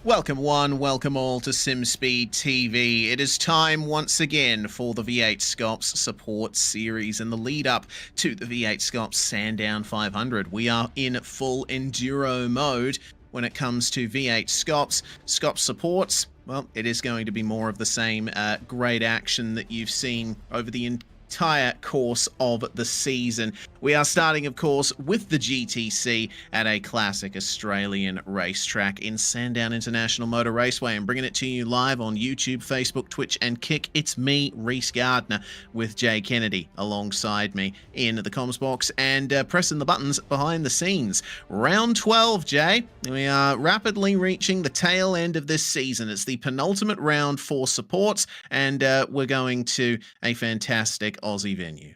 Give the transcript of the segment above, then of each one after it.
Welcome one, welcome all to SimSpeed TV. It is time once again for the V8SCOPS support series and the lead up to the V8SCOPS Sandown 500. We are in full enduro mode when it comes to V8SCOPS. SCOPS supports, well, it is going to be more of the same great action that you've seen over the entire course of the season. We are starting, of course, with the GTC at a classic Australian racetrack in Sandown International Motor Raceway, and bringing it to you live on YouTube, Facebook, Twitch, and Kick. It's me, Reese Gardner, with Jay Kennedy alongside me in the comms box and pressing the buttons behind the scenes. Round 12, Jay. We are rapidly reaching the tail end of this season. It's the penultimate round for supports, and we're going to a fantastic Aussie venue.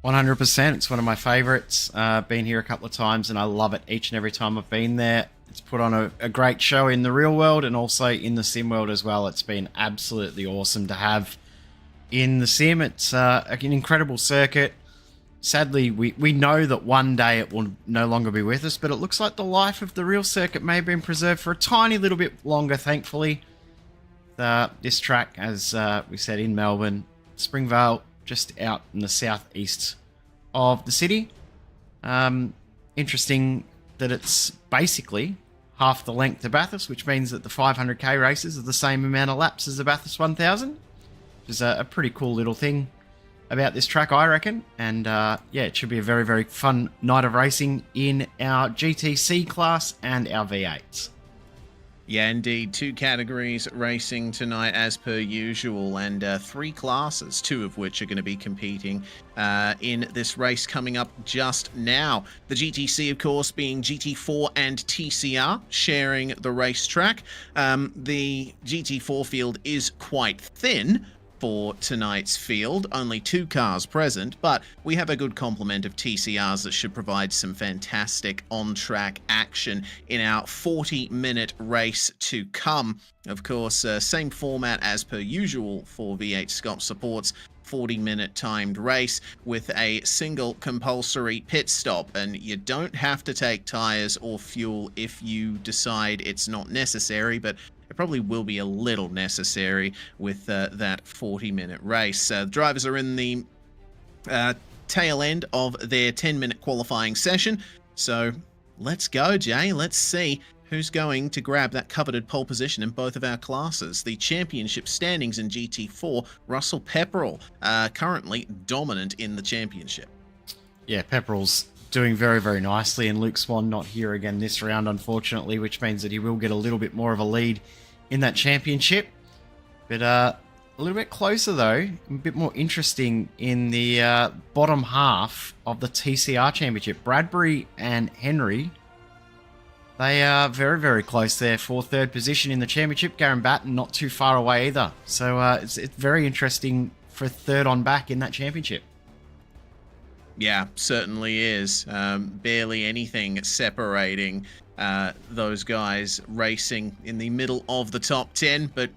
100%. It's one of my favorites. Been here a couple of times and I love it each and every time I've been there. It's put on a great show in the real world and also in the sim world as well. It's been absolutely awesome to have in the sim. It's an incredible circuit. Sadly, we know that one day it will no longer be with us, but it looks like the life of the real circuit may have been preserved for a tiny little bit longer, thankfully. This track, as we said, in Melbourne, Springvale, just out in the southeast of the city. Interesting that it's basically half the length of Bathurst, which means that the 500k races are the same amount of laps as the Bathurst 1000, which is a pretty cool little thing about this track, I reckon. And yeah, it should be a very, very fun night of racing in our GTC class and our V8s. Yeah, indeed. Two categories racing tonight as per usual, and three classes, two of which are going to be competing in this race coming up just now. The GTC, of course, being GT4 and TCR sharing the racetrack. The GT4 field is quite thin for tonight's field, only two cars present, but we have a good complement of TCRs that should provide some fantastic on-track action in our 40-minute race to come. Of course, same format as per usual for V8SCOPS supports, 40-minute timed race with a single compulsory pit stop, and you don't have to take tyres or fuel if you decide it's not necessary, but it probably will be a little necessary with that 40-minute race. The drivers are in the tail end of their 10-minute qualifying session, so let's go, Jay. Let's see who's going to grab that coveted pole position in both of our classes. The championship standings in GT4, Russell Pepperell currently dominant in the championship. Yeah, Pepperell's doing very, very nicely, and Luke Swan not here again this round, unfortunately, which means that he will get a little bit more of a lead in that championship. But a little bit closer, though, a bit more interesting in the bottom half of the TCR championship. Bradbury and Henry, they are very, very close there for third position in the championship. Garen Batten not too far away either. So it's very interesting for third on back in that championship. Yeah, certainly is. Barely anything separating those guys racing in the middle of the top 10, but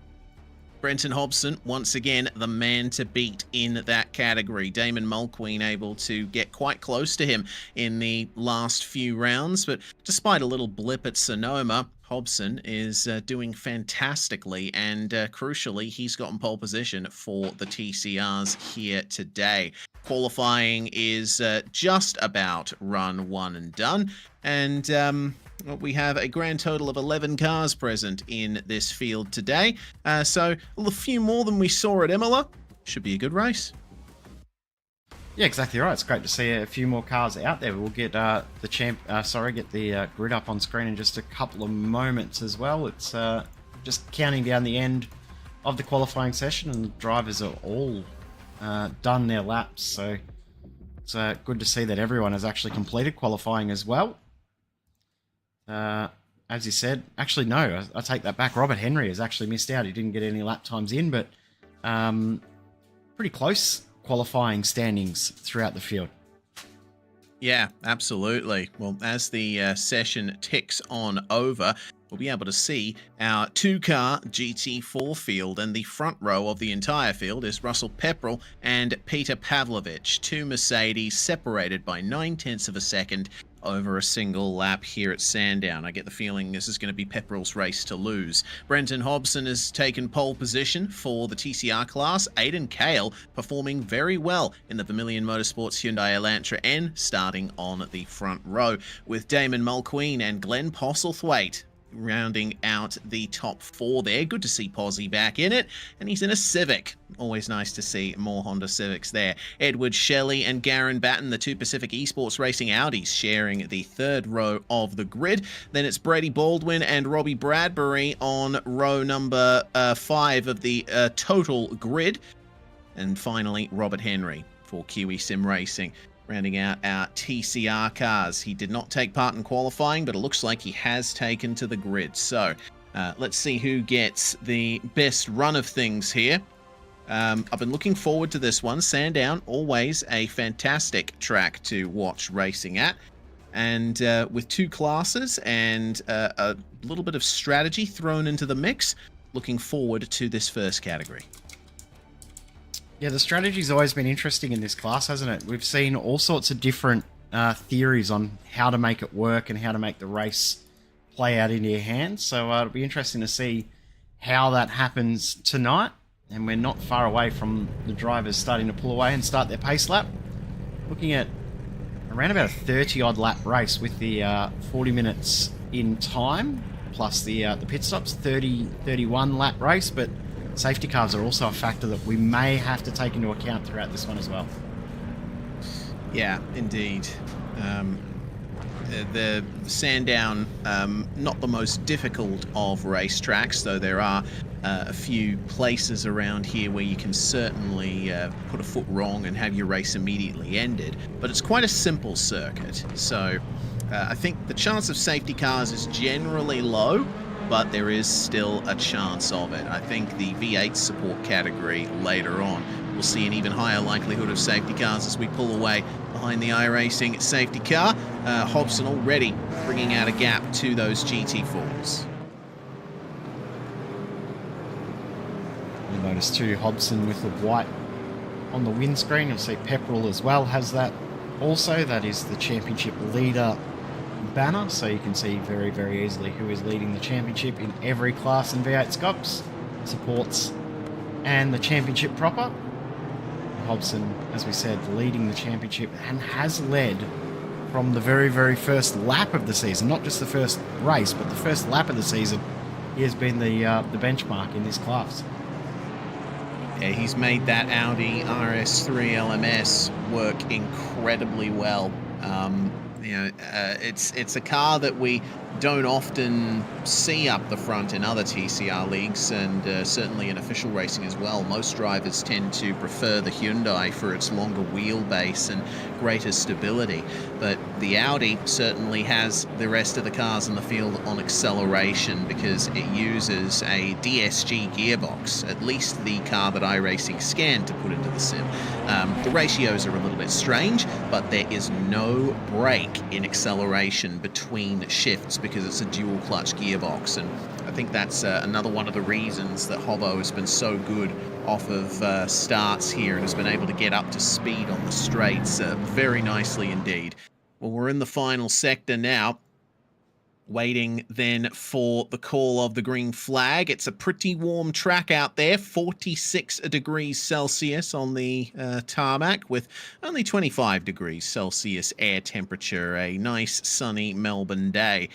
Brenton Hobson, once again, the man to beat in that category. Damon Mulqueen able to get quite close to him in the last few rounds, but despite a little blip at Sonoma, Hobson is doing fantastically, and crucially, he's gotten pole position for the TCRs here today. Qualifying is just about run one and done, and we have a grand total of 11 cars present in this field today, so a few more than we saw at Imola. Should be a good race. Yeah, exactly right. It's great to see a few more cars out there. We'll get the grid up on screen in just a couple of moments as well. It's just counting down the end of the qualifying session, and the drivers are all done their laps. So it's good to see that everyone has actually completed qualifying as well. As you said, actually no, I take that back. Robert Henry has actually missed out. He didn't get any lap times in, but pretty close qualifying standings throughout the field. Yeah, absolutely. Well, as the session ticks on over, we'll be able to see our two-car GT4 field, and the front row of the entire field is Russell Pepperell and Peter Pavlovich, two Mercedes separated by 9/10 of a second over a single lap here at Sandown. I get the feeling this is going to be Pepperell's race to lose. Brenton Hobson has taken pole position for the TCR class. Aidan Kale performing very well in the Vermilion Motorsports Hyundai Elantra N, starting on the front row, with Damon Mulqueen and Glenn Postlethwaite rounding out the top 4 there. Good to see Posy back in it, and he's in a Civic. Always nice to see more Honda Civics there. Edward Shelley and Garen Batten, the 2 Pacific Esports Racing Audis, sharing the 3rd row of the grid. Then it's Brady Baldwin and Robbie Bradbury on row number 5 of the total grid. And finally, Robert Henry for Kiwi Sim Racing, rounding out our TCR cars. He did not take part in qualifying, but it looks like he has taken to the grid. So let's see who gets the best run of things here. I've been looking forward to this one. Sandown, always a fantastic track to watch racing at. And with 2 classes and a little bit of strategy thrown into the mix, looking forward to this first category. Yeah, the strategy's always been interesting in this class, hasn't it? We've seen all sorts of different theories on how to make it work and how to make the race play out into your hands. So it'll be interesting to see how that happens tonight. And we're not far away from the drivers starting to pull away and start their pace lap. Looking at around about a 30-odd lap race with the 40 minutes in time, plus the pit stops, 31 lap race, but safety cars are also a factor that we may have to take into account throughout this one as well. Yeah, indeed. The Sandown, not the most difficult of racetracks, though there are a few places around here where you can certainly put a foot wrong and have your race immediately ended. But it's quite a simple circuit, so I think the chance of safety cars is generally low, but there is still a chance of it. I think the V8 support category later on will see an even higher likelihood of safety cars as we pull away behind the iRacing safety car. Hobson already bringing out a gap to those GT4s. You'll notice too, Hobson with the white on the windscreen. You'll see Pepperell as well has that also. That is the championship leader banner, so you can see very, very easily who is leading the championship in every class in V8SCOPS, supports, and the championship proper. Hobson, as we said, leading the championship and has led from the very, very first lap of the season, not just the first race, but the first lap of the season. He has been the benchmark in this class. Yeah, he's made that Audi RS3 LMS work incredibly well. It's a car that we don't often see up the front in other TCR leagues, and certainly in official racing as well. Most drivers tend to prefer the Hyundai for its longer wheelbase and greater stability, but the Audi certainly has the rest of the cars in the field on acceleration because it uses a DSG gearbox, at least the car that iRacing scanned to put into the sim. The ratios are a little bit strange, but there is no break in acceleration between shifts because it's a dual clutch gearbox, and I think that's another one of the reasons that Hobbo has been so good off of starts here and has been able to get up to speed on the straights very nicely indeed. Well, we're in the final sector now, waiting then for the call of the green flag. It's a pretty warm track out there, 46 degrees Celsius on the tarmac with only 25 degrees Celsius air temperature. A nice sunny Melbourne day.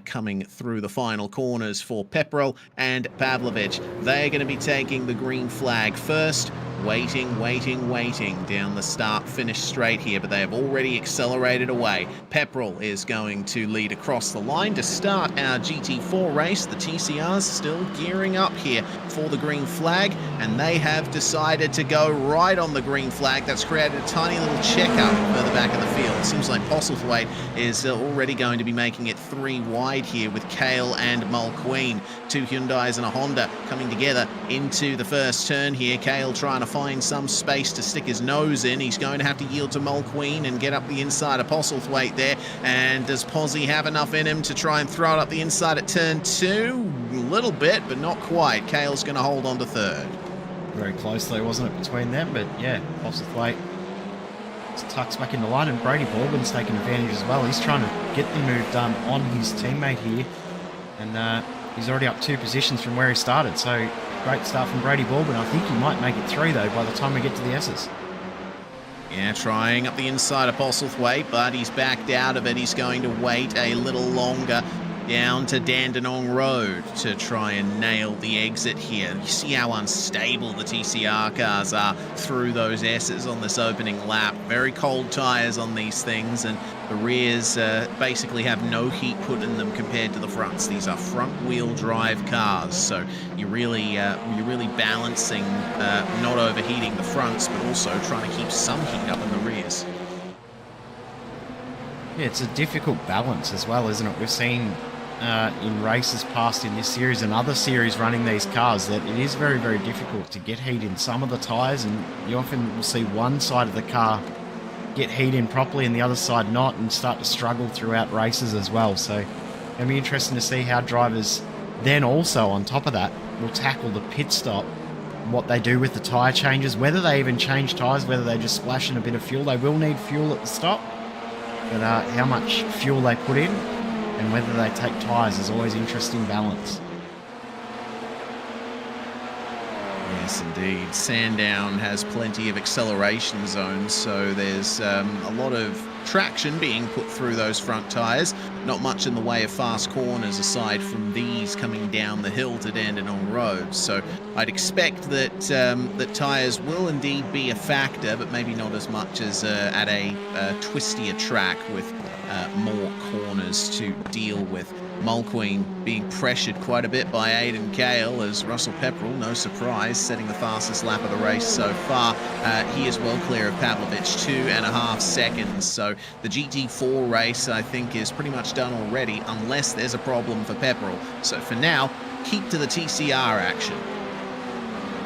Coming through the final corners for Pepperell and Pavlovich. They're going to be taking the green flag first. Waiting down the start-finish straight here, but they have already accelerated away. Pepperell is going to lead across the line to start our GT4 race. The TCR's still gearing up here for the green flag, and they have decided to go right on the green flag. That's created a tiny little checkup further back in the field. It seems like Postlethwaite is already going to be making it 3 wide here with Kale and Mulqueen. 2 Hyundais and a Honda coming together into the first turn here. Kale trying to find some space to stick his nose in. He's going to have to yield to Mulqueen and get up the inside of Postlethwaite there. And does Posy have enough in him to try and throw it up the inside at turn 2? A little bit, but not quite. Kale's going to hold on to third. Very close though, wasn't it, between them? But yeah, Postlethwaite tucks back in the line, and Brady Baldwin's taking advantage as well. He's trying to get the move done on his teammate here, and he's already up 2 positions from where he started. So great start from Brady Baldwin. I think he might make it 3 though by the time we get to the S's. Yeah, trying up the inside of Postlethwaite, but he's backed out of it. He's going to wait a little longer down to Dandenong Road to try and nail the exit here. You see how unstable the TCR cars are through those S's on this opening lap. Very cold tyres on these things, and the rears basically have no heat put in them compared to the fronts. These are front-wheel drive cars, so you're really balancing not overheating the fronts, but also trying to keep some heat up in the rears. Yeah, it's a difficult balance as well, isn't it? We've seen in races past in this series and other series running these cars that it is very, very difficult to get heat in some of the tyres, and you often will see one side of the car get heat in properly and the other side not, and start to struggle throughout races as well. So it'll be interesting to see how drivers then also on top of that will tackle the pit stop, what they do with the tyre changes, whether they even change tyres, whether they just splash in a bit of fuel. They will need fuel at the stop, but how much fuel they put in and whether they take tyres is always interesting balance. Yes, indeed. Sandown has plenty of acceleration zones, so there's a lot of traction being put through those front tyres. Not much in the way of fast corners aside from these coming down the hill to Dandenong Road. So I'd expect that that tyres will indeed be a factor, but maybe not as much as at a twistier track with more corners to deal with. Mulqueen being pressured quite a bit by Aidan Kale as Russell Pepperell, no surprise, setting the fastest lap of the race so far. He is well clear of Pavlovich, 2.5 seconds. So the GT4 race, I think, is pretty much done already, unless there's a problem for Pepperell. So for now, keep to the TCR action.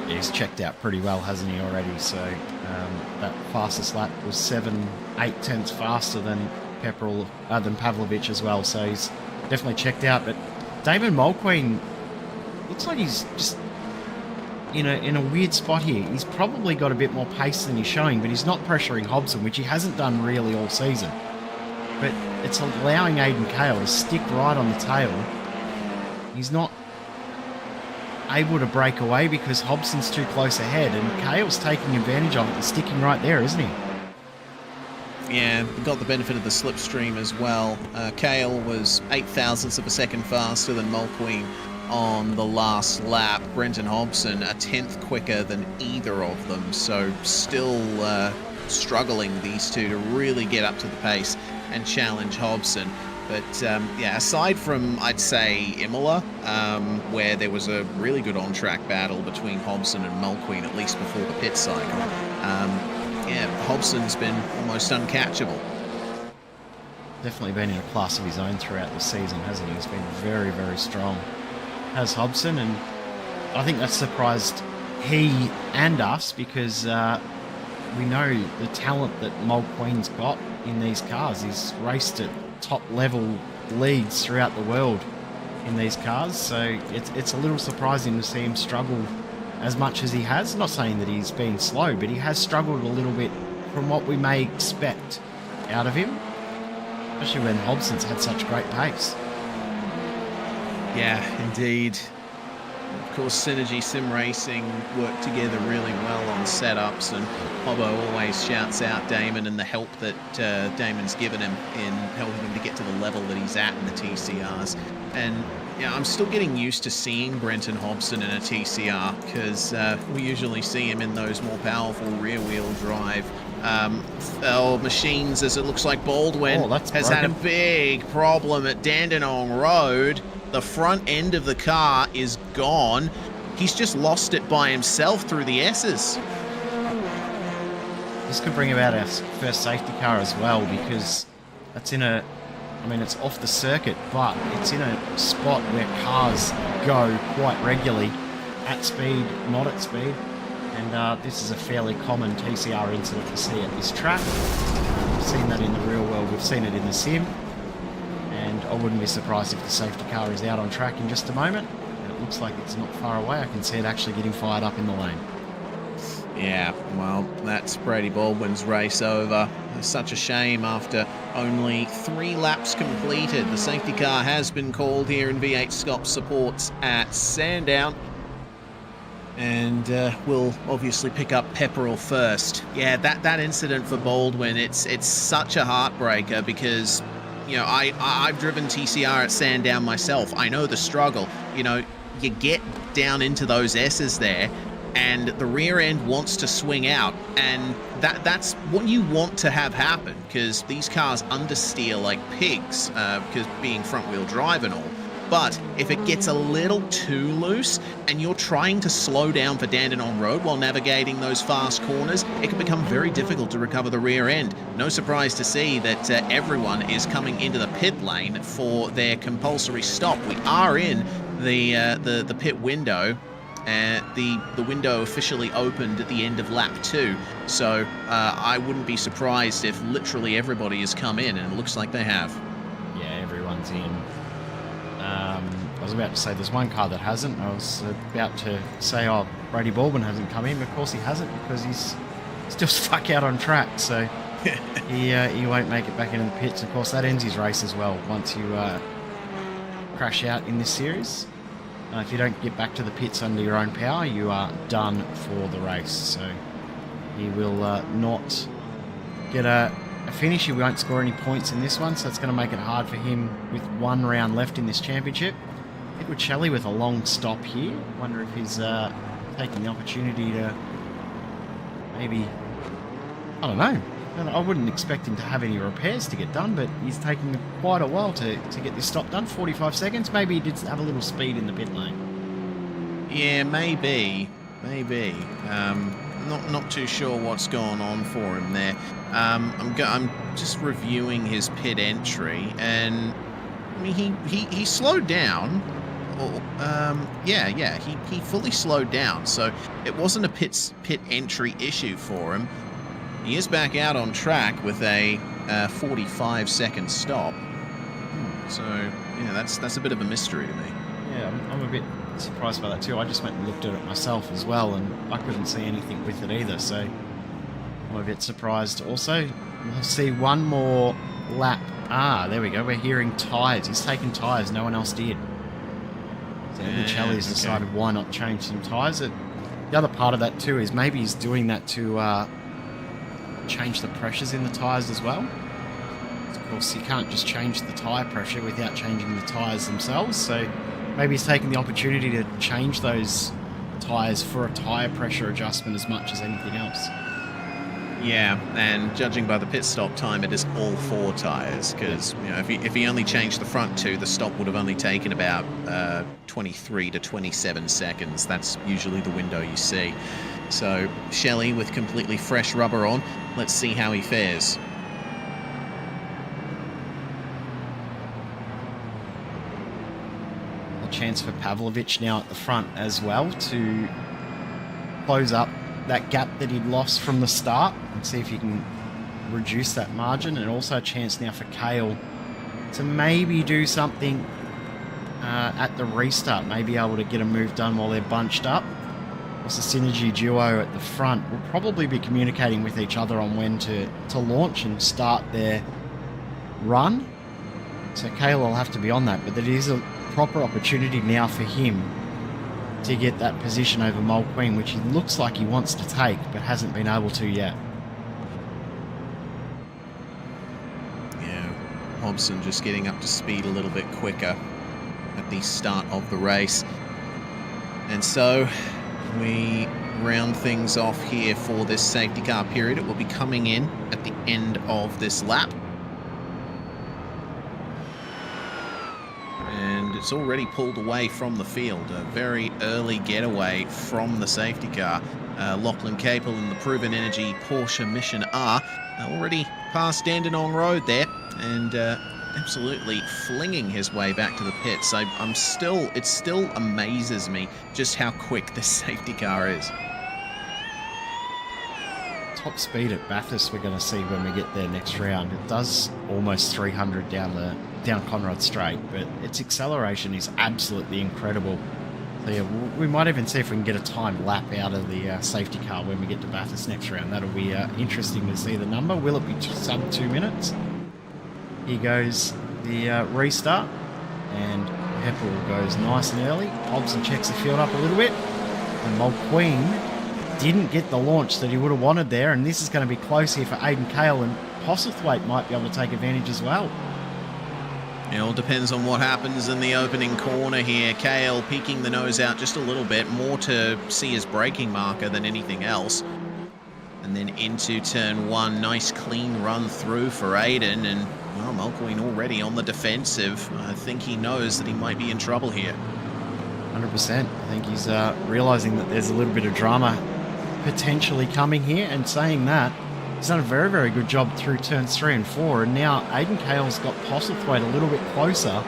He's checked out pretty well, hasn't he, already? So that fastest lap was 7-8 tenths faster than Pepperell, than Pavlovich as well. So he's definitely checked out. But Damon Mulqueen looks like he's just in a weird spot here. He's probably got a bit more pace than he's showing, but he's not pressuring Hobson, which he hasn't done really all season. But it's allowing Aidan Kale to stick right on the tail. He's not able to break away because Hobson's too close ahead, and Kale's taking advantage of it and sticking right there, isn't he? Yeah, got the benefit of the slipstream as well. Kale was 0.08 of a second faster than Mulqueen on the last lap. Brenton Hobson a tenth quicker than either of them, so still struggling, these two, to really get up to the pace and challenge Hobson. But yeah, aside from, I'd say, Imola, where there was a really good on-track battle between Hobson and Mulqueen, at least before the pit cycle, yeah, Hobson's been almost uncatchable. Definitely been in a class of his own throughout the season, hasn't he? He's been very, very strong, has Hobson, and I think that's surprised he and us because we know the talent that Mulqueen's got in these cars. He's raced at top-level leagues throughout the world in these cars, so it's a little surprising to see him struggle as much as he has. Not saying that he's been slow, but he has struggled a little bit from what we may expect out of him, especially when Hobson's had such great pace. Yeah, indeed. Of course, Synergy Sim Racing work together really well on setups, and Hobbo always shouts out Damon and the help that Damon's given him in helping him to get to the level that he's at in the TCRs. And yeah, I'm still getting used to seeing Brenton Hobson in a TCR because we usually see him in those more powerful rear-wheel drive machines, as it looks like Baldwin has had a big problem at Dandenong Road. The front end of the car is gone. He's just lost it by himself through the S's. This could bring about our first safety car as well, because that's in a... I mean, it's off the circuit, but it's in a spot where cars go quite regularly, at speed, not at speed. And this is a fairly common TCR incident to see at this track. We've seen that in the real world, we've seen it in the sim. And I wouldn't be surprised if the safety car is out on track in just a moment. And it looks like it's not far away. I can see it actually getting fired up in the lane. Yeah, well, that's Brady Baldwin's race over. It's such a shame after only 3 laps completed. The safety car has been called here in V8SCOPS supports at Sandown. And we'll obviously pick up Pepperell first. Yeah, that incident for Baldwin, it's such a heartbreaker because, you know, I've driven TCR at Sandown myself. I know the struggle. You know, you get down into those S's there, and the rear end wants to swing out, and that's what you want to have happen, because these cars understeer like pigs, because being front wheel drive and all. But if it gets a little too loose and you're trying to slow down for Dandenong Road while navigating those fast corners, it can become very difficult to recover the rear end. No surprise to see that everyone is coming into the pit lane for their compulsory stop. We are in the pit window. The window officially opened at the end of lap 2, so I wouldn't be surprised if literally everybody has come in, and it looks like they have. Yeah, everyone's in. I was about to say there's one car that hasn't. I was about to say, oh, Brady Baldwin hasn't come in. Of course he hasn't, because he's still stuck out on track, so he won't make it back into the pits. Of course, that ends his race as well once you crash out in this series. If you don't get back to the pits under your own power, you are done for the race. So he will not get a finish. He won't score any points in this one, so it's going to make it hard for him with 1 round left in this championship. Edward Shelley with a long stop here. Wonder if he's taking the opportunity to maybe, I don't know. I wouldn't expect him to have any repairs to get done, but he's taking quite a while to get this stop done. 45 seconds. Maybe he did have a little speed in the pit lane. Yeah, maybe. Not too sure what's going on for him there. I'm just reviewing his pit entry, and I mean he slowed down. He fully slowed down, so it wasn't a pit entry issue for him. He is back out on track with a 45-second stop. So yeah, that's a bit of a mystery to me. Yeah, I'm a bit surprised by that too. I just went and looked at it myself as well, and I couldn't see anything with it either, so I'm a bit surprised. Also, we'll see one more lap. There we go. We're hearing tyres. He's taken tyres. No one else did. So Shelley's decided why not change some tyres. The other part of that too is maybe he's doing that to change the pressures in the tyres as well. Of course, you can't just change the tyre pressure without changing the tyres themselves, so maybe he's taking the opportunity to change those tyres for a tyre pressure adjustment as much as anything else. Yeah, and judging by the pit stop time, it is all 4 tyres, because you know, if he only changed the front 2, the stop would have only taken about 23 to 27 seconds. That's usually the window you see. So Shelley with completely fresh rubber on. Let's see how he fares. A chance for Pavlovich now at the front as well to close up that gap that he'd lost from the start and see if he can reduce that margin, and also a chance now for Kale to maybe do something at the restart, maybe able to get a move done while they're bunched up. The synergy duo at the front will probably be communicating with each other on when to launch and start their run. So Kale will have to be on that, but it is a proper opportunity now for him to get that position over Mulqueen, which he looks like he wants to take, but hasn't been able to yet. Yeah, Hobson just getting up to speed a little bit quicker at the start of the race. And so we round things off here for this safety car period. It will be coming in at the end of this lap. And it's already pulled away from the field. A very early getaway from the safety car. Lachlan Capel in the Proven Energy Porsche Mission R already past Dandenong Road there, and absolutely flinging his way back to the pits. So it still amazes me just how quick this safety car is. Top speed at Bathurst we're going to see when we get there next round. It does almost 300 down Conrad Straight, but its acceleration is absolutely incredible. So yeah, we might even see if we can get a timed lap out of the safety car when we get to Bathurst next round. That'll be interesting to see the number. Will it be sub 2 minutes? Here goes the restart, and Heppel goes nice and early. Hobson checks the field up a little bit, and Mulqueen didn't get the launch that he would have wanted there, and this is going to be close here for Aidan Cale, and Postlethwaite might be able to take advantage as well. It all depends on what happens in the opening corner here. Cale peeking the nose out just a little bit, more to see his braking marker than anything else. And then into turn 1, nice clean run through for Aidan, and well, Mulqueen already on the defensive. I think he knows that he might be in trouble here. 100%. I think he's realising that there's a little bit of drama potentially coming here, and saying that, he's done a very, very good job through turns 3 and 4, and now Aidan Cale's got Postlethwaite a little bit closer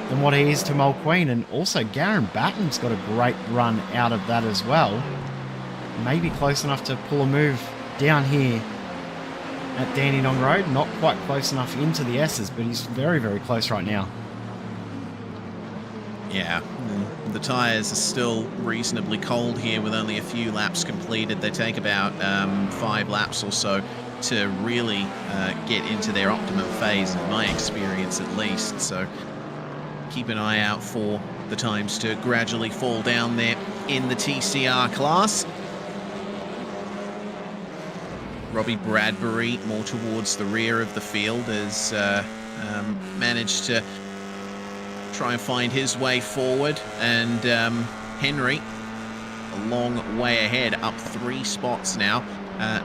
than what he is to Mulqueen, and also Garen Batten's got a great run out of that as well. Maybe close enough to pull a move down here at Dandenong Road. Not quite close enough into the S's, but he's very, very close right now. Yeah, the tyres are still reasonably cold here with only a few laps completed. They take about 5 laps or so to really get into their optimum phase, in my experience at least. So keep an eye out for the times to gradually fall down there in the TCR class. Robbie Bradbury more towards the rear of the field has managed to try and find his way forward, and Henry a long way ahead, up 3 spots now.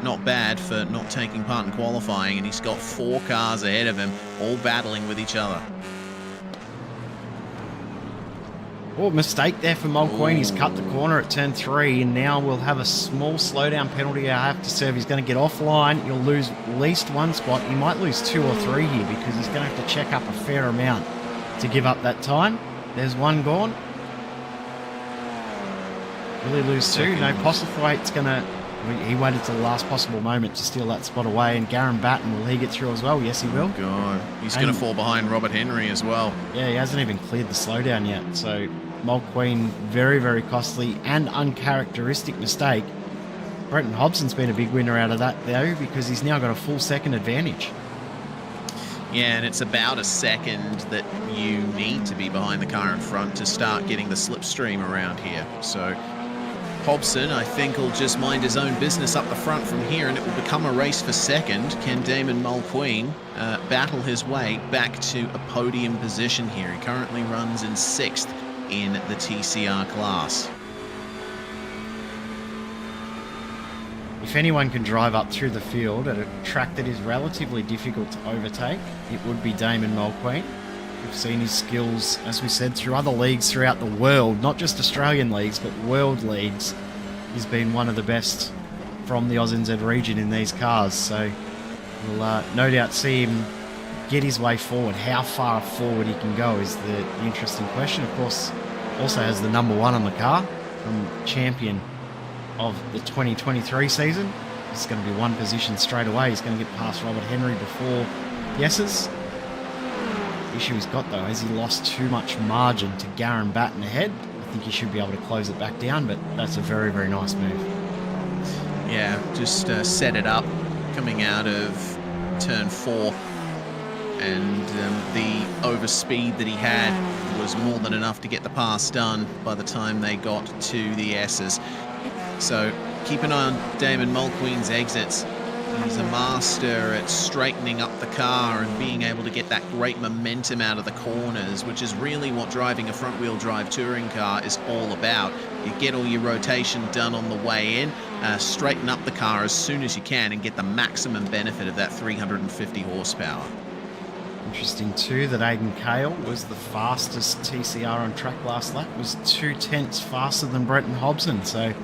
Not bad for not taking part in qualifying, and he's got 4 cars ahead of him, all battling with each other. Oh, mistake there for Mulqueen. He's cut the corner at turn 3, and now we'll have a small slowdown penalty I have to serve. He's going to get offline. He'll lose at least 1 spot. He might lose 2 or 3 here, because he's going to have to check up a fair amount to give up that time. There's 1 gone. Will he lose 2? No, Postlethwaite's going to... He waited till the last possible moment to steal that spot away, and Garen Batten, will he get through as well? Yes, he will. God, he's going to fall behind Robert Henry as well. Yeah, he hasn't even cleared the slowdown yet, so Mulqueen, very, very costly and uncharacteristic mistake. Brenton Hobson's been a big winner out of that, though, because he's now got a full second advantage. Yeah, and it's about a second that you need to be behind the car in front to start getting the slipstream around here. So Hobson, I think, will just mind his own business up the front from here, and it will become a race for second. Can Damon Mulqueen battle his way back to a podium position here? He currently runs in 6th in the TCR class. If anyone can drive up through the field at a track that is relatively difficult to overtake, it would be Damon Mulqueen. We've seen his skills, as we said, through other leagues throughout the world, not just Australian leagues, but world leagues. He's been one of the best from the AusNZ region in these cars, so we'll no doubt see him get his way forward. How far forward he can go is the interesting question. Of course, also has the number 1 on the car from champion of the 2023 season. It's going to be 1 position straight away. He's going to get past Robert Henry before Yeses. The issue he's got, though, is he lost too much margin to Garen Batten ahead. I think he should be able to close it back down, but that's a very, very nice move. Yeah, just set it up coming out of turn 4, and the overspeed that he had was more than enough to get the pass done by the time they got to the S's. So keep an eye on Damon Mulqueen's exits. He's a master at straightening up the car and being able to get that great momentum out of the corners, which is really what driving a front-wheel drive touring car is all about. You get all your rotation done on the way in, straighten up the car as soon as you can, and get the maximum benefit of that 350 horsepower. Interesting too that Aidan Cale was the fastest TCR on track last lap. It was 2/10 faster than Brenton Hobson, so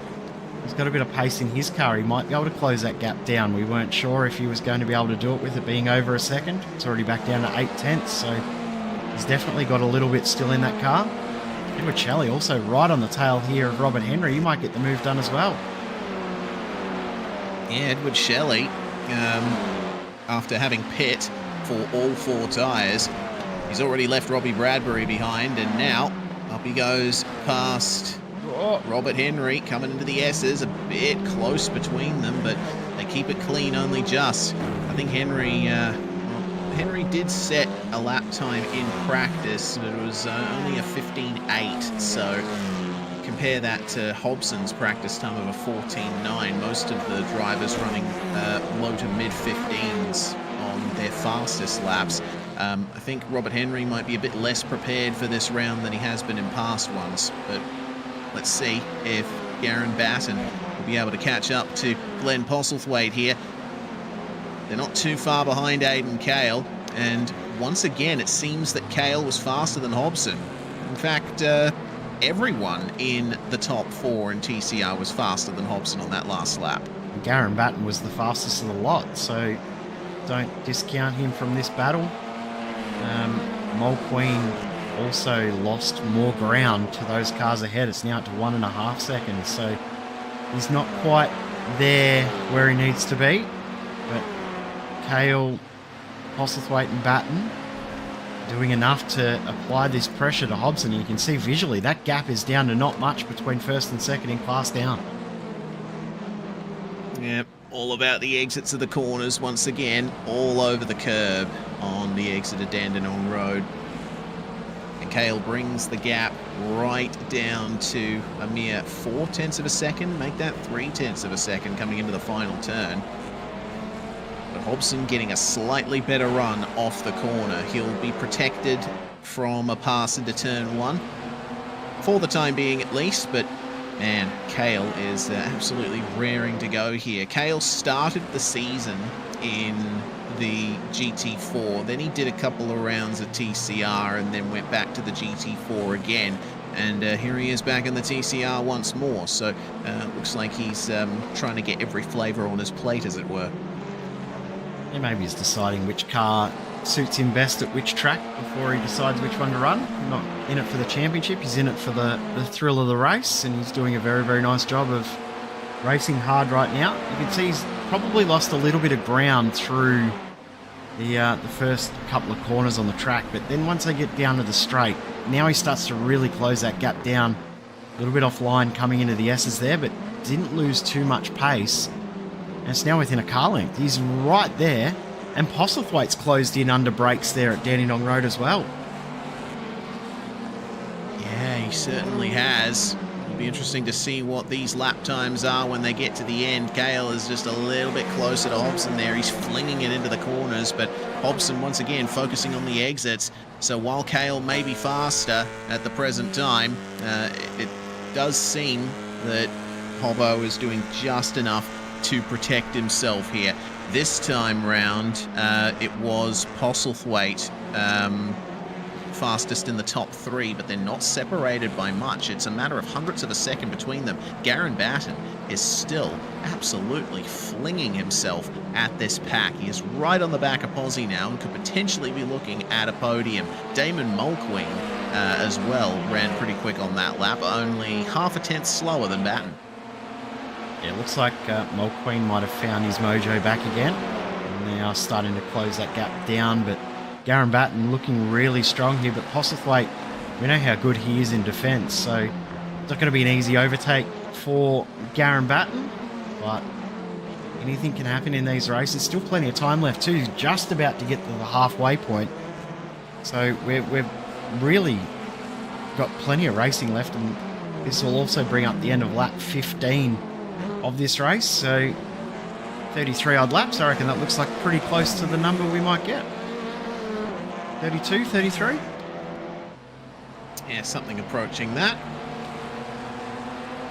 he's got a bit of pace in his car. He might be able to close that gap down. We weren't sure if he was going to be able to do it with it being over a second. It's already back down to 8/10, so he's definitely got a little bit still in that car. Edward Shelley also right on the tail here of Robert Henry. He might get the move done as well. Yeah, Edward Shelley, after having pit for all 4 tyres, he's already left Robbie Bradbury behind, and now up he goes past Oh, Robert Henry coming into the S's, a bit close between them, but they keep it clean only just. I think Henry did set a lap time in practice, but it was only a 15.8, so compare that to Hobson's practice time of a 14.9. Most of the drivers running low to mid 15s on their fastest laps. I think Robert Henry might be a bit less prepared for this round than he has been in past ones, but let's see if Garen Batten will be able to catch up to Glenn Postlethwaite here. They're not too far behind Aidan Kale, and once again it seems that Kale was faster than Hobson. In fact, everyone in the top 4 in TCR was faster than Hobson on that last lap. Garen Batten was the fastest of the lot, so don't discount him from this battle. Mulqueen also lost more ground to those cars ahead. It's now up to 1.5 seconds, so he's not quite there where he needs to be. But Kale, Postlethwaite and Batten doing enough to apply this pressure to Hobson. You can see visually that gap is down to not much between first and second in class down. Yep, all about the exits of the corners once again, all over the curb on the exit of Dandenong Road. And Kale brings the gap right down to a mere 0.4 of a second, make that 0.3 of a second coming into the final turn. But Hobson getting a slightly better run off the corner. He'll be protected from a pass into turn 1, for the time being at least, but man, Kale is absolutely raring to go here. Kale started the season in the GT4, then he did a couple of rounds at TCR and then went back to the GT4 again, and here he is back in the TCR once more, so looks like he's trying to get every flavour on his plate, as it were. Yeah, maybe he's deciding which car suits him best at which track before he decides which one to run. He's not in it for the championship, he's in it for the thrill of the race, and he's doing a very, very nice job of racing hard right now. You can see he's probably lost a little bit of ground through the first couple of corners on the track, but then once they get down to the straight, now he starts to really close that gap down. A little bit offline coming into the S's there, but didn't lose too much pace. And it's now within a car length. He's right there. And Postlethwaite's closed in under brakes there at Dandenong Road as well. Yeah, he certainly has. It'll be interesting to see what these lap times are when they get to the end. Kale is just a little bit closer to Hobson there. He's flinging it into the corners, but Hobson once again focusing on the exits. So while Kale may be faster at the present time, it does seem that Hobbo is doing just enough to protect himself here. This time round, it was Postlethwaite fastest in the top 3, but they're not separated by much. It's a matter of hundredths of a second between them. Garen Batten is still absolutely flinging himself at this pack. He is right on the back of Posy now and could potentially be looking at a podium. Damon Mulqueen as well ran pretty quick on that lap, only 0.5 tenth slower than Batten. Yeah, it looks like Mulqueen might have found his mojo back again. And they are starting to close that gap down, but Garen Batten looking really strong here. But Postlethwaite, we know how good he is in defence, so it's not going to be an easy overtake for Garen Batten, but anything can happen in these races. Still plenty of time left too, just about to get to the halfway point. So we've really got plenty of racing left, and this will also bring up the end of lap 15 of this race, so 33 odd laps. I reckon that looks like pretty close to the number we might get. 32, 33? Yeah, something approaching that.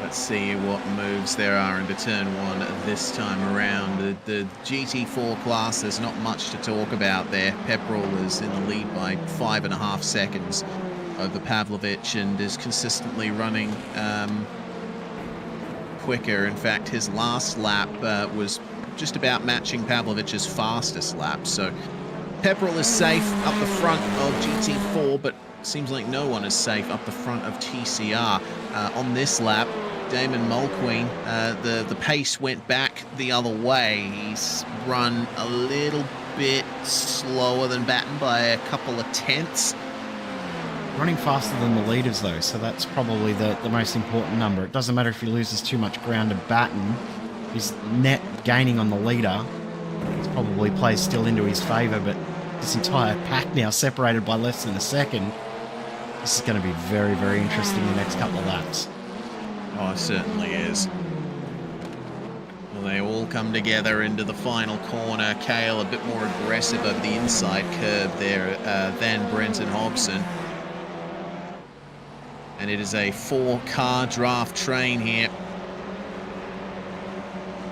Let's see what moves there are into turn 1 this time around. The GT4 class, there's not much to talk about there. Pepperell is in the lead by 5.5 seconds over Pavlovich and is consistently running quicker. In fact, his last lap was just about matching Pavlovich's fastest lap. So Pepperell is safe up the front of GT4, but seems like no one is safe up the front of TCR. On this lap, Damon Mulqueen, the pace went back the other way. He's run a little bit slower than Batten by a couple of tenths. running faster than the leaders, though, so that's probably the most important number. It doesn't matter if he loses too much ground to batten. His net gaining on the leader, it probably plays still into his favour, but this entire pack now separated by less than a second. This is going to be very, very interesting the next couple of laps. Oh, it certainly is. Well, they all come together into the final corner. Kale a bit more aggressive of the inside curve there than Brenton Hobson. And it is a 4-car draft train here.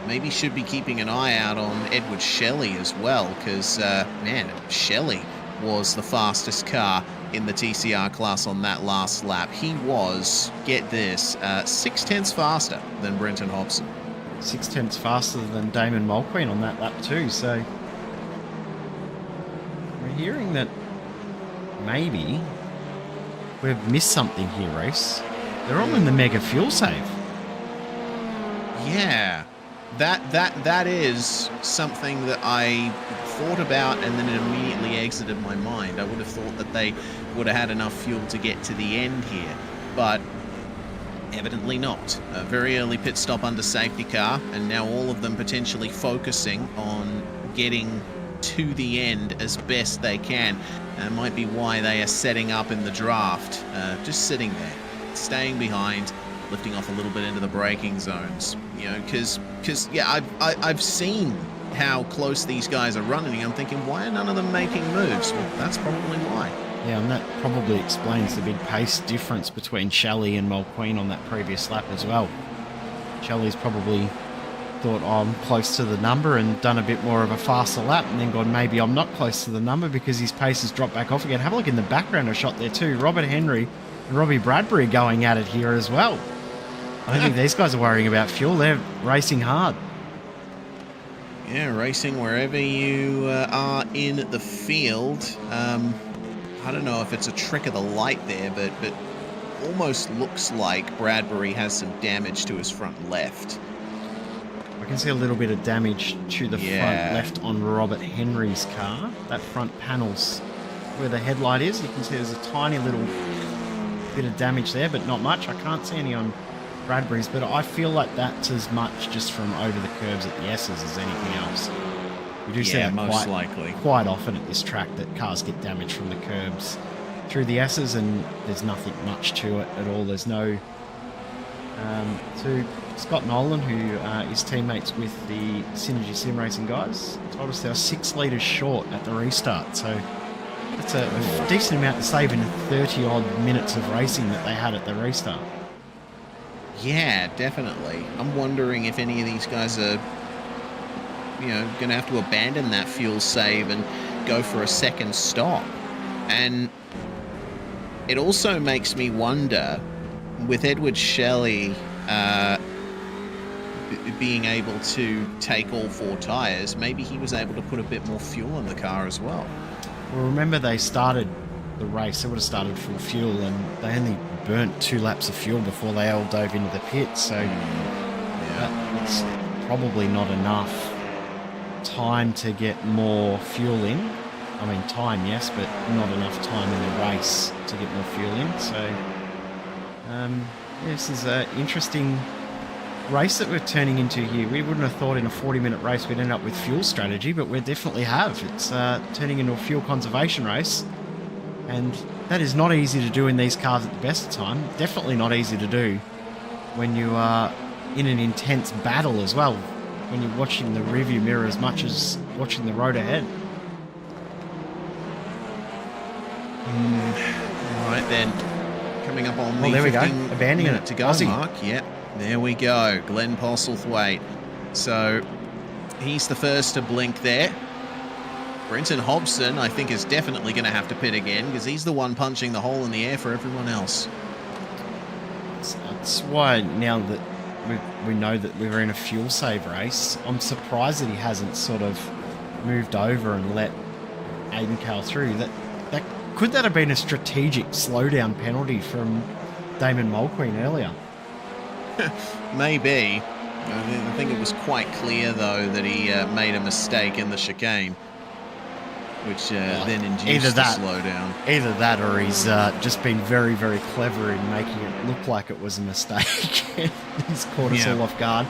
Maybe should be keeping an eye out on Edward Shelley as well, because, man, Shelley was the fastest car in the TCR class on that last lap. He was, get this, 0.6 faster than Brenton Hobson. 0.6 faster than Damon Mulqueen on that lap too, so we're hearing that maybe we've missed something here, Race. They're all in the mega fuel save. Yeah, that is something that I thought about and then it immediately exited my mind. I would have thought that they would have had enough fuel to get to the end here, but evidently not. A very early pit stop under safety car, and now all of them potentially focusing on getting to the end as best they can. That might be why they are setting up in the draft, just sitting there, staying behind, lifting off a little bit into the braking zones. You know, because yeah, I've seen how close these guys are running, and I'm thinking, why are none of them making moves? Well, that's probably why. Yeah, and that probably explains the big pace difference between Shelley and Mulqueen on that previous lap as well. Shelley's probably thought, oh, I'm close to the number and done a bit more of a faster lap, and then gone, maybe I'm not close to the number because his pace has dropped back off again. Have a look in the background, a shot there too. Robert Henry and Robbie Bradbury going at it here as well. I don't think these guys are worrying about fuel. They're racing hard. Yeah, racing wherever you are in the field. I don't know if it's a trick of the light there, but almost looks like Bradbury has some damage to his front left. I can see a little bit of damage to the front left on Robert Henry's car. That front panel's where the headlight is. You can see there's a tiny little bit of damage there, but not much. I can't see any on Bradbury's, but I feel like that's as much just from over the curbs at the S's as anything else. We do see that quite often at this track, that cars get damaged from the curbs through the S's, and there's nothing much to it at all. There's no... So Scott Nolan, who is teammates with the Synergy Sim Racing guys, told us they were 6 litres short at the restart. So that's a decent amount to save in 30-odd minutes of racing that they had at the restart. Yeah, definitely. I'm wondering if any of these guys are, you know, going to have to abandon that fuel save and go for a second stop. And it also makes me wonder, with Edward Shelley being able to take all 4 tyres, maybe he was able to put a bit more fuel in the car as well. Well, remember they started the race, they would have started full fuel, and they only burnt 2 laps of fuel before they all dove into the pit, so it's probably not enough time to get more fuel in. I mean, time, yes, but not enough time in the race to get more fuel in. So, this is an interesting race that we're turning into here. We wouldn't have thought in a 40-minute race we'd end up with fuel strategy, but we definitely have. It's turning into a fuel conservation race, and that is not easy to do in these cars at the best of time. Definitely not easy to do when you are in an intense battle as well, when you're watching the rearview mirror as much as watching the road ahead. All right then, coming up on the 15-minute to go mark. Yep, there we go. Glenn Postlethwaite. So he's the first to blink there. Brenton Hobson, I think, is definitely going to have to pit again because he's the one punching the hole in the air for everyone else. That's why now that we know that we're in a fuel save race, I'm surprised that he hasn't sort of moved over and let Aiden Cale through. Could that have been a strategic slowdown penalty from Damon Mulqueen earlier? Maybe. I think it was quite clear, though, that he made a mistake in the chicane. which then induced either that, the slowdown. Either that, or he's just been very, very clever in making it look like it was a mistake. He's caught us all off guard.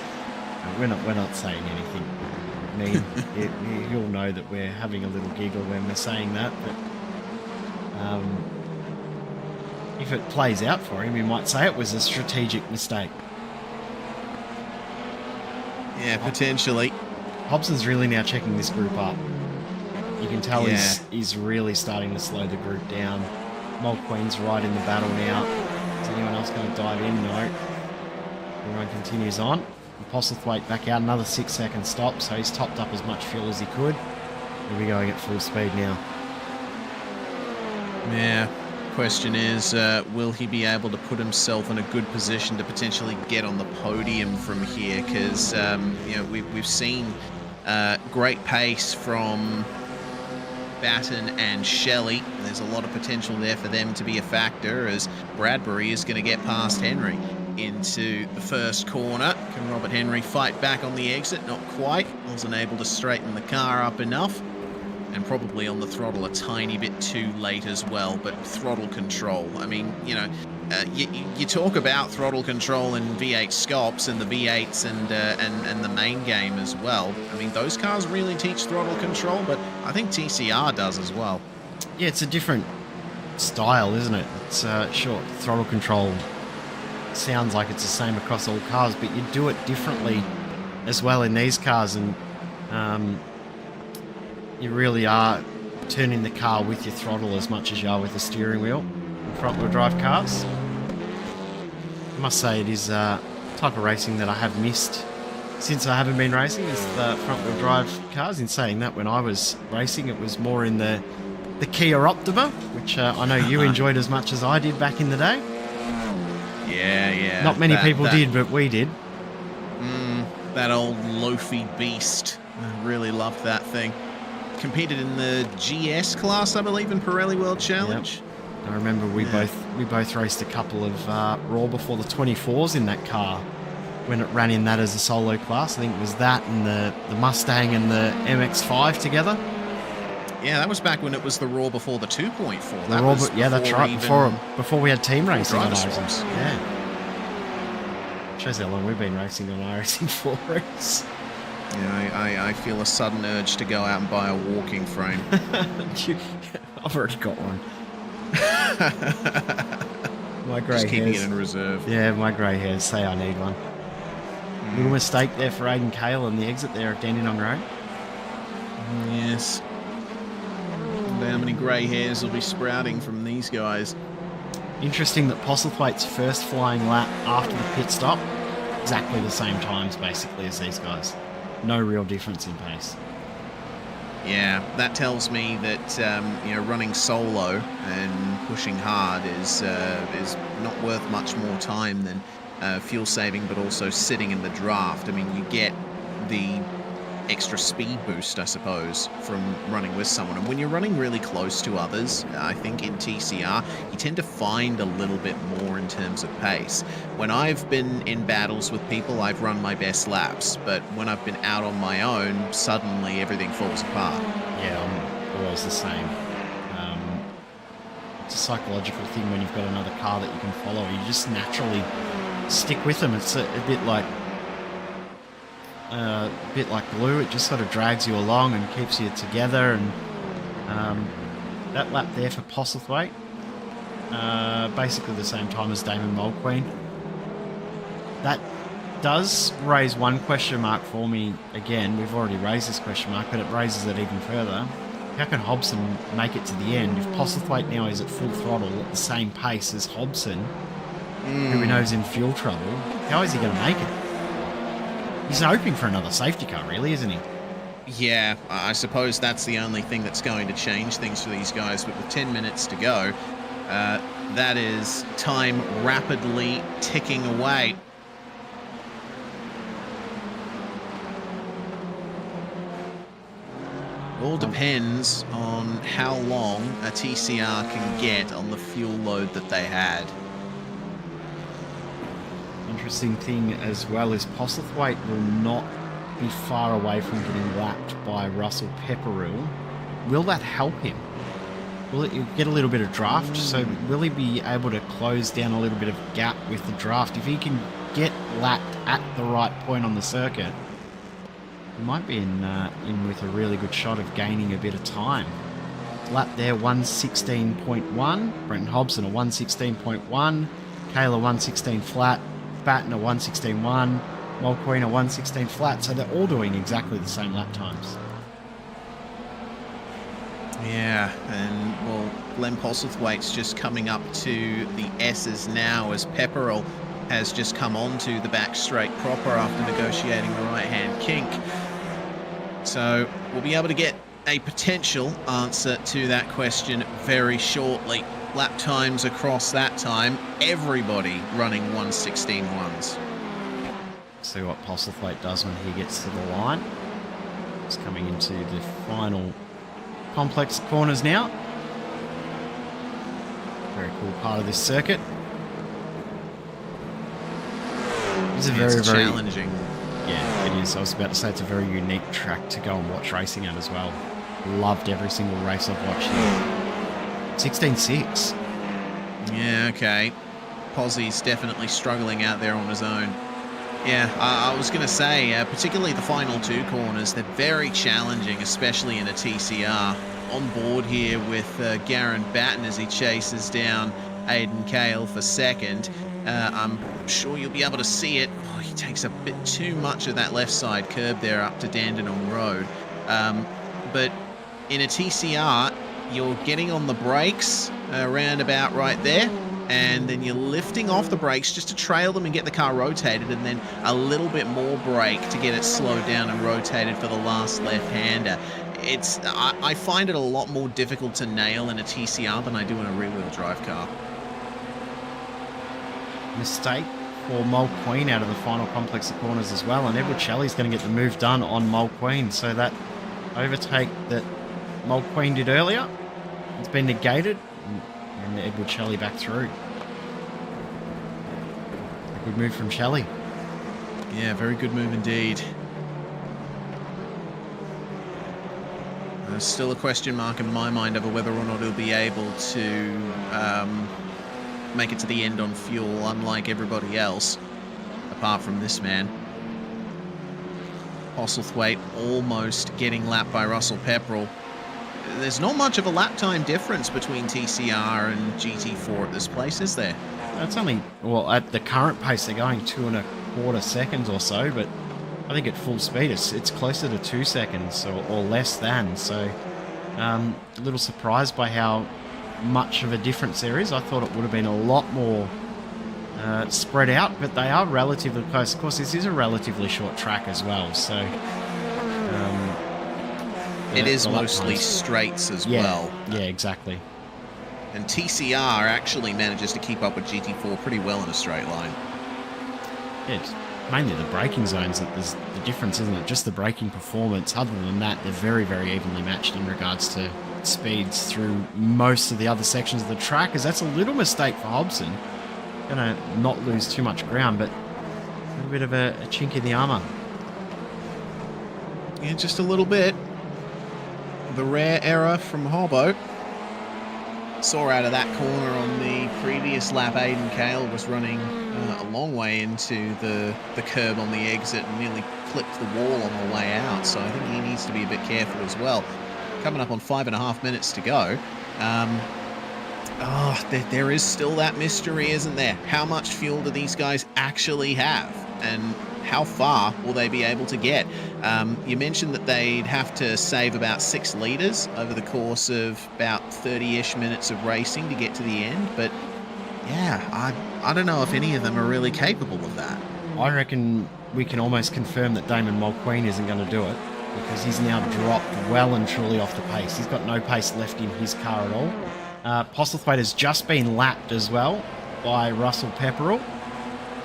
We're not saying anything. I mean, you'll know that we're having a little giggle when we're saying that, but if it plays out for him, he might say it was a strategic mistake. Yeah, potentially. Hobson's really now checking this group up. You can tell he's really starting to slow the group down. Mulqueen's right in the battle now. Is anyone else going to dive in? No. Everyone continues on. Postlethwaite back out, another 6-second stop, so he's topped up as much fuel as he could. He'll be going at full speed now. Yeah. Question is, will he be able to put himself in a good position to potentially get on the podium from here? Because you know, we've seen great pace from Batten and Shelley. There's a lot of potential there for them to be a factor, as Bradbury is going to get past Henry into the first corner. Can Robert Henry fight back on the exit? Not quite. Wasn't able to straighten the car up enough. And probably on the throttle a tiny bit too late as well, but throttle control. I mean, you know, you talk about throttle control in V8SCOPS and the V8s and the main game as well. I mean, those cars really teach throttle control, but I think TCR does as well. Yeah, it's a different style, isn't it? It's sure, throttle control sounds like it's the same across all cars, but you do it differently as well in these cars, and you really are turning the car with your throttle as much as you are with the steering wheel in front-wheel drive cars. I must say it is a type of racing that I have missed since I haven't been racing, is the front-wheel drive cars. In saying that, when I was racing, it was more in the Kia Optima, which I know you enjoyed as much as I did back in the day. Yeah. Not many people did, but we did. That old loafy beast. I really loved that thing. Competed in the GS class, I believe, in Pirelli World Challenge. Yep. I remember we both raced a couple of Raw before the 24s in that car when it ran in that as a solo class. I think it was that and the Mustang and the MX-5 together. Yeah, that was back when it was the Raw before the 2.4. That's right. Before we had team racing on iRacing. Yeah. Shows how long we've been racing on iRacing for us. Yeah, I feel a sudden urge to go out and buy a walking frame. I've already got one. My grey Just keeping hairs. it in reserve. Yeah, my grey hairs say I need one. Little mistake there for Aidan Cale on the exit there at Dandenong Road. Yes. How many grey hairs will be sprouting from these guys? Interesting that Postlethwaite's first flying lap after the pit stop, exactly the same times basically as these guys. No real difference in pace. Yeah, that tells me that you know, running solo and pushing hard is not worth much more time than fuel saving, but also sitting in the draft. I mean, you get the extra speed boost, I suppose, from running with someone. And when you're running really close to others, I think in TCR, you tend to find a little bit more in terms of pace. When I've been in battles with people, I've run my best laps, but when I've been out on my own, suddenly everything falls apart. Yeah, I'm always the same. It's a psychological thing when you've got another car that you can follow. You just naturally stick with them. It's a bit like glue. It just sort of drags you along and keeps you together. And that lap there for Postlethwaite, basically the same time as Damon Mulqueen. That does raise one question mark for me again. We've already raised this question mark, but it raises it even further. How can Hobson make it to the end if Postlethwaite now is at full throttle at the same pace as Hobson, who we know is in fuel trouble? How is he going to make it? He's hoping for another safety car, really, isn't he? Yeah, I suppose that's the only thing that's going to change things for these guys. But with 10 minutes to go, that is time rapidly ticking away. All depends on how long a TCR can get on the fuel load that they had. Interesting thing as well is Postlethwaite will not be far away from getting lapped by Russell Pepperell will that help him? Will it get a little bit of draft? So will he be able to close down a little bit of gap with the draft? If he can get lapped at the right point on the circuit, he might be in with a really good shot of gaining a bit of time. Lap there, 1:16.1. Brenton Hobson, a 1:16.1. Kayla, 1:16 flat. Batten, a 1:16.1. Mulqueen, a 1:16 flat. So they're all doing exactly the same lap times. Yeah, and well, Glenn Postlethwaite's just coming up to the S's now as Pepperell has just come onto the back straight proper after negotiating the right-hand kink. So we'll be able to get a potential answer to that question very shortly. Lap times across that time, everybody running 1:16.1s. See what Postlethwaite does when he gets to the line. He's coming into the final complex corners now. Very cool part of this circuit. It's a very challenging. Yeah, it is. I was about to say it's a very unique track to go and watch racing at as well. Loved every single race I've watched here. 16.6. Yeah, okay. Pozzie's definitely struggling out there on his own. Yeah, I was going to say, particularly the final two corners, they're very challenging, especially in a TCR. On board here with Garen Batten as he chases down Aidan Kale for second. I'm sure you'll be able to see it. Oh, he takes a bit too much of that left side curb there up to Dandenong Road. But in a TCR, you're getting on the brakes around about right there, and then you're lifting off the brakes just to trail them and get the car rotated, and then a little bit more brake to get it slowed down and rotated for the last left-hander. I find it a lot more difficult to nail in a TCR than I do in a rear-wheel drive car. Mistake for Mulqueen out of the final complex of corners as well, and Edward Shelley's going to get the move done on Mulqueen, so that overtake that Mulqueen did earlier, it's been negated, and Edward Shelley back through. A good move from Shelley. Yeah, very good move indeed. There's still a question mark in my mind over whether or not he'll be able to make it to the end on fuel, unlike everybody else, apart from this man. Postlethwaite almost getting lapped by Russell Pepperell. There's not much of a lap time difference between TCR and GT4 at this place, is there? That's only, well, at the current pace they're going 2.25 seconds or so, but I think at full speed it's closer to 2 seconds or less than. So a little surprised by how much of a difference there is. I thought it would have been a lot more spread out, but they are relatively close. Of course, this is a relatively short track as well, so it is mostly straights as well. Yeah, exactly. And TCR actually manages to keep up with GT4 pretty well in a straight line. Yeah, it's mainly the braking zones that there's the difference, isn't it? Just the braking performance. Other than that, they're very, very evenly matched in regards to speeds through most of the other sections of the track, as that's a little mistake for Hobson. Gonna not lose too much ground, but a little bit of a chink in the armour. Yeah, just a little bit. The rare error from Hobbo. Saw out of that corner on the previous lap, Aidan Kale was running a long way into the curb on the exit and nearly clipped the wall on the way out, so I think he needs to be a bit careful as well. Coming up on 5.5 minutes to go. There is still that mystery, isn't there? How much fuel do these guys actually have? And how far will they be able to get? You mentioned that they'd have to save about 6 litres over the course of about 30-ish minutes of racing to get to the end, but yeah, I don't know if any of them are really capable of that. I reckon we can almost confirm that Damon Mulqueen isn't going to do it, because he's now dropped well and truly off the pace. He's got no pace left in his car at all. Postlethwaite has just been lapped as well by Russell Pepperell.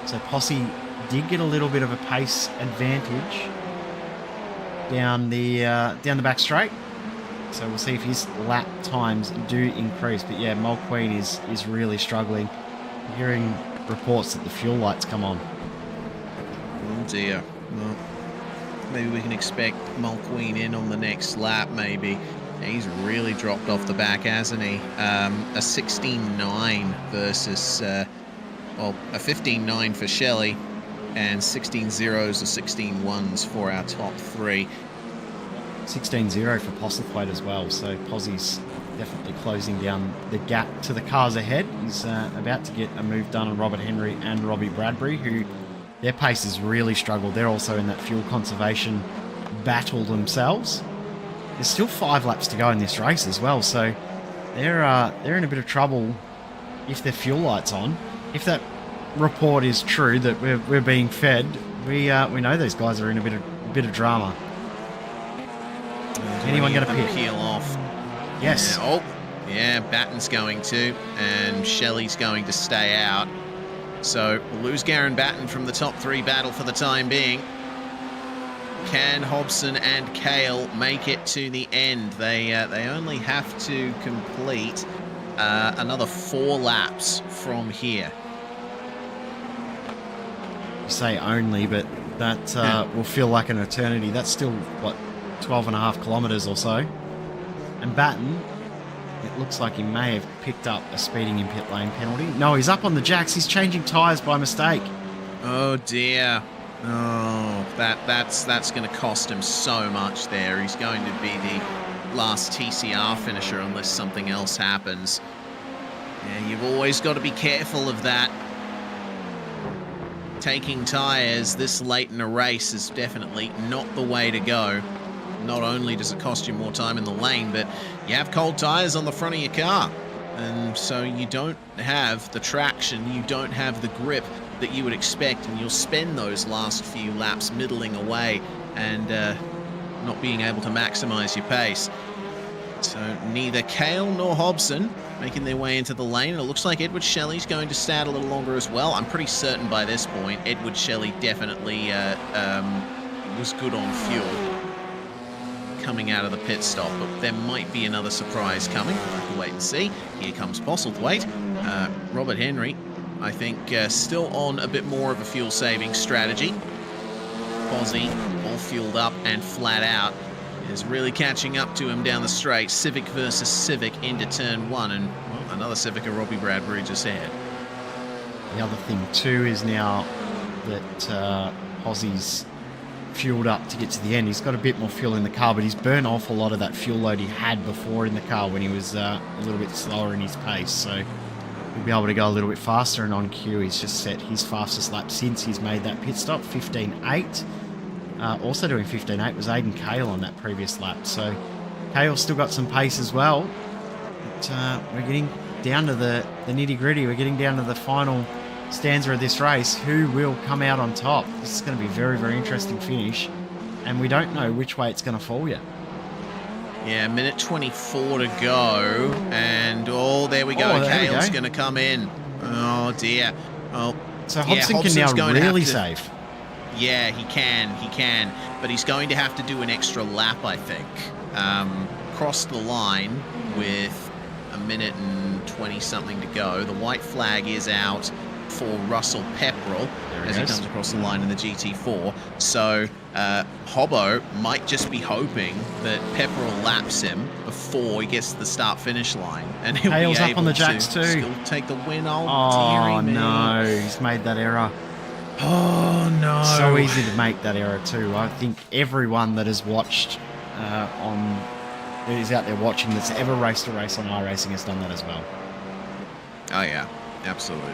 So Posse did get a little bit of a pace advantage down the back straight. So we'll see if his lap times do increase. But yeah, Mulqueen is really struggling. I'm hearing reports that the fuel lights come on. Oh dear. Well, maybe we can expect Mulqueen in on the next lap, maybe. He's really dropped off the back, hasn't he? A 16.9 versus, well, a 15.9 for Shelley, and 16 zeros or 16 ones for our top three. 16-0 for Postlethwaite as well, so Pozzie's definitely closing down the gap to the cars ahead. He's about to get a move done on Robert Henry and Robbie Bradbury, who their pace has really struggled. They're also in that fuel conservation battle themselves. There's still 5 laps to go in this race as well, so they're in a bit of trouble if their fuel light's on. If that report is true that we're being fed, we know those guys are in a bit of drama. Anyone going to peel off? Yes. Yeah, yeah, Batten's going to, and Shelley's going to stay out. So we'll lose Garen Batten from the top 3 battle for the time being. Can Hobson and Kale make it to the end? They only have to complete another 4 laps from here. You say only, but that will feel like an eternity. That's still, what, 12.5 kilometres or so. And Batten, it looks like he may have picked up a speeding in pit lane penalty. No, he's up on the jacks. He's changing tyres by mistake. Oh dear. Oh, that's going to cost him so much there. He's going to be the last TCR finisher unless something else happens. Yeah, you've always got to be careful of that. Taking tyres this late in a race is definitely not the way to go. Not only does it cost you more time in the lane, but you have cold tyres on the front of your car. And so you don't have the traction, you don't have the grip that you would expect, and you'll spend those last few laps middling away and not being able to maximize your pace. So neither Kale nor Hobson making their way into the lane. And it looks like Edward Shelley's going to stay out a little longer as well. I'm pretty certain by this point Edward Shelley definitely was good on fuel coming out of the pit stop, but there might be another surprise coming. We'll have to wait and see. Here comes Postlethwaite. Robert Henry, I think, still on a bit more of a fuel-saving strategy. Pozzie, all fueled up and flat out, is really catching up to him down the straight. Civic versus Civic into turn 1, and well, another Civic of Robbie Bradbury just ahead. The other thing too is now that Pozzie's fueled up to get to the end. He's got a bit more fuel in the car, but he's burned off a lot of that fuel load he had before in the car when he was a little bit slower in his pace. So he'll be able to go a little bit faster, and on cue he's just set his fastest lap since he's made that pit stop, 15.8. Also doing 15.8 was Aidan Kale on that previous lap. So Kale's still got some pace as well. But we're getting down to the nitty-gritty. We're getting down to the final stanza of this race. Who will come out on top? This is going to be a very, very interesting finish, and we don't know which way it's going to fall yet. Yeah, minute 24 to go, and oh, there we go. Kale's going to come in. Oh dear. Oh, so Hobson can now really save. Yeah, he can, but he's going to have to do an extra lap, I think. Cross the line with a minute and 20 something to go. The white flag is out for Russell Pepperell as he comes across the line in the GT4. So Hobbo might just be hoping that Pepperell laps him before he gets to the start-finish line, and he'll Hale's be up able on the to jacks too. still take the win. Oh no, he's made that error. Oh no! So easy to make that error too. I think everyone that has watched that is out there watching that's ever raced a race on iRacing has done that as well. Oh yeah, absolutely.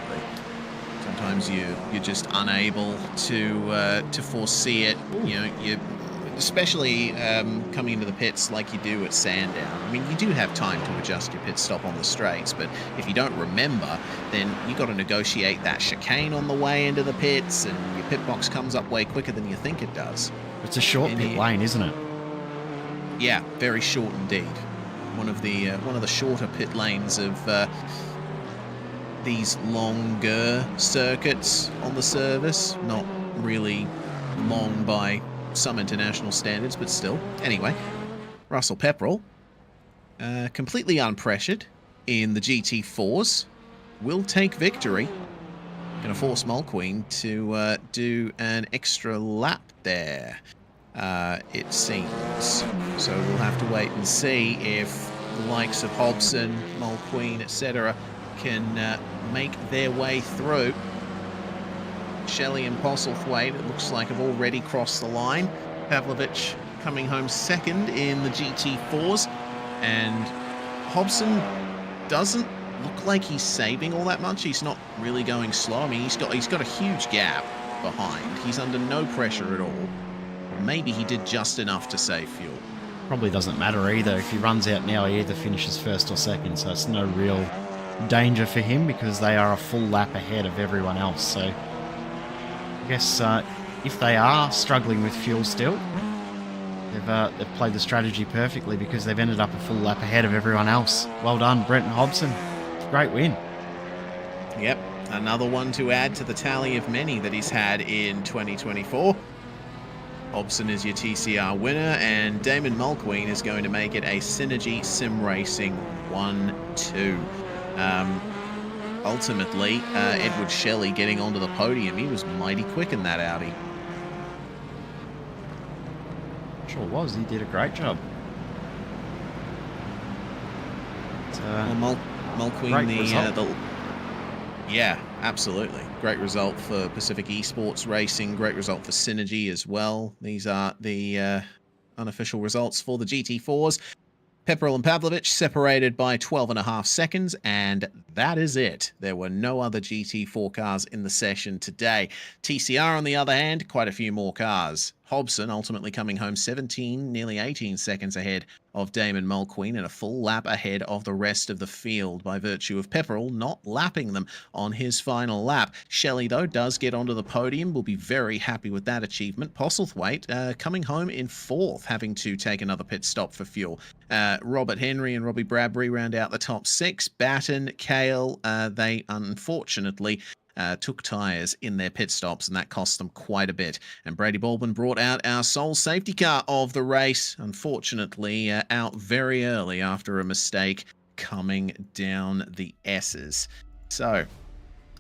Sometimes you're just unable to foresee it. You know, especially coming into the pits like you do at Sandown. I mean, you do have time to adjust your pit stop on the straights, but if you don't remember, then you got to negotiate that chicane on the way into the pits, and your pit box comes up way quicker than you think it does. It's a short pit lane, isn't it? Yeah, very short indeed. One of the shorter pit lanes of these longer circuits on the service. Not really long by some international standards, but still. Anyway, Russell Pepperell, completely unpressured in the GT4s, will take victory. Going to force Mulqueen to do an extra lap there. it seems. So we'll have to wait and see if the likes of Hobson, Mulqueen, etc. can make their way through. Shelley and Postlethwaite, it looks like, have already crossed the line. Pavlovich coming home second in the GT4s, and Hobson doesn't look like he's saving all that much. He's not really going slow. I mean, he's got a huge gap behind. He's under no pressure at all. Maybe he did just enough to save fuel. Probably doesn't matter either. If he runs out now, he either finishes first or second, so it's no real danger for him because they are a full lap ahead of everyone else. So I guess if they are struggling with fuel still, they've played the strategy perfectly because they've ended up a full lap ahead of everyone else. Well done, Brenton Hobson. Great win. Yep, another one to add to the tally of many that he's had in 2024. Hobson is your TCR winner, and Damon Mulqueen is going to make it a Synergy Sim Racing 1-2. Ultimately, Edward Shelley getting onto the podium. He was mighty quick in that Audi. Sure was. He did a great job. Well, Mulqueen, yeah, absolutely. Great result for Pacific Esports Racing. Great result for Synergy as well. These are the unofficial results for the GT4s. Pepperell and Pavlovich separated by 12.5 seconds, and that is it. There were no other GT4 cars in the session today. TCR, on the other hand, quite a few more cars. Hobson ultimately coming home 17, nearly 18 seconds ahead of Damon Mulqueen and a full lap ahead of the rest of the field by virtue of Pepperell not lapping them on his final lap. Shelley, though, does get onto the podium. We'll be very happy with that achievement. Postlethwaite coming home in 4th, having to take another pit stop for fuel. Robert Henry and Robbie Bradbury round out the top 6. Batten, Kale, they unfortunately took tyres in their pit stops, and that cost them quite a bit. And Brady Baldwin brought out our sole safety car of the race, unfortunately out very early after a mistake coming down the S's. So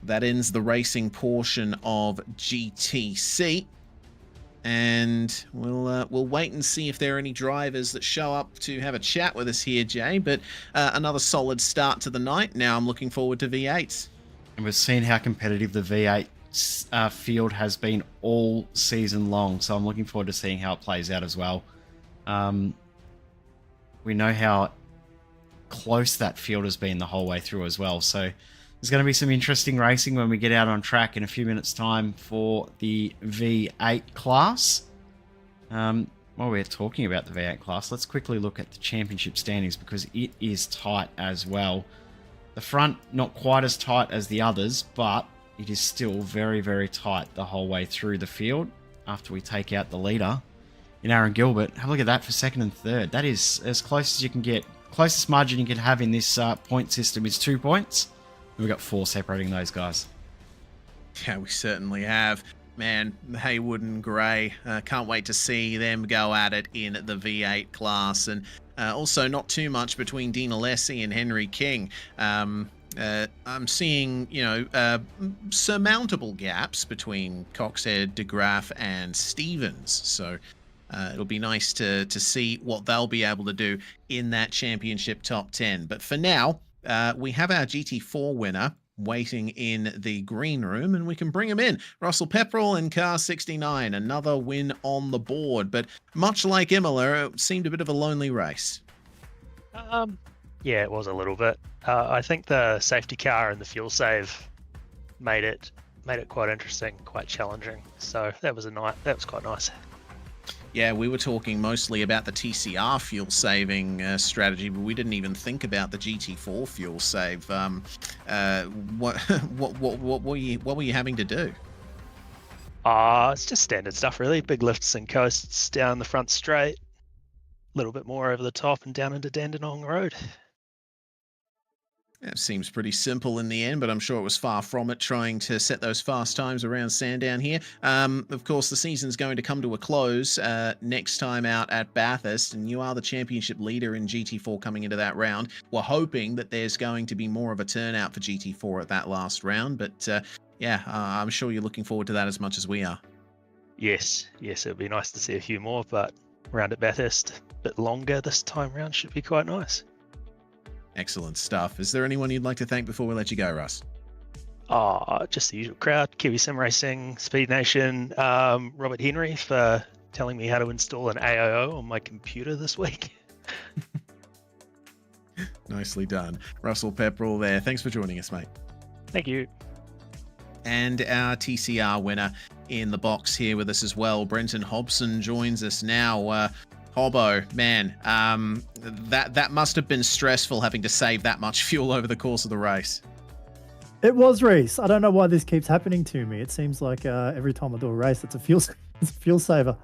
that ends the racing portion of GTC. And we'll wait and see if there are any drivers that show up to have a chat with us here, Jay. But another solid start to the night. Now I'm looking forward to V8s. And we've seen how competitive the V8 field has been all season long, so I'm looking forward to seeing how it plays out as well. We know how close that field has been the whole way through as well, so there's going to be some interesting racing when we get out on track in a few minutes' time for the V8 class. While we're talking about the V8 class, let's quickly look at the championship standings because it is tight as well. The front, not quite as tight as the others, but it is still very, very tight the whole way through the field after we take out the leader in Aaron Gilbert. Have a look at that for second and third. That is as close as you can get. Closest margin you can have in this point system is 2 points. And we've got 4 separating those guys. Yeah, we certainly have. Man, Haywood and Gray, can't wait to see them go at it in the V8 class. And also not too much between Dean Alessi and Henry King. I'm seeing, surmountable gaps between Coxhead, DeGraff, and Stevens. So it'll be nice to see what they'll be able to do in that championship top 10. But for now, we have our GT4 winner waiting in the green room, and we can bring him in. Russell Pepperell in car 69, another win on the board, but much like Imola, it seemed a bit of a lonely race. Yeah, it was a little bit. I think the safety car and the fuel save made it quite interesting, quite challenging. So that was quite nice. Yeah, we were talking mostly about the TCR fuel saving strategy, but we didn't even think about the GT4 fuel save. What were you having to do? It's just standard stuff, really. Big lifts and coasts down the front straight, a little bit more over the top and down into Dandenong Road. It seems pretty simple in the end, but I'm sure it was far from it, trying to set those fast times around Sandown here. Of course, the season's going to come to a close next time out at Bathurst, and you are the championship leader in GT4 coming into that round. We're hoping that there's going to be more of a turnout for GT4 at that last round, but I'm sure you're looking forward to that as much as we are. Yes, it would be nice to see a few more, but round at Bathurst, a bit longer this time round should be quite nice. Excellent stuff. Is there anyone you'd like to thank before we let you go, Russ? Just the usual crowd, Kiwi Simracing, Speed Nation, Robert Henry for telling me how to install an AIO on my computer this week. Nicely done. Russell Pepperell there. Thanks for joining us, mate. Thank you. And our TCR winner in the box here with us as well, Brenton Hobson, joins us now. Hobbo, man, that must have been stressful having to save that much fuel over the course of the race. It was, Reese. I don't know why this keeps happening to me. It seems like every time I do a race, it's a fuel saver.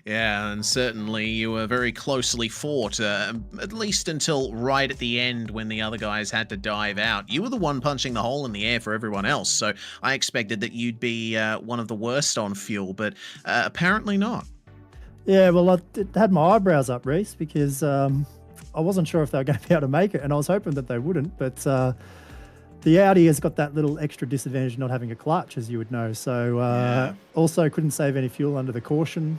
Yeah, and certainly you were very closely fought, at least until right at the end when the other guys had to dive out. You were the one punching the hole in the air for everyone else, so I expected that you'd be one of the worst on fuel, but apparently not. Yeah, well, I had my eyebrows up, Reese, because I wasn't sure if they were going to be able to make it, and I was hoping that they wouldn't, but the Audi has got that little extra disadvantage not having a clutch, as you would know. So also couldn't save any fuel under the caution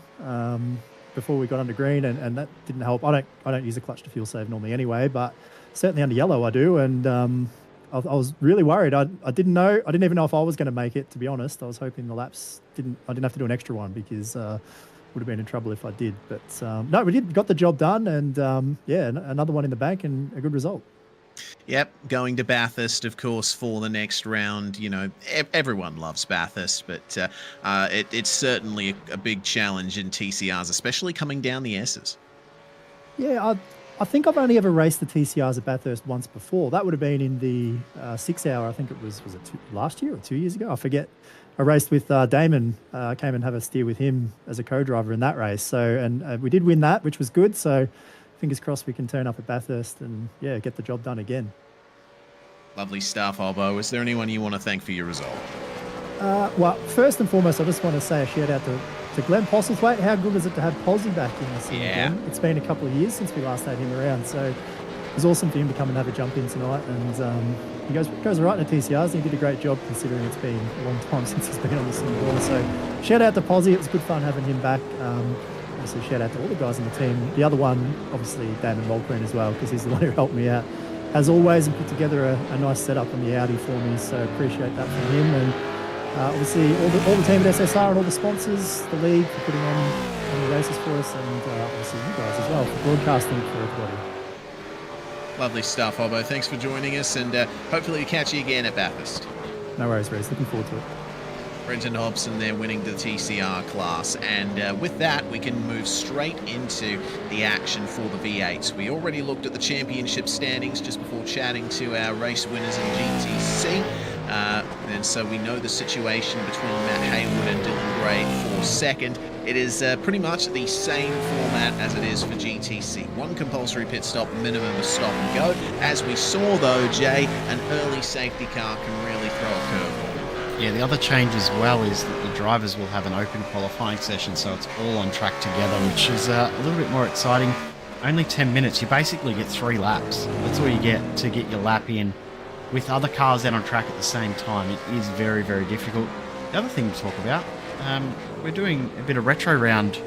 before we got under green, and that didn't help. I don't use a clutch to fuel save normally anyway, but certainly under yellow I do. And I was really worried. I didn't even know if I was going to make it, to be honest. I was hoping the laps I didn't have to do an extra one, because would have been in trouble if I did. But no, we got the job done, and another one in the bank and a good result. Yep, going to Bathurst, of course, for the next round. You know, everyone loves Bathurst, but it's certainly a big challenge in TCRs, especially coming down the S's. Yeah, I think I've only ever raced the TCRs at Bathurst once before. That would have been in the 6 hour, I think it was it last year or 2 years ago? I forget. I raced with Damon, came and have a steer with him as a co-driver in that race. So, and we did win that, which was good. So fingers crossed we can turn up at Bathurst and, get the job done again. Lovely stuff, Hobbo. Is there anyone you want to thank for your result? Well, first and foremost, I just want to say a shout out to Glenn Postlethwaite. How good is it to have Posy back in the scene again? It's been a couple of years since we last had him around, so it was awesome for him to come and have a jump in tonight. And he goes right in the TCRs, and he did a great job considering it's been a long time since he's been on the scene. So shout out to Posy. It was good fun having him back. Obviously, shout out to all the guys on the team. The other one, obviously, Damon Mulqueen as well, because he's the one who helped me out, as always, and put together a nice setup on the Audi for me. So appreciate that from him. And obviously, all the team at SSR and all the sponsors, the league for putting on the races for us, and obviously you guys as well for broadcasting for everybody. Lovely stuff, Hobbo. Thanks for joining us, and hopefully we catch you again at Bathurst. No worries, Reece. Looking forward to it. Brenton Hobson there winning the TCR class, and with that we can move straight into the action for the V8s. We already looked at the championship standings just before chatting to our race winners in GTC, and so we know the situation between Matt Haywood and Dylan Gray for second. It is pretty much the same format as it is for GTC. One compulsory pit stop, minimum of stop and go. As we saw though, Jay, an early safety car can really throw a curveball. Yeah, the other change as well is that the drivers will have an open qualifying session, so it's all on track together, which is a little bit more exciting. Only 10 minutes, you basically get 3 laps. That's all you get to get your lap in. With other cars out on track at the same time, it is very, very difficult. The other thing to talk about, we're doing a bit of retro round.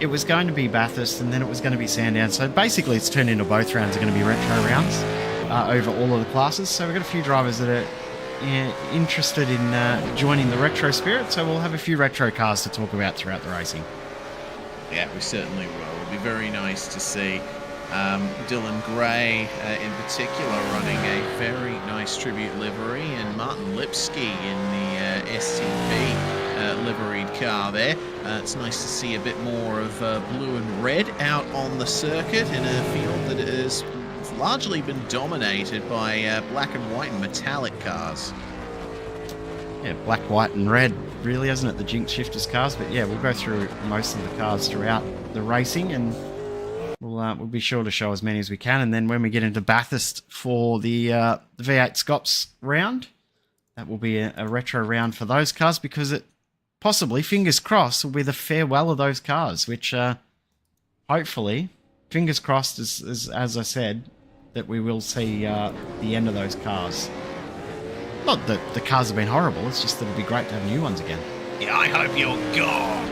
It was going to be Bathurst and then it was going to be Sandown, so basically it's turned into both rounds are going to be retro rounds over all of the classes. So we've got a few drivers that are interested in joining the retro spirit, so we'll have a few retro cars to talk about throughout the racing. Yeah, we certainly will. It'll be very nice to see Dylan Gray in particular running a very nice tribute livery, and Martin Lipsky in the STP liveried car there. It's nice to see a bit more of blue and red out on the circuit in a field that has largely been dominated by black and white and metallic cars. Yeah, black, white and red really, isn't it? The Jinx Shifters cars. But yeah, we'll go through most of the cars throughout the racing, and we'll be sure to show as many as we can. And then when we get into Bathurst for the V8SCOPS round, that will be a retro round for those cars, because it possibly, fingers crossed, will be the farewell of those cars, which hopefully, fingers crossed, as I said, that we will see the end of those cars. Not that the cars have been horrible, it's just that it'd be great to have new ones again. Yeah, I hope you're gone.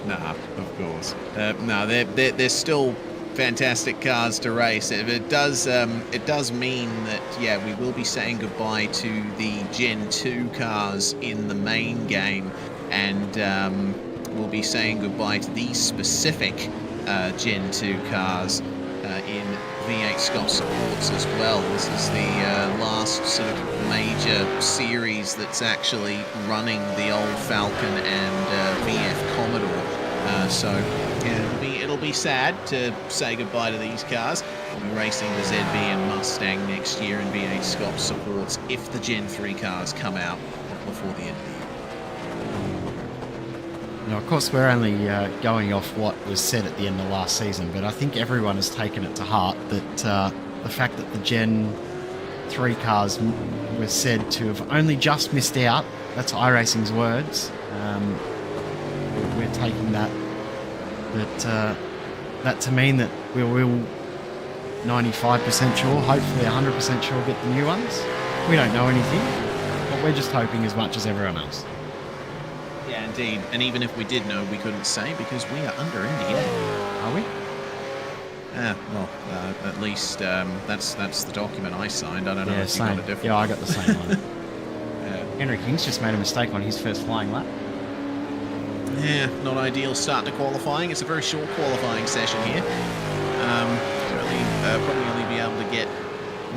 Nah, of course. No, they're still fantastic cars to race. It does mean that, yeah, we will be saying goodbye to the Gen 2 cars in the main game, and we'll be saying goodbye to these specific Gen 2 cars in V8SCOPS supports as well. This is the last sort of major series that's actually running the old Falcon and VF Commodore. So yeah, it'll be sad to say goodbye to these cars. We'll be racing the ZB and Mustang next year in V8SCOPS supports if the Gen 3 cars come out before the end of the year. Now, of course, we're only going off what was said at the end of last season, but I think everyone has taken it to heart that the fact that the Gen 3 cars were said to have only just missed out, that's iRacing's words, we're taking that to mean that we will 95% sure, hopefully 100% sure get the new ones. We don't know anything, but we're just hoping as much as everyone else. Yeah, indeed. And even if we did know, we couldn't say because we are under NDA. Are we? Well, at least that's the document I signed. I don't know if you got a different. Yeah, I got the same one. Henry King's just made a mistake on his first flying lap. Yeah, not ideal start to qualifying. It's a very short qualifying session here. Probably only be able to get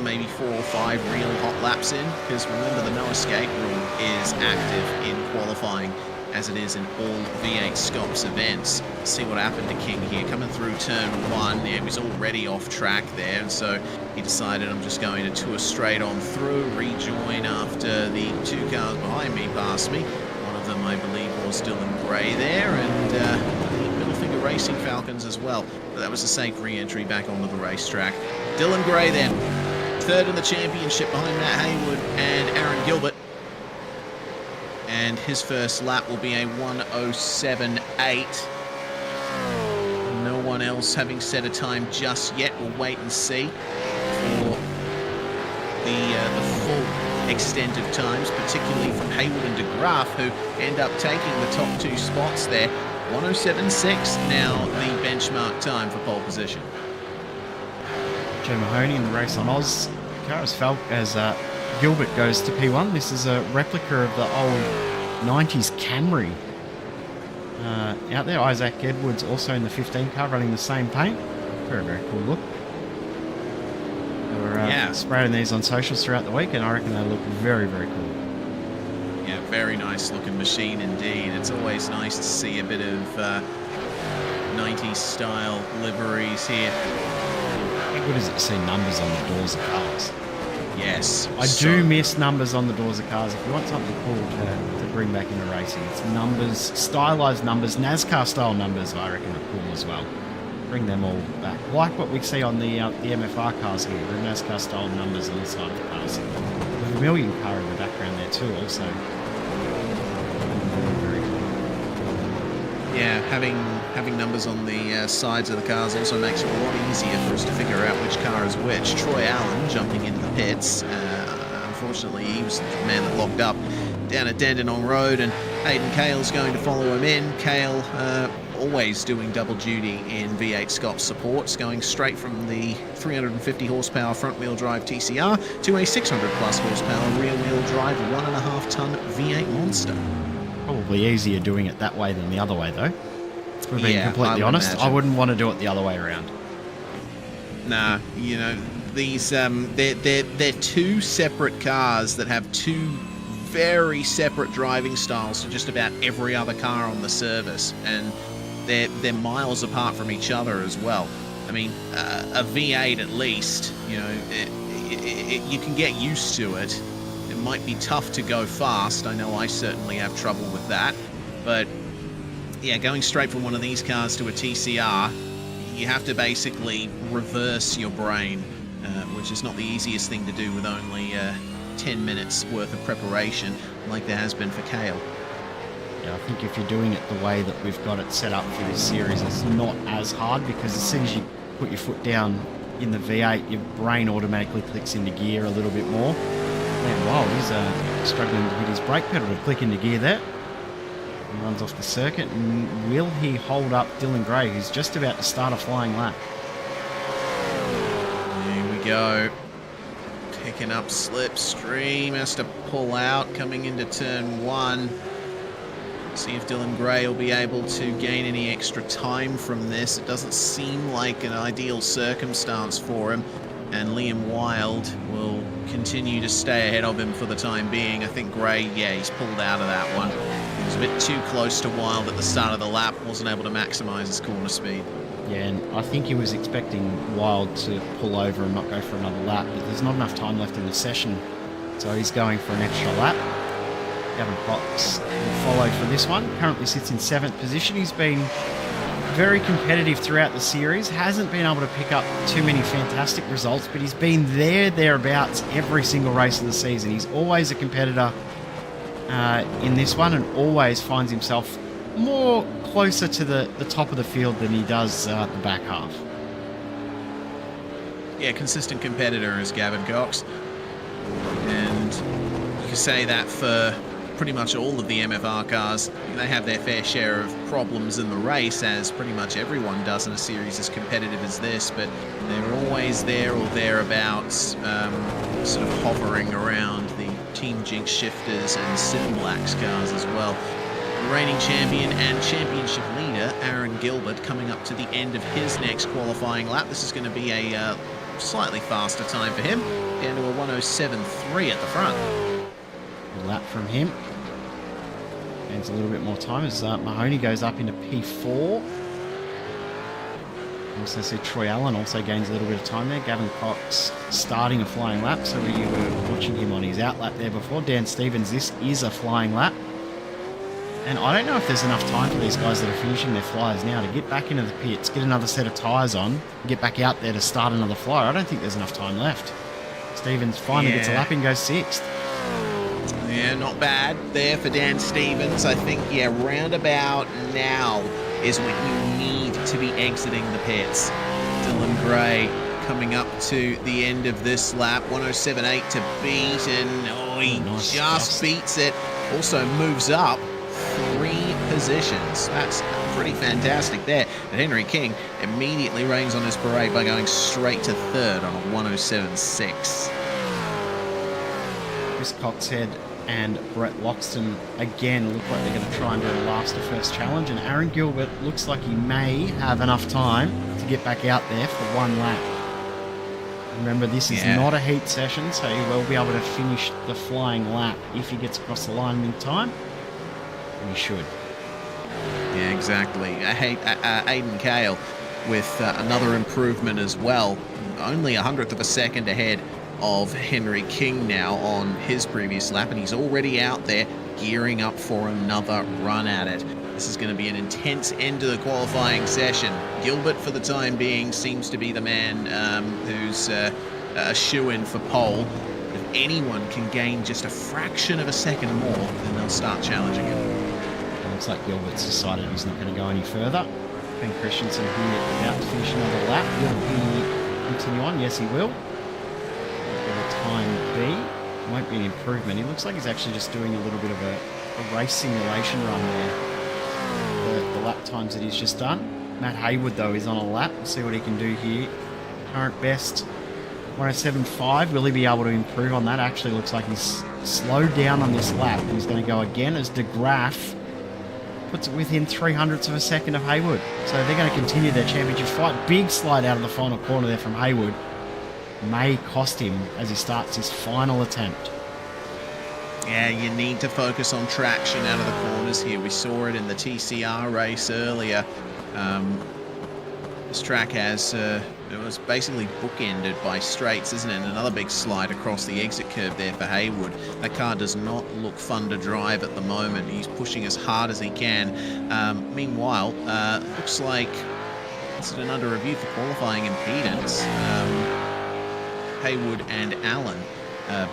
maybe 4 or 5 real hot laps in, because remember the no escape rule is active in qualifying as it is in all V8SCOPS events. See what happened to King here, coming through turn 1. Yeah, he was already off track there, and so he decided I'm just going to tour straight on through, rejoin after the 2 cars behind me passed me. One of them, I believe, was Dylan Gray there, and the Middle Finger Racing Falcons as well. But that was a safe re-entry back onto the racetrack. Dylan Gray then, 3rd in the championship behind Matt Haywood and Aaron Gilbert. And his first lap will be a 1:07.8. No one else having set a time just yet. We'll wait and see for the full extent of times, particularly from Haywood and DeGraff, who end up taking the top 2 spots there. 1:07.6 now the benchmark time for pole position. Joe Mahoney in the race on Oz. As Gilbert goes to P1. This is a replica of the old 90s Camry out there. Isaac Edwards also in the 15 car running the same paint. Very, very cool look. They were spraying these on socials throughout the week, and I reckon they look very, very cool. Yeah, very nice looking machine indeed. It's always nice to see a bit of 90s style liveries here. How good is it to see numbers on the doors of cars? Yes. I do miss numbers on the doors of cars. If you want something cool to bring back into racing, it's numbers, stylized numbers, NASCAR style numbers, I reckon are cool as well. Bring them all back. Like what we see on the MFR cars here, the NASCAR style numbers on the side of the cars. The Vermilion car in the background there too also. Very cool. Yeah, having numbers on the sides of the cars also makes it a lot easier for us to figure out which car is which. Troy Allen jumping into the pits. Unfortunately, he was the man that locked up down at Dandenong Road, and Hayden Cale's going to follow him in. Cale always doing double duty in V8SCOPS supports, going straight from the 350 horsepower front-wheel drive TCR to a 600 plus horsepower rear-wheel drive 1.5 ton V8 Monster. Probably easier doing it that way than the other way, though. If we're being completely honest, I wouldn't want to do it the other way around. Nah, you know, these they're 2 separate cars that have 2 very separate driving styles to just about every other car on the service, and they're miles apart from each other as well. I mean, a V8 at least, you know, you can get used to it. It might be tough to go fast. I know I certainly have trouble with that. But yeah, going straight from one of these cars to a TCR, you have to basically reverse your brain, which is not the easiest thing to do with only 10 minutes worth of preparation like there has been for Cale. Yeah, I think if you're doing it the way that we've got it set up for this series, it's not as hard, because as soon as you put your foot down in the V8, your brain automatically clicks into gear a little bit more. And while. He's struggling to get his brake pedal to click into gear there. He runs off the circuit, and will he hold up Dylan Gray, who's just about to start a flying lap? Here we go. Picking up slipstream, has to pull out coming into turn 1. See if Dylan Gray will be able to gain any extra time from this. It doesn't seem like an ideal circumstance for him. And Liam Wilde will continue to stay ahead of him for the time being. I think Gray, yeah, he's pulled out of that one. He was a bit too close to Wilde at the start of the lap. Wasn't able to maximise his corner speed. Yeah, and I think he was expecting Wilde to pull over and not go for another lap, but there's not enough time left in the session, so he's going for an extra lap. Gavin Cox will follow for this one. Currently sits in 7th position. He's been very competitive throughout the series. Hasn't been able to pick up too many fantastic results, but he's been thereabouts every single race of the season. He's always a competitor in this one, and always finds himself more closer to the top of the field than he does the back half. Yeah, consistent competitor is Gavin Cox. And you can say that for pretty much all of the MFR cars. They have their fair share of problems in the race, as pretty much everyone does in a series as competitive as this, but they're always there or thereabouts, sort of hovering around the Team Jinx Shifters and Sim Blacks cars as well. The reigning champion and championship leader, Aaron Gilbert, coming up to the end of his next qualifying lap. This is going to be a slightly faster time for him, down to a 107.3 at the front. A lap from him. Gains a little bit more time as Mahoney goes up into P4. Also see Troy Allen also gains a little bit of time there. Gavin Cox starting a flying lap, so we were watching him on his out lap there before. Dan Stevens, this is a flying lap. And I don't know if there's enough time for these guys that are finishing their flyers now to get back into the pits, get another set of tyres on, get back out there to start another flyer. I don't think there's enough time left. Stevens finally gets a lap and goes 6th. Yeah, not bad there for Dan Stevens. I think, yeah, roundabout now is when you need to be exiting the pits. Dylan Gray coming up to the end of this lap, 107.8 to beat, and he just beats it. Also moves up 3 positions. That's pretty fantastic there. And Henry King immediately rains on his parade by going straight to 3rd on a 107.6. Chris Coxhead and Brett Loxton again look like they're going to try and do a last to first challenge, and Aaron Gilbert looks like he may have enough time to get back out there for 1 lap. Remember, this is not a heat session, so he will be able to finish the flying lap if he gets across the line in time. And he should. Yeah, exactly. Aiden Kale with another improvement as well. Only 100th of a second ahead of Henry King now on his previous lap, and he's already out there gearing up for another run at it. This is going to be an intense end to the qualifying session. Gilbert, for the time being, seems to be the man who's a shoo-in for pole. If anyone can gain just a fraction of a second more, then they'll start challenging him. It looks like Gilbert's decided he's not going to go any further. Ben Christensen here about to finish another lap. Will he continue on? Yes, he will. Time B won't be an improvement. He looks like he's actually just doing a little bit of a race simulation run there. The lap times that he's just done. Matt Haywood, though, is on a lap. We'll see what he can do here. Current best 107.5. Will he be able to improve on that? Actually looks like he's slowed down on this lap. And he's going to go again as De Graaf puts it within 300ths of a second of Haywood. So they're going to continue their championship fight. Big slide out of the final corner there from Haywood. May cost him as he starts his final attempt. Yeah, you need to focus on traction out of the corners here. We saw it in the TCR race earlier. This track has, it was basically bookended by straights, isn't it? And another big slide across the exit curve there for Haywood. That car does not look fun to drive at the moment. He's pushing as hard as he can. Meanwhile, looks like it's an under review for qualifying impedance. Haywood and Allen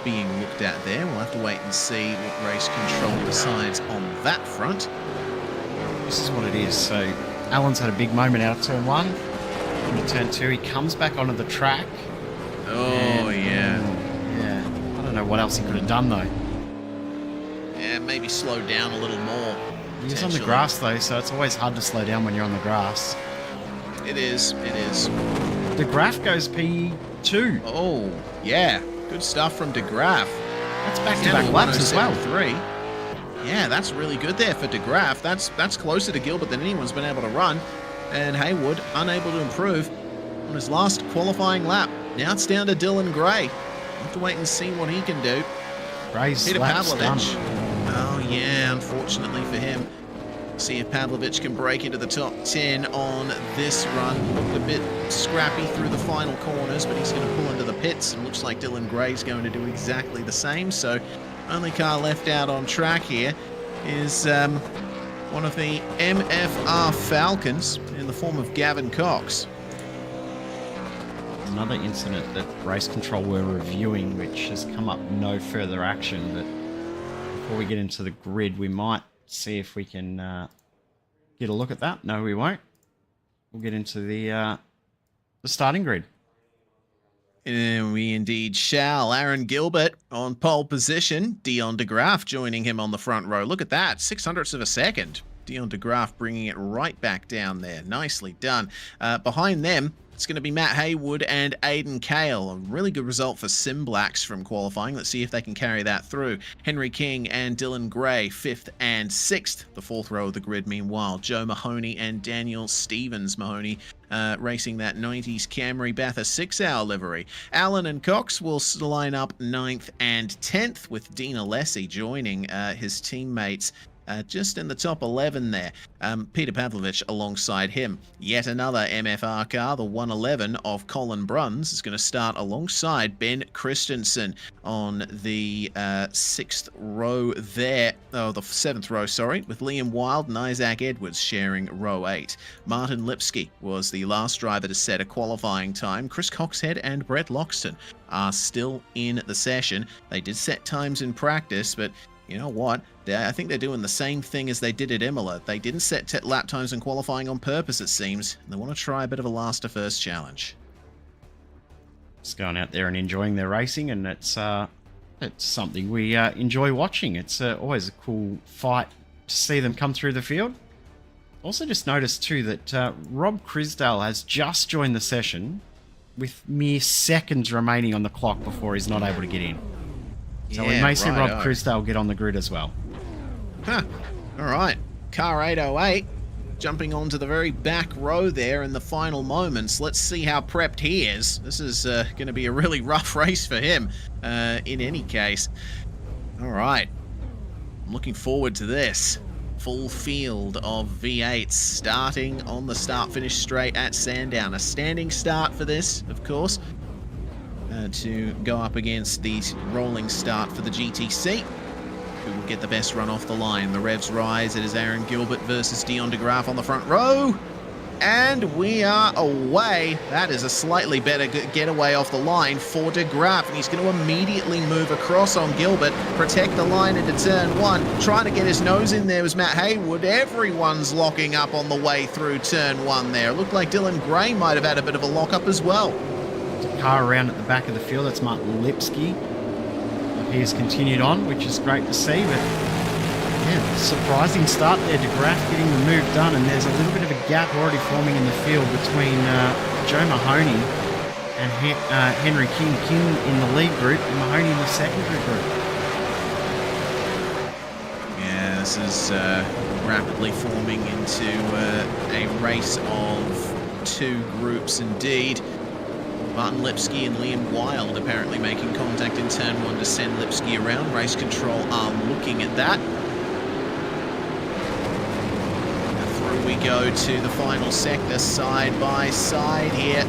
being looked at there. We'll have to wait and see what race control decides on that front. This is what it is. So Allen's had a big moment out of turn 1. Into turn 2, he comes back onto the track. Oh, yeah. Yeah. I don't know what else he could have done, though. Yeah, maybe slow down a little more. He was on the grass, though, so it's always hard to slow down when you're on the grass. It is. De Graaf goes P2. Oh, yeah. Good stuff from De Graaf. That's back-to-back laps as well. 3. Yeah, that's really good there for De Graaf. That's closer to Gilbert than anyone's been able to run. And Haywood unable to improve on his last qualifying lap. Now it's down to Dylan Gray. We'll have to wait and see what he can do. Gray's Peter lap's done. Pavlovich. Oh, yeah, unfortunately for him. See if Pavlovich can break into the top 10 on this run. Looked a bit scrappy through the final corners, but he's going to pull into the pits, and looks like Dylan Gray's going to do exactly the same. So only car left out on track here is one of the MFR Falcons in the form of Gavin Cox. Another incident that race control were reviewing, which has come up no further action, but before we get into the grid, we might see if we can get a look at that. No, we won't. We'll get into the starting grid. And we indeed shall. Aaron Gilbert on pole position. Dion de Graaf joining him on the front row. Look at that, 600ths of a second. Dion de Graaf bringing it right back down there. Nicely done. Behind them, it's going to be Matt Haywood and Aidan Kale. A really good result for Simblacks from qualifying. Let's see if they can carry that through. Henry King and Dylan Gray, 5th and 6th. The 4th row of the grid, meanwhile, Joe Mahoney and Daniel Stevens. Mahoney racing that 90s Camry Bathurst 6-hour livery. Allen and Cox will line up 9th and 10th, with Dean Alessi joining his teammates just in the top 11 there. Peter Pavlovich alongside him. Yet another MFR car, the 111 of Colin Bruns, is going to start alongside Ben Christensen on the 6th row there. Oh, the 7th row, sorry, with Liam Wild and Isaac Edwards sharing row 8. Martin Lipsky was the last driver to set a qualifying time. Chris Coxhead and Brett Loxton are still in the session. They did set times in practice, but you know what? I think they're doing the same thing as they did at Imola. They didn't set lap times in qualifying on purpose, it seems. They want to try a bit of a last to first challenge. Just going out there and enjoying their racing, and it's something we enjoy watching. It's always a cool fight to see them come through the field. Also just noticed too that Rob Crisdale has just joined the session with mere seconds remaining on the clock before he's not able to get in. So we may see Rob Crisdale get on the grid as well. Huh. All right. Car 808 jumping onto the very back row there in the final moments. Let's see how prepped he is. This is going to be a really rough race for him in any case. All right. I'm looking forward to this. Full field of V8s starting on the start-finish straight at Sandown. A standing start for this, of course, to go up against the rolling start for the GTC. Who will get the best run off the line? The revs rise. It is Aaron Gilbert versus Dion de Graaf on the front row. And we are away. That is a slightly better getaway off the line for de Graaf. And he's going to immediately move across on Gilbert, protect the line into turn 1. Trying to get his nose in there was Matt Haywood. Everyone's locking up on the way through turn 1 there. It looked like Dylan Gray might have had a bit of a lock-up as well. There's a car around at the back of the field. That's Martin Lipsky. He has continued on, which is great to see, but yeah, surprising start there. De Graaf getting the move done, and there's a little bit of a gap already forming in the field between Joe Mahoney and Henry King. King in the lead group and Mahoney in the secondary group. Yeah, this is rapidly forming into a race of 2 groups indeed. Martin Lipsky and Liam Wild apparently making contact in turn 1 to send Lipsky around. Race control are looking at that. And through we go to the final sector, side by side here.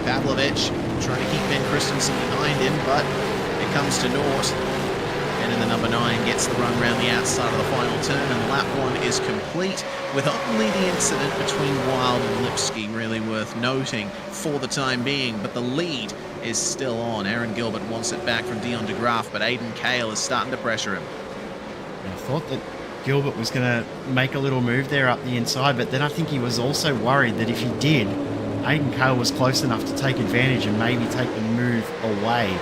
Pavlovich trying to keep Ben Christensen behind him, but it comes to naught. And in the number 9 gets the run around the outside of the final turn, and lap 1 is complete, with only the incident between Wild and Lipsky really worth noting for the time being, but the lead is still on. Aaron Gilbert wants it back from Dion de Graaf, but Aidan Kale is starting to pressure him. I thought that Gilbert was going to make a little move there up the inside, but then I think he was also worried that if he did, Aidan Kale was close enough to take advantage and maybe take the move away.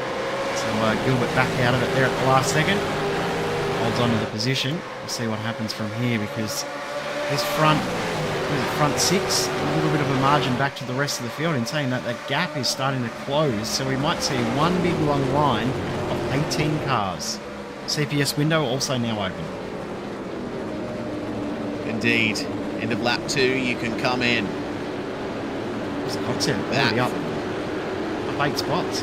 So So Gilbert back out of it there at the last second. Holds on to the position. We'll see what happens from here because this front six, a little bit of a margin back to the rest of the field. In saying that, that gap is starting to close. So we might see one big long line of 18 cars. CPS window also now open. Indeed. End of lap 2, you can come in. Scott's already up 8 spots.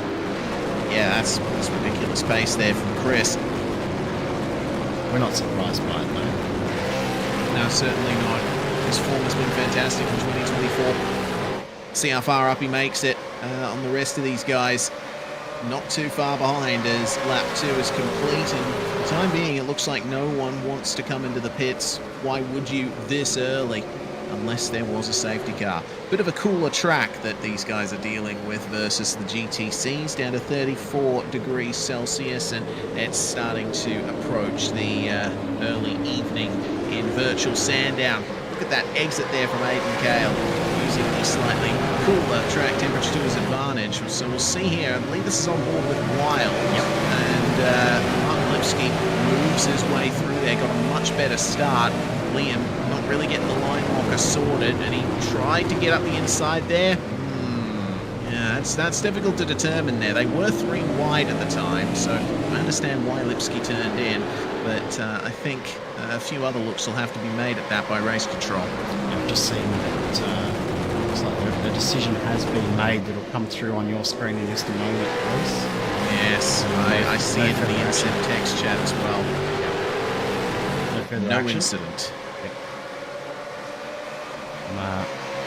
Yeah, that's ridiculous pace there from Chris. We're not surprised by it though. No, certainly not. His form has been fantastic in 2024. See how far up he makes it on the rest of these guys. Not too far behind as lap 2 is complete, and for the time being it looks like no one wants to come into the pits. Why would you this early unless there was a safety car? Bit of a cooler track that these guys are dealing with versus the GTCs, down to 34 degrees Celsius, and it's starting to approach the early evening in virtual Sandown. Look at that exit there from Aiden Kale, using the slightly cooler track temperature to his advantage. So we'll see here. I believe this is on board with Wild. Yep. And Martin Lipsky moves his way through there, got a much better start. Liam not really getting the line walker sorted, and he tried to get up the inside there. Yeah, that's difficult to determine there. They were 3 wide at the time, so I understand why Lipsky turned in, but I think a few other looks will have to be made at that by race control. I've just seen that looks like the decision has been made that'll come through on your screen in just a moment, Bruce. Yes, I see it in the instant text chat as well. No incident. Yep.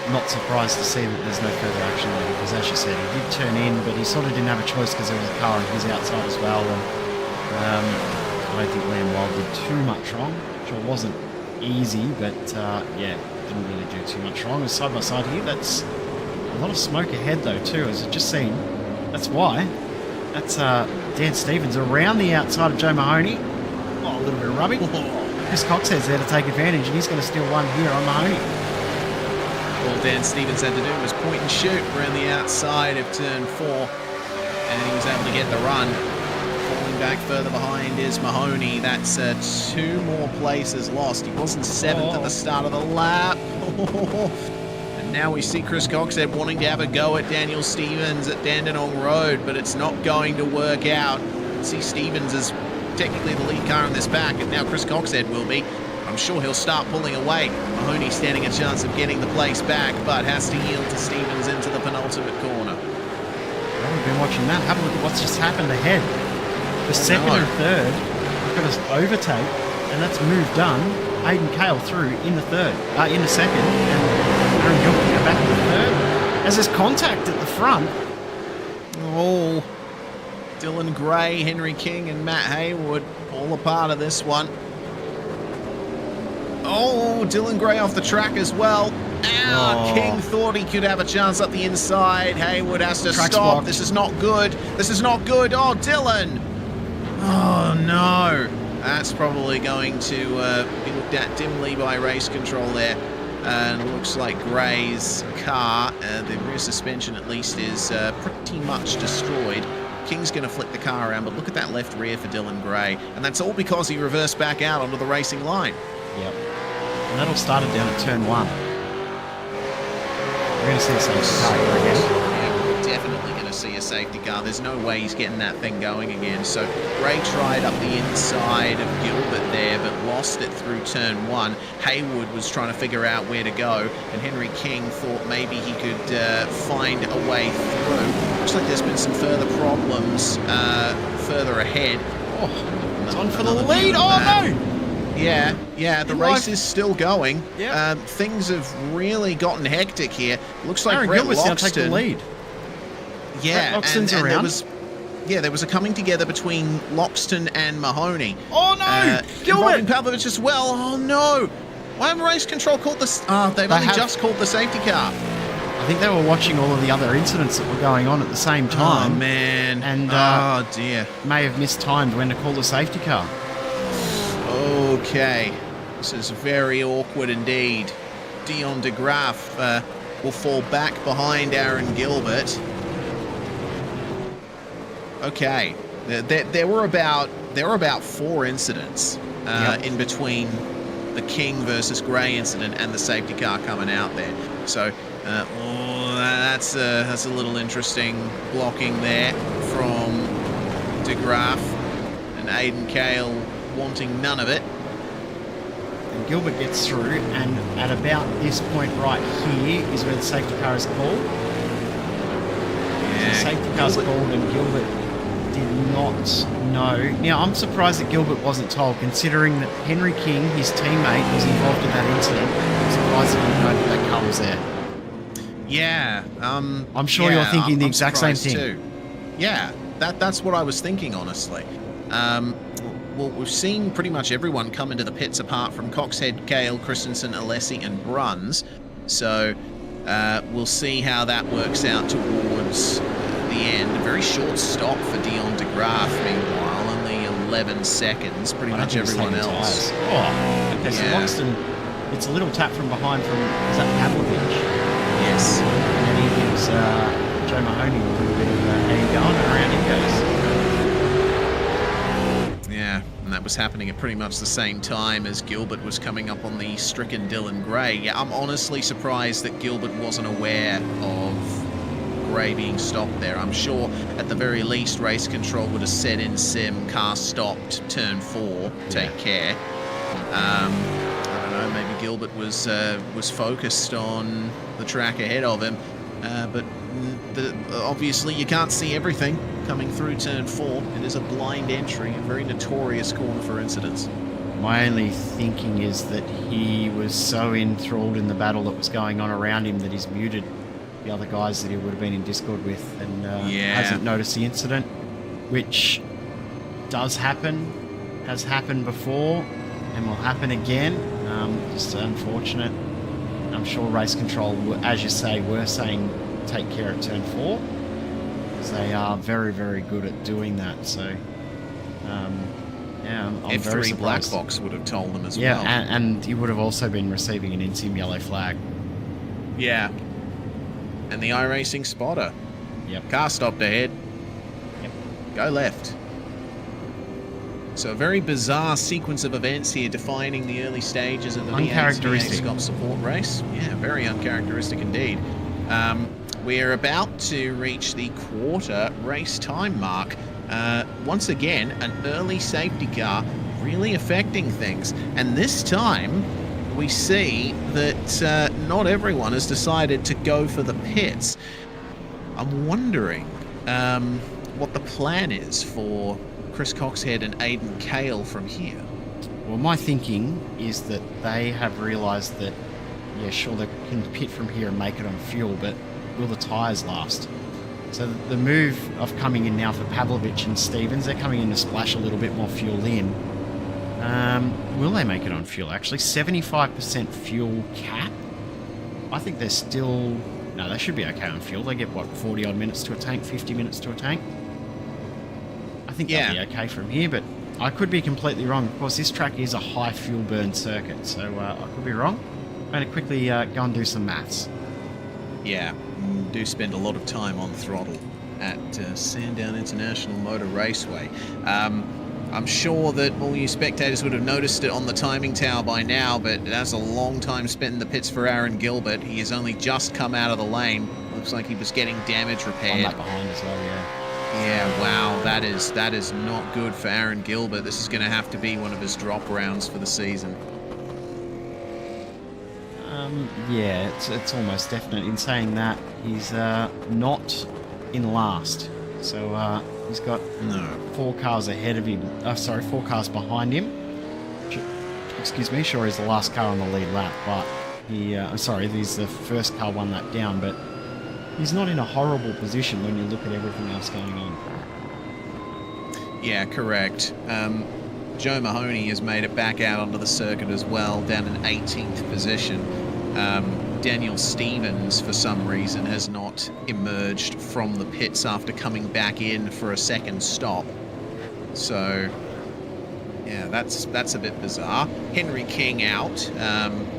I'm not surprised to see that there's no further action there because, as you said, he did turn in, but he sort of didn't have a choice because there was a car on his outside as well. And I don't think Liam Wild did too much wrong. Sure, it wasn't easy, but yeah, didn't really do too much wrong. Side by side here, that's a lot of smoke ahead though too, as I've just seen. That's why. That's Dan Stevens around the outside of Joe Mahoney. Oh, a little bit of rubbing. Chris Coxhead's there to take advantage, and he's going to steal one here on Mahoney. All Dan Stevens had to do was point and shoot around the outside of turn 4, and he was able to get the run. Falling back further behind is Mahoney. That's 2 more places lost. He wasn't 7th at the start of the lap. And now we see Chris Coxhead wanting to have a go at Daniel Stevens at Dandenong Road, but it's not going to work out. See, Stevens is technically the lead car in this pack, and now Chris Coxhead will be. I'm sure he'll start pulling away. Mahoney standing a chance of getting the place back, but has to yield to Stevens into the penultimate corner. Well, we've been watching that. Have a look at what's just happened ahead. The second and third, we've got an overtake, and that's move done. Aiden Kale through in the second, and Aaron Gilbert go back in the third. As there's contact at the front. Oh, Dylan Gray, Henry King, and Matt Haywood all a part of this one. Oh, Dylan Gray off the track as well. Oh. King thought he could have a chance up the inside. Haywood has to Track's stop. blocked. This is not good. This is not good. Oh, Dylan. Oh, no. That's probably going to be looked at dimly by race control there. And it looks like Gray's car, the rear suspension at least, is pretty much destroyed. King's going to flip the car around, but look at that left rear for Dylan Gray. And that's all because he reversed back out onto the racing line. Yep. And that all started down at turn 1. We're going to see a safety car here again. Yeah, we're definitely going to see a safety car. There's no way he's getting that thing going again. So Gray tried up the inside of Gilbert there, but lost it through turn 1. Haywood was trying to figure out where to go, and Henry King thought maybe he could find a way through. Looks like there's been some further problems further ahead. Oh, it's on for the lead. Oh, no! Yeah, the race is still going. Yep. Things have really gotten hectic here. Looks like Aaron Brett Gilbert's now Loxton. take the lead. Yeah, Brett Loxton's and around. there was a coming together between Loxton and Mahoney. Oh no! Involving Gilbert! Pavlovich as well. Oh no! Why haven't race control called this? They've only just called the safety car. I think they were watching all of the other incidents that were going on at the same time. Oh man! And oh dear! May have mistimed when to call the safety car. Okay, this is very awkward indeed. Dion de Graaf will fall back behind Aaron Gilbert. Okay, There were about 4 incidents in between the King versus Gray incident and the safety car coming out there. So that's a little interesting blocking there from De Graaf and Aiden Cale wanting none of it. And Gilbert gets through, and at about this point right here is where the safety car is called. Yeah, the safety car's called, and Gilbert did not know. Now, I'm surprised that Gilbert wasn't told, considering that Henry King, his teammate, was involved in that incident. I'm surprised he didn't know that that car was there. Yeah, I'm sure you're thinking the exact same thing. Too. Yeah, that's what I was thinking, honestly. Well, we've seen pretty much everyone come into the pits apart from Coxhead, Cale, Christensen, Alessi, and Bruns. So we'll see how that works out towards the end. A very short stop for Dion de Graaf, meanwhile, only 11 seconds. Pretty much everyone else. Oh, okay, so Loxton, it's a little tap from behind from, is that Pavlovich? Yes. And he gives Joe Mahoney a little bit of how you going, and around he goes. Yeah, and that was happening at pretty much the same time as Gilbert was coming up on the stricken Dylan Gray. Yeah, I'm honestly surprised that Gilbert wasn't aware of Gray being stopped there. I'm sure at the very least race control would have said in sim, car stopped, turn 4, take care. I don't know, maybe Gilbert was focused on the track ahead of him, but obviously you can't see everything coming through turn 4. It is a blind entry, a very notorious corner for incidents. My only thinking is that he was so enthralled in the battle that was going on around him that he's muted the other guys that he would have been in Discord with, and hasn't noticed the incident, which does happen, has happened before, and will happen again. Just unfortunate. I'm sure race control, as you say, were saying take care at turn 4, because they are very, very good at doing that. So, yeah, I'm very F3 Black surprised. Box would have told them as yeah, well. and he would have also been receiving an in-sim yellow flag. Yeah. And the iRacing spotter. Yep. Car stopped ahead. Yep. Go left. So a very bizarre sequence of events here defining the early stages of the V8SCOPS support race. Yeah, very uncharacteristic indeed. We're about to reach the quarter race time mark. Once again, an early safety car really affecting things. And this time, we see that not everyone has decided to go for the pits. I'm wondering what the plan is for Chris Coxhead and Aiden Cale from here. Well, my thinking is that they have realised that, yeah, sure, they can pit from here and make it on fuel, but will the tyres last? So the move of coming in now for Pavlovich and Stevens, they're coming in to splash a little bit more fuel in. Will they make it on fuel? Actually, 75% fuel cap. I think they're still... No, they should be okay on fuel. They get, what, 40-odd minutes to a tank, 50 minutes to a tank? I think they'll be okay from here, but I could be completely wrong. Of course, this track is a high fuel burn circuit, so I could be wrong. I'm going to quickly go and do some maths. Yeah, do spend a lot of time on throttle at Sandown International Motor Raceway. I'm sure that all you spectators would have noticed it on the timing tower by now, but that's a long time spent in the pits for Aaron Gilbert. He has only just come out of the lane. Looks like he was getting damage repaired. On that behind as well, yeah. Yeah, wow, that is not good for Aaron Gilbert. This is going to have to be one of his drop rounds for the season. Yeah, it's almost definite. In saying that, he's not in last. So he's got 4 cars ahead of him. 4 cars behind him. Excuse me, sure he's the last car on the lead lap, but he's the first car 1 lap down, but he's not in a horrible position when you look at everything else going on. Yeah, correct. Joe Mahoney has made it back out onto the circuit as well, down in 18th position. Daniel Stevens, for some reason, has not emerged from the pits after coming back in for a second stop. So, yeah, that's a bit bizarre. Henry King out.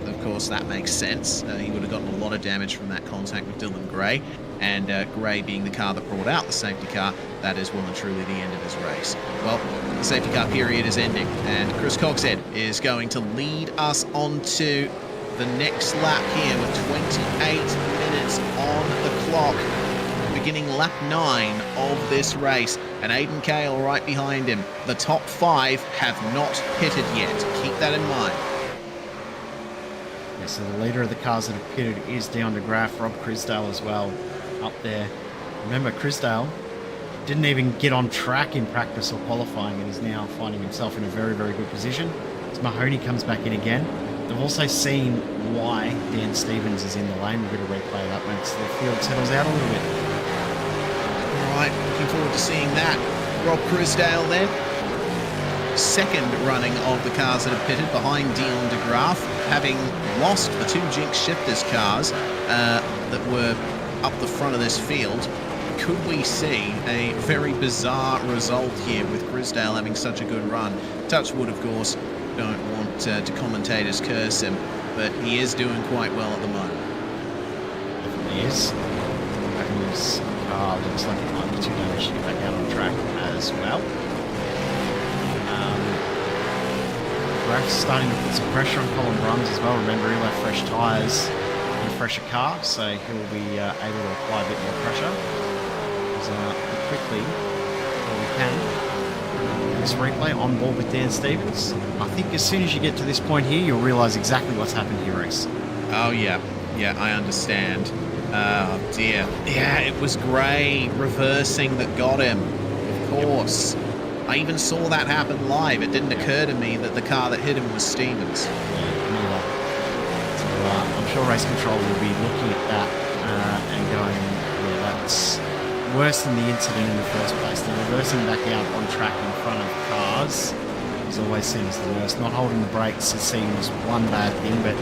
Of course, that makes sense. He would have gotten a lot of damage from that contact with Dylan Gray. and Gray being the car that brought out the safety car, that is well and truly the end of his race. Well, the safety car period is ending, and Chris Cogshead is going to lead us onto the next lap here with 28 minutes on the clock, beginning lap 9 of this race, and Aidan Cale right behind him. The top 5 have not pitted yet. Keep that in mind. Yeah, so the leader of the cars that have pitted is down to Graf, Rob Crisdale as well, up there. Remember, Crisdale didn't even get on track in practice or qualifying, and is now finding himself in a very, very good position. As Mahoney comes back in again. They've also seen why Dan Stevens is in the lane. We're going to replay that once the field settles out a little bit. All right, looking forward to seeing that. Rob Crisdale then, second running of the cars that have pitted behind Dion de Graaf, having lost the 2 Jinx Shifters cars that were up the front of this field. Could we see a very bizarre result here with Crisdale having such a good run? Touchwood, of course, don't want to commentators curse him, but he is doing quite well at the moment. Definitely is. His car looks like it might be too damaged to get back out on track as well. Graf's starting to put some pressure on Colin Bruns as well. Remember, he'll have fresh tyres and a fresher car, so he'll be able to apply a bit more pressure. Quickly, where we can. This replay on board with Dan Stevens. I think as soon as you get to this point here, you'll realise exactly what's happened here, Reese. Oh, yeah. Yeah, I understand. Oh, dear. Yeah, it was Gray reversing that got him. Of course. I even saw that happen live. It didn't occur to me that the car that hit him was Stevens. Yeah, so I'm sure race control will be looking at that and going, yeah, that's worse than the incident in the first place. The reversing back out on track in front of cars is always seen as the worst. Not holding the brakes is seen as one bad thing, but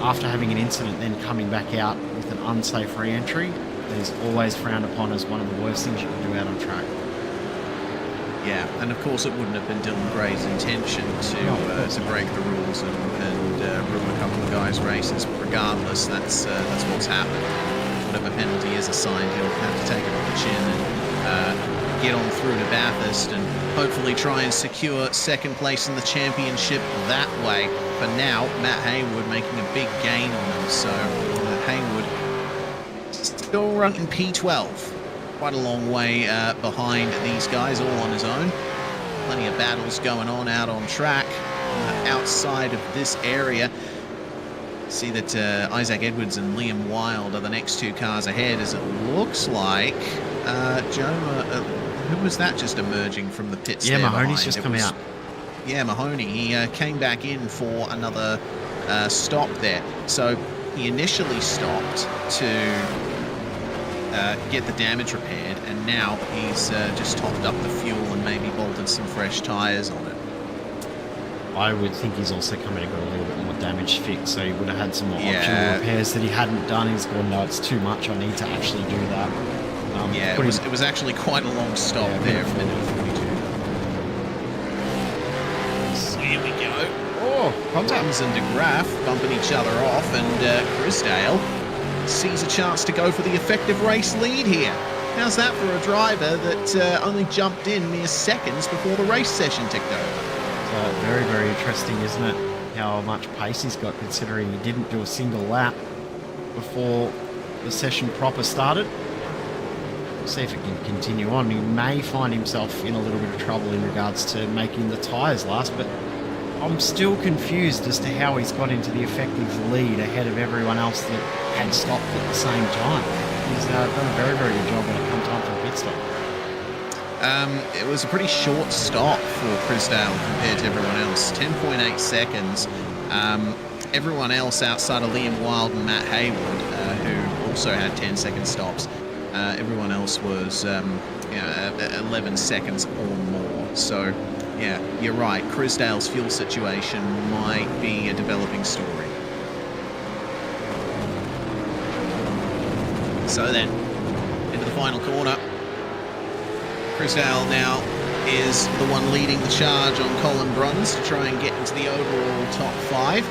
after having an incident then coming back out with an unsafe re-entry is always frowned upon as one of the worst things you can do out on track. Yeah, and of course it wouldn't have been Dylan Gray's intention to break the rules and ruin a couple of guys' races. Regardless, that's what's happened. Whatever penalty is assigned, he'll have to take it on the chin and get on through to Bathurst and hopefully try and secure second place in the championship that way. For now, Matt Haywood making a big gain on him, so Haywood still running P12. Quite a long way behind these guys, all on his own. Plenty of battles going on out on track, outside of this area. See that Isaac Edwards and Liam Wilde are the next 2 cars ahead, as it looks like who was that just emerging from the pits? Yeah, there Mahoney's behind? just come out. Yeah, Mahoney. He came back in for another stop there. So he initially stopped to get the damage repaired, and now he's just topped up the fuel and maybe bolted some fresh tyres on it. I would think he's also come in and got a little bit more damage fixed, so he would have had some more optional repairs that he hadn't done. He's gone, no, it's too much, I need to actually do that. Yeah, it was actually quite a long stop there from minute 42. So here we go. Oh, Bruns and de Graaf bumping each other off, and Crisdale sees a chance to go for the effective race lead here. How's that for a driver that only jumped in mere seconds before the race session ticked over? Very, very interesting, isn't it? How much pace he's got, considering he didn't do a single lap before the session proper started. We'll see if it can continue on. He may find himself in a little bit of trouble in regards to making the tyres last, but I'm still confused as to how he's got into the effective lead ahead of everyone else that had stopped at the same time. He's done a very, very good job when it comes time for a pit stop. It was a pretty short stop for Crisdale compared to everyone else. 10.8 seconds. Everyone else outside of Liam Wilde and Matt Haywood, who also had 10-second stops, everyone else was 11 seconds or more. So, yeah, you're right. Crisdale's fuel situation might be a developing story. So then, into the final corner. Crisdale now is the one leading the charge on Colin Bruns to try and get into the overall top 5.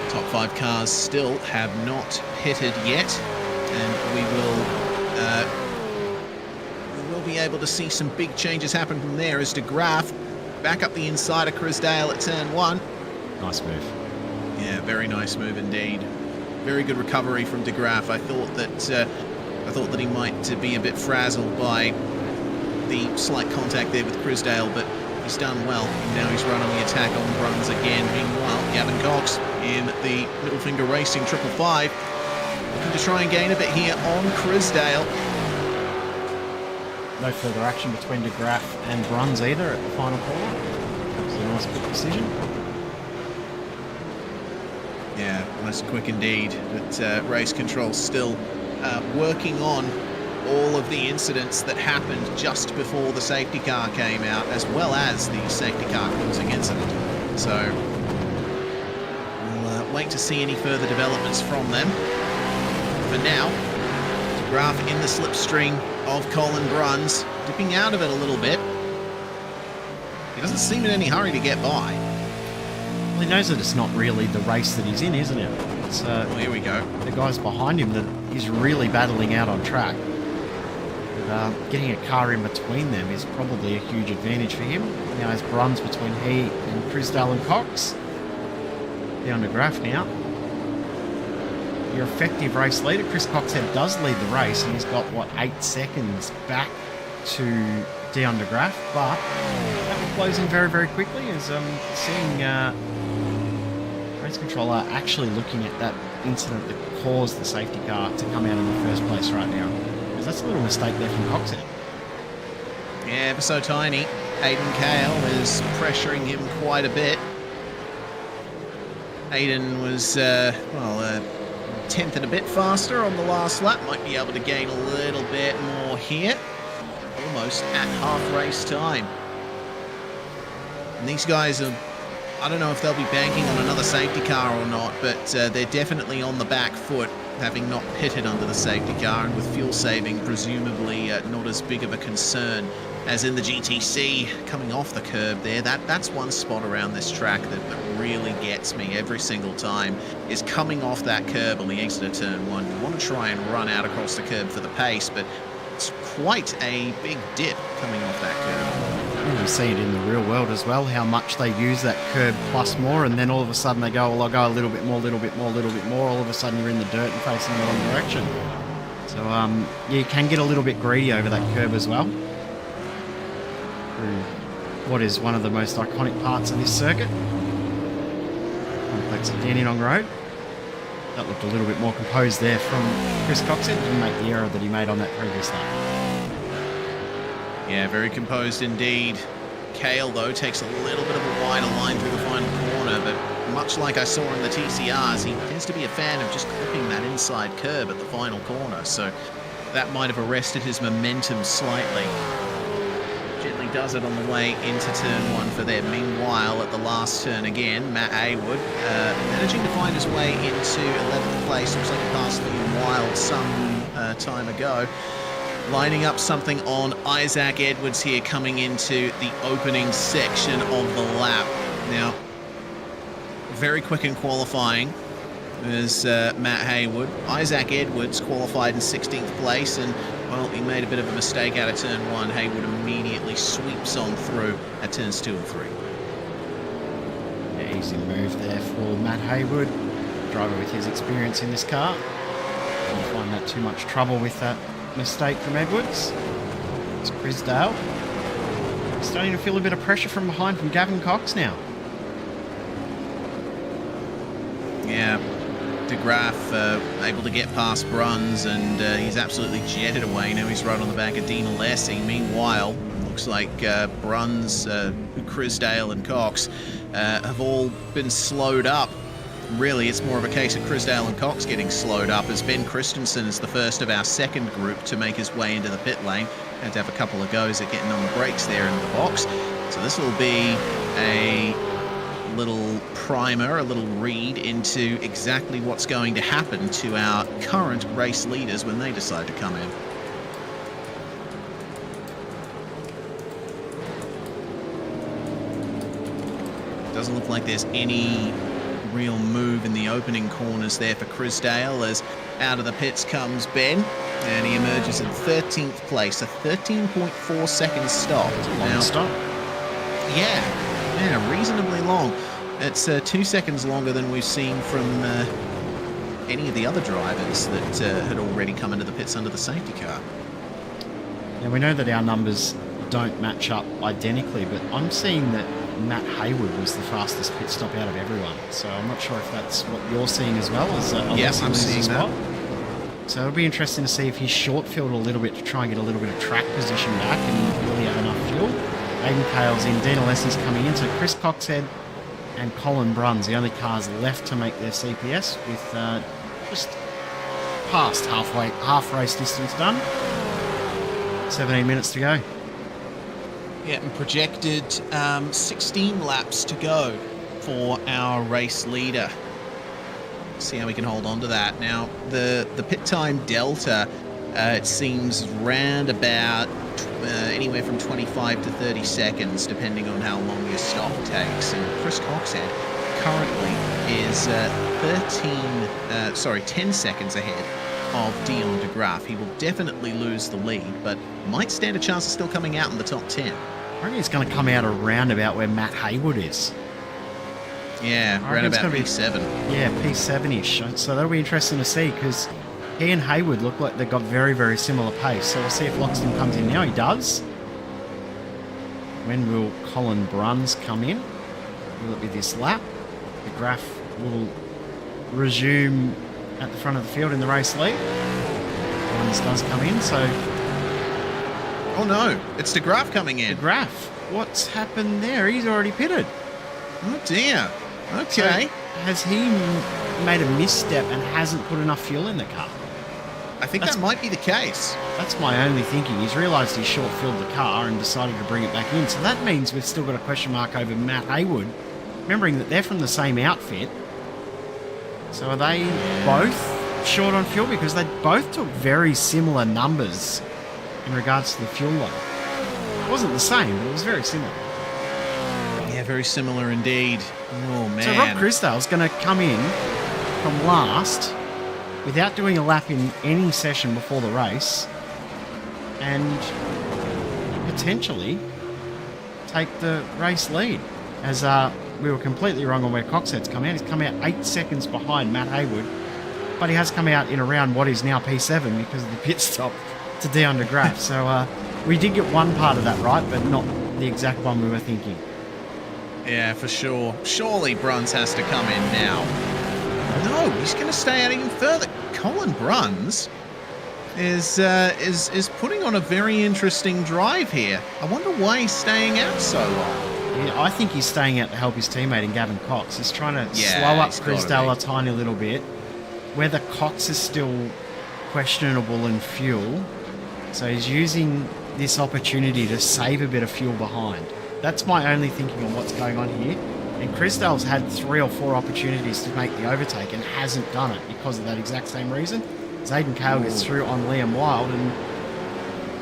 Top 5 cars still have not pitted yet, and we will be able to see some big changes happen from there as De Graaf back up the inside of Chris Dale at turn 1. Nice move. Yeah, very nice move indeed. Very good recovery from De Graaf. I thought that he might be a bit frazzled by the slight contact there with Chris Dale, but he's done well. Now he's run on the attack on Bruns again. Meanwhile, Gavin Cox in the Middle Finger Racing 555 looking to try and gain a bit here on Chris Dale. No further action between De Graaf and Bruns either at the final corner. That was a nice quick decision. Yeah, nice and quick indeed. But race control still working on all of the incidents that happened just before the safety car came out, as well as the safety car closing incident. So we'll wait to see any further developments from them. For now, De Graaf in the slipstream of Colin Bruns, dipping out of it a little bit. He doesn't seem in any hurry to get by. Well, he knows that it's not really the race that he's in, isn't it? It's Well, here we go. the guys behind him that he's really battling out on track. But, getting a car in between them is probably a huge advantage for him. Now has Bruns between he and Chris Dale and Cox. Down to Graaf now. Your effective race leader, Chris Coxhead, does lead the race, and he's got, 8 seconds back to Dion de Graaf, but that will close in very, very quickly as seeing race controller actually looking at that incident that caused the safety car to come out in the first place right now. Because that's a little mistake there from Coxhead. Yeah, ever so tiny. Aidan Kale is pressuring him quite a bit. Aidan was, 10th and a bit faster on the last lap. Might be able to gain a little bit more here. Almost at half race time. And these guys are, I don't know if they'll be banking on another safety car or not, but they're definitely on the back foot, having not pitted under the safety car, and with fuel saving presumably not as big of a concern as in the GTC coming off the curb there. That's one spot around this track that really gets me every single time, is coming off that curb on the exit of turn 1. You want to try and run out across the curb for the pace, but it's quite a big dip coming off that curb. You see it in the real world as well, how much they use that curb plus more, and then all of a sudden they go, well, I'll go a little bit more, little bit more, little bit more. All of a sudden you're in the dirt and facing the wrong direction. So, yeah, you can get a little bit greedy over that curb as well. Through what is one of the most iconic parts of this circuit. Complex at Dandenong Road. That looked a little bit more composed there from Chris Coxhead. Didn't make the error that he made on that previous lap. Yeah, very composed indeed. Kale, though, takes a little bit of a wider line through the final corner, but much like I saw in the TCRs, he tends to be a fan of just clipping that inside curb at the final corner, so that might have arrested his momentum slightly. Gently does it on the way into turn 1 for them. Meanwhile, at the last turn again, Matt Haywood managing to find his way into 11th place. Looks like he passed Liam Wild some time ago. Lining up something on Isaac Edwards here coming into the opening section of the lap. Now, very quick in qualifying is Matt Haywood. Isaac Edwards qualified in 16th place, and well, he made a bit of a mistake out of turn 1. Haywood immediately sweeps on through at turns 2 and 3. Yeah, easy move there for Matt Haywood, driver with his experience in this car. Don't find that too much trouble with that mistake from Edwards. It's Chris Dale. Starting to feel a bit of pressure from behind from Gavin Cox now. Yeah, De Graaf able to get past Bruns, and he's absolutely jetted away. Now he's right on the back of Dean Alessi. Meanwhile, looks like Bruns, Chris Dale and Cox have all been slowed up. Really, it's more of a case of Chris Dale and Cox getting slowed up, as Ben Christensen is the first of our second group to make his way into the pit lane. Had to have a couple of goes at getting on the brakes there in the box. So this will be a little primer, a little read into exactly what's going to happen to our current race leaders when they decide to come in. Doesn't look like there's any real move in the opening corners there for Crisdale, as out of the pits comes Ben, and he emerges in 13th place, a 13.4 second stop. Long stop. Yeah, reasonably long. It's 2 seconds longer than we've seen from any of the other drivers that had already come into the pits under the safety car. Now, we know that our numbers don't match up identically, but I'm seeing that Matt Haywood was the fastest pit stop out of everyone. So I'm not sure if that's what you're seeing as well. Yes, I'm seeing that. So it'll be interesting to see if he's short-filled a little bit to try and get a little bit of track position back and really have enough fuel. Aiden Cale's in, Dean Alessi's coming in, so Chris Coxhead and Colin Bruns, the only cars left to make their CPS, with just past half race distance done. 17 minutes to go. Yeah, and projected 16 laps to go for our race leader. See how we can hold on to that. Now, the pit time delta, it seems round about anywhere from 25 to 30 seconds, depending on how long your stop takes. And Chris Coxhead currently is 10 seconds ahead of Dion de Graaf. He will definitely lose the lead, but might stand a chance of still coming out in the top 10. I reckon he's going to come out around about where Matt Haywood is. Yeah, around about P7. Yeah, P7-ish. So that'll be interesting to see, because he and Haywood look like they've got very, very similar pace. So we'll see if Loxton comes in now. He does. When will Colin Bruns come in? Will it be this lap? De Graaf will resume at the front of the field in the race lead. Bruns does come in, so... Oh no, it's De Graaf coming in. De Graaf, what's happened there? He's already pitted. Oh dear. Okay. So has he made a misstep and hasn't put enough fuel in the car? I think that might be the case. That's my only thinking. He's realised he short-filled the car and decided to bring it back in. So that means we've still got a question mark over Matt Haywood, remembering that they're from the same outfit. So are they both short on fuel? Because they both took very similar numbers in regards to the fuel load. It wasn't the same, but it was very similar. Yeah, very similar indeed. Oh, man. So Rob Crisdale's going to come in from last without doing a lap in any session before the race and potentially take the race lead. As we were completely wrong on where Coxhead's come out. He's come out 8 seconds behind Matt Haywood, but he has come out in around what is now P7 because of the pit stop to Dion de Graaf. So we did get one part of that right, but not the exact one we were thinking. Yeah, for sure. Surely Bruns has to come in now. No, he's going to stay out even further. Colin Bruns is putting on a very interesting drive here. I wonder why he's staying out so long. Yeah, I think he's staying out to help his teammate in Gavin Cox. He's trying to slow up Crisdale a tiny little bit. Whether Cox is still questionable in fuel, so he's using this opportunity to save a bit of fuel behind. That's my only thinking on what's going on here. And Crisdale's had 3 or 4 opportunities to make the overtake and hasn't done it because of that exact same reason. Zayden Cale gets through on Liam Wild, and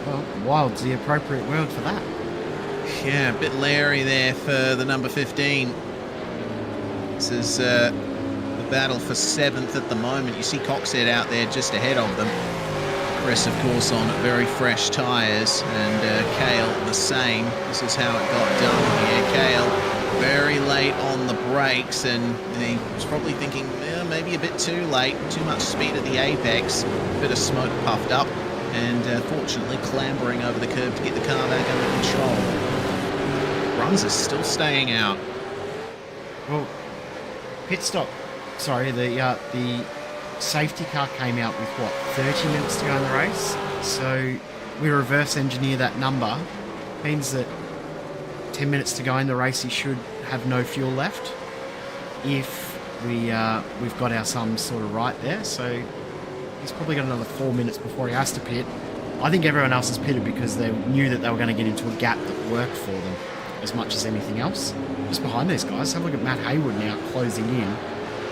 well, Wild's the appropriate word for that. Yeah, a bit leery there for the number 15. This is the battle for 7th at the moment. You see Coxhead out there just ahead of them. Chris, of course, on very fresh tyres, and Cale the same. This is how it got done here. Cale very late on the brakes, and he was probably thinking maybe a bit too late, too much speed at the apex, a bit of smoke puffed up, and fortunately clambering over the curb to get the car back under control. Bruns is still staying out. Well, pit stop. Sorry, the safety car came out with, 30 minutes to go in the race? So we reverse engineer that number. Means that 10 minutes to go in the race, he should have no fuel left. If we've got our sums sort of right there. So he's probably got another 4 minutes before he has to pit. I think everyone else has pitted because they knew that they were going to get into a gap that worked for them as much as anything else. Just behind these guys, have a look at Matt Haywood now closing in.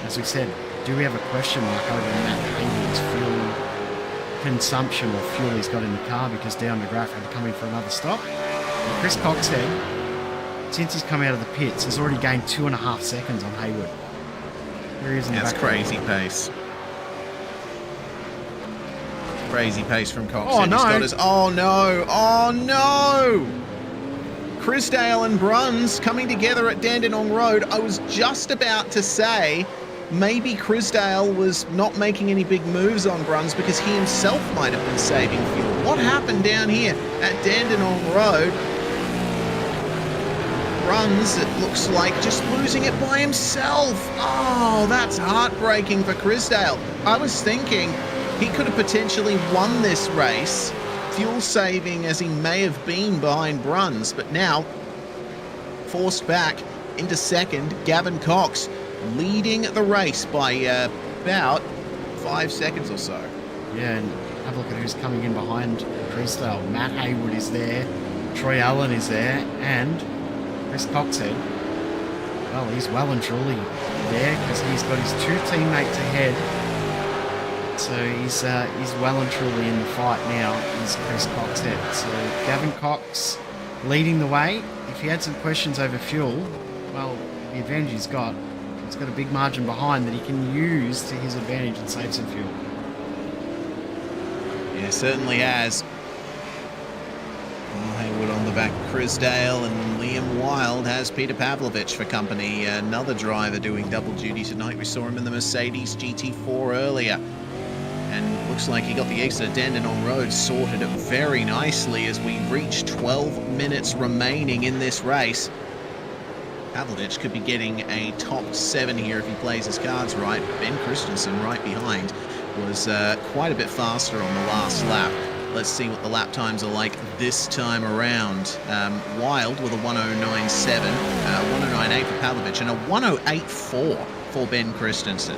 As we said, do we have a question mark over Matt Haywood's fuel consumption or fuel he's got in the car because Dion de Graaf had to come in for another stop? And Chris Coxhead, since he's come out of the pits, has already gained 2.5 seconds on Haywood. There he is in the That's back. crazy pace. Crazy pace from Cox. Oh, And he's no. got his, oh no! Oh no! Chrisdale and Bruns coming together at Dandenong Road. I was just about to say maybe Chrisdale was not making any big moves on Bruns because he himself might have been saving fuel. What happened down here at Dandenong Road? Bruns, it looks like, just losing it by himself. Oh, that's heartbreaking for Chrisdale. I was thinking he could have potentially won this race, fuel saving as he may have been behind Bruns, but now forced back into second. Gavin Cox leading the race by about 5 seconds or so. Yeah, and have a look at who's coming in behind Chrisdale. Matt Haywood is there, Troy Allen is there, and Chris Coxhead, well, he's well and truly there because he's got his two teammates ahead. So he's well and truly in the fight now, is Chris Coxhead. So Gavin Cox leading the way. If he had some questions over fuel, well, the advantage he's got a big margin behind that he can use to his advantage and save some fuel. Yeah, certainly has. Haywood on the back of Chrisdale, and Liam Wild has Peter Pavlovich for company. Another driver doing double duty tonight. We saw him in the Mercedes GT4 earlier. And looks like he got the exit at Dandenong Road sorted it very nicely as we reach 12 minutes remaining in this race. Pavlovich could be getting a top 7 here if he plays his cards right. Ben Christensen right behind was quite a bit faster on the last lap. Let's see what the lap times are like this time around. Wild with a 109.7, 109.8 for Pavlovich, and a 108.4 for Ben Christensen.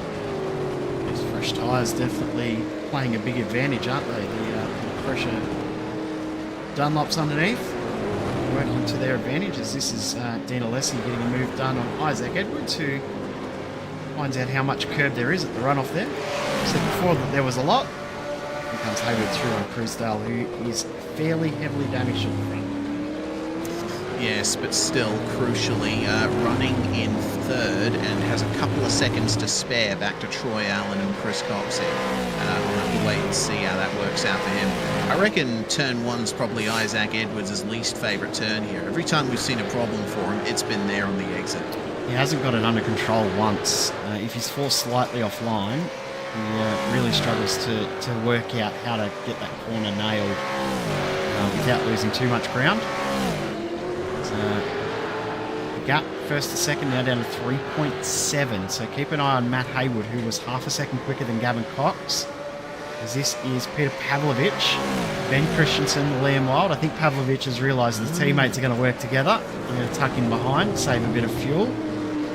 These fresh tyres definitely playing a big advantage, aren't they? The pressure Dunlops underneath working to their advantage as this is Dean Alessi getting a move done on Isaac Edwards, who finds out how much curb there is at the runoff there. I said before that there was a lot. Here comes Hayward through on Chrisdale, who is fairly heavily damaged at the front. Yes, but still, crucially, running in third and has a couple of seconds to spare back to Troy Allen and Chris Cox here. We'll have to wait and see how that works out for him. I reckon turn 1's probably Isaac Edwards' least favourite turn here. Every time we've seen a problem for him, it's been there on the exit. He hasn't got it under control once. If he's forced slightly offline, he really struggles to work out how to get that corner nailed without losing too much ground. The gap first to second now down to 3.7, so keep an eye on Matt Haywood, who was half a second quicker than Gavin Cox, as this is Peter Pavlovich, Ben Christensen, Liam Wild. I think Pavlovich has realised his teammates are going to work together. I'm going to tuck in behind, save a bit of fuel.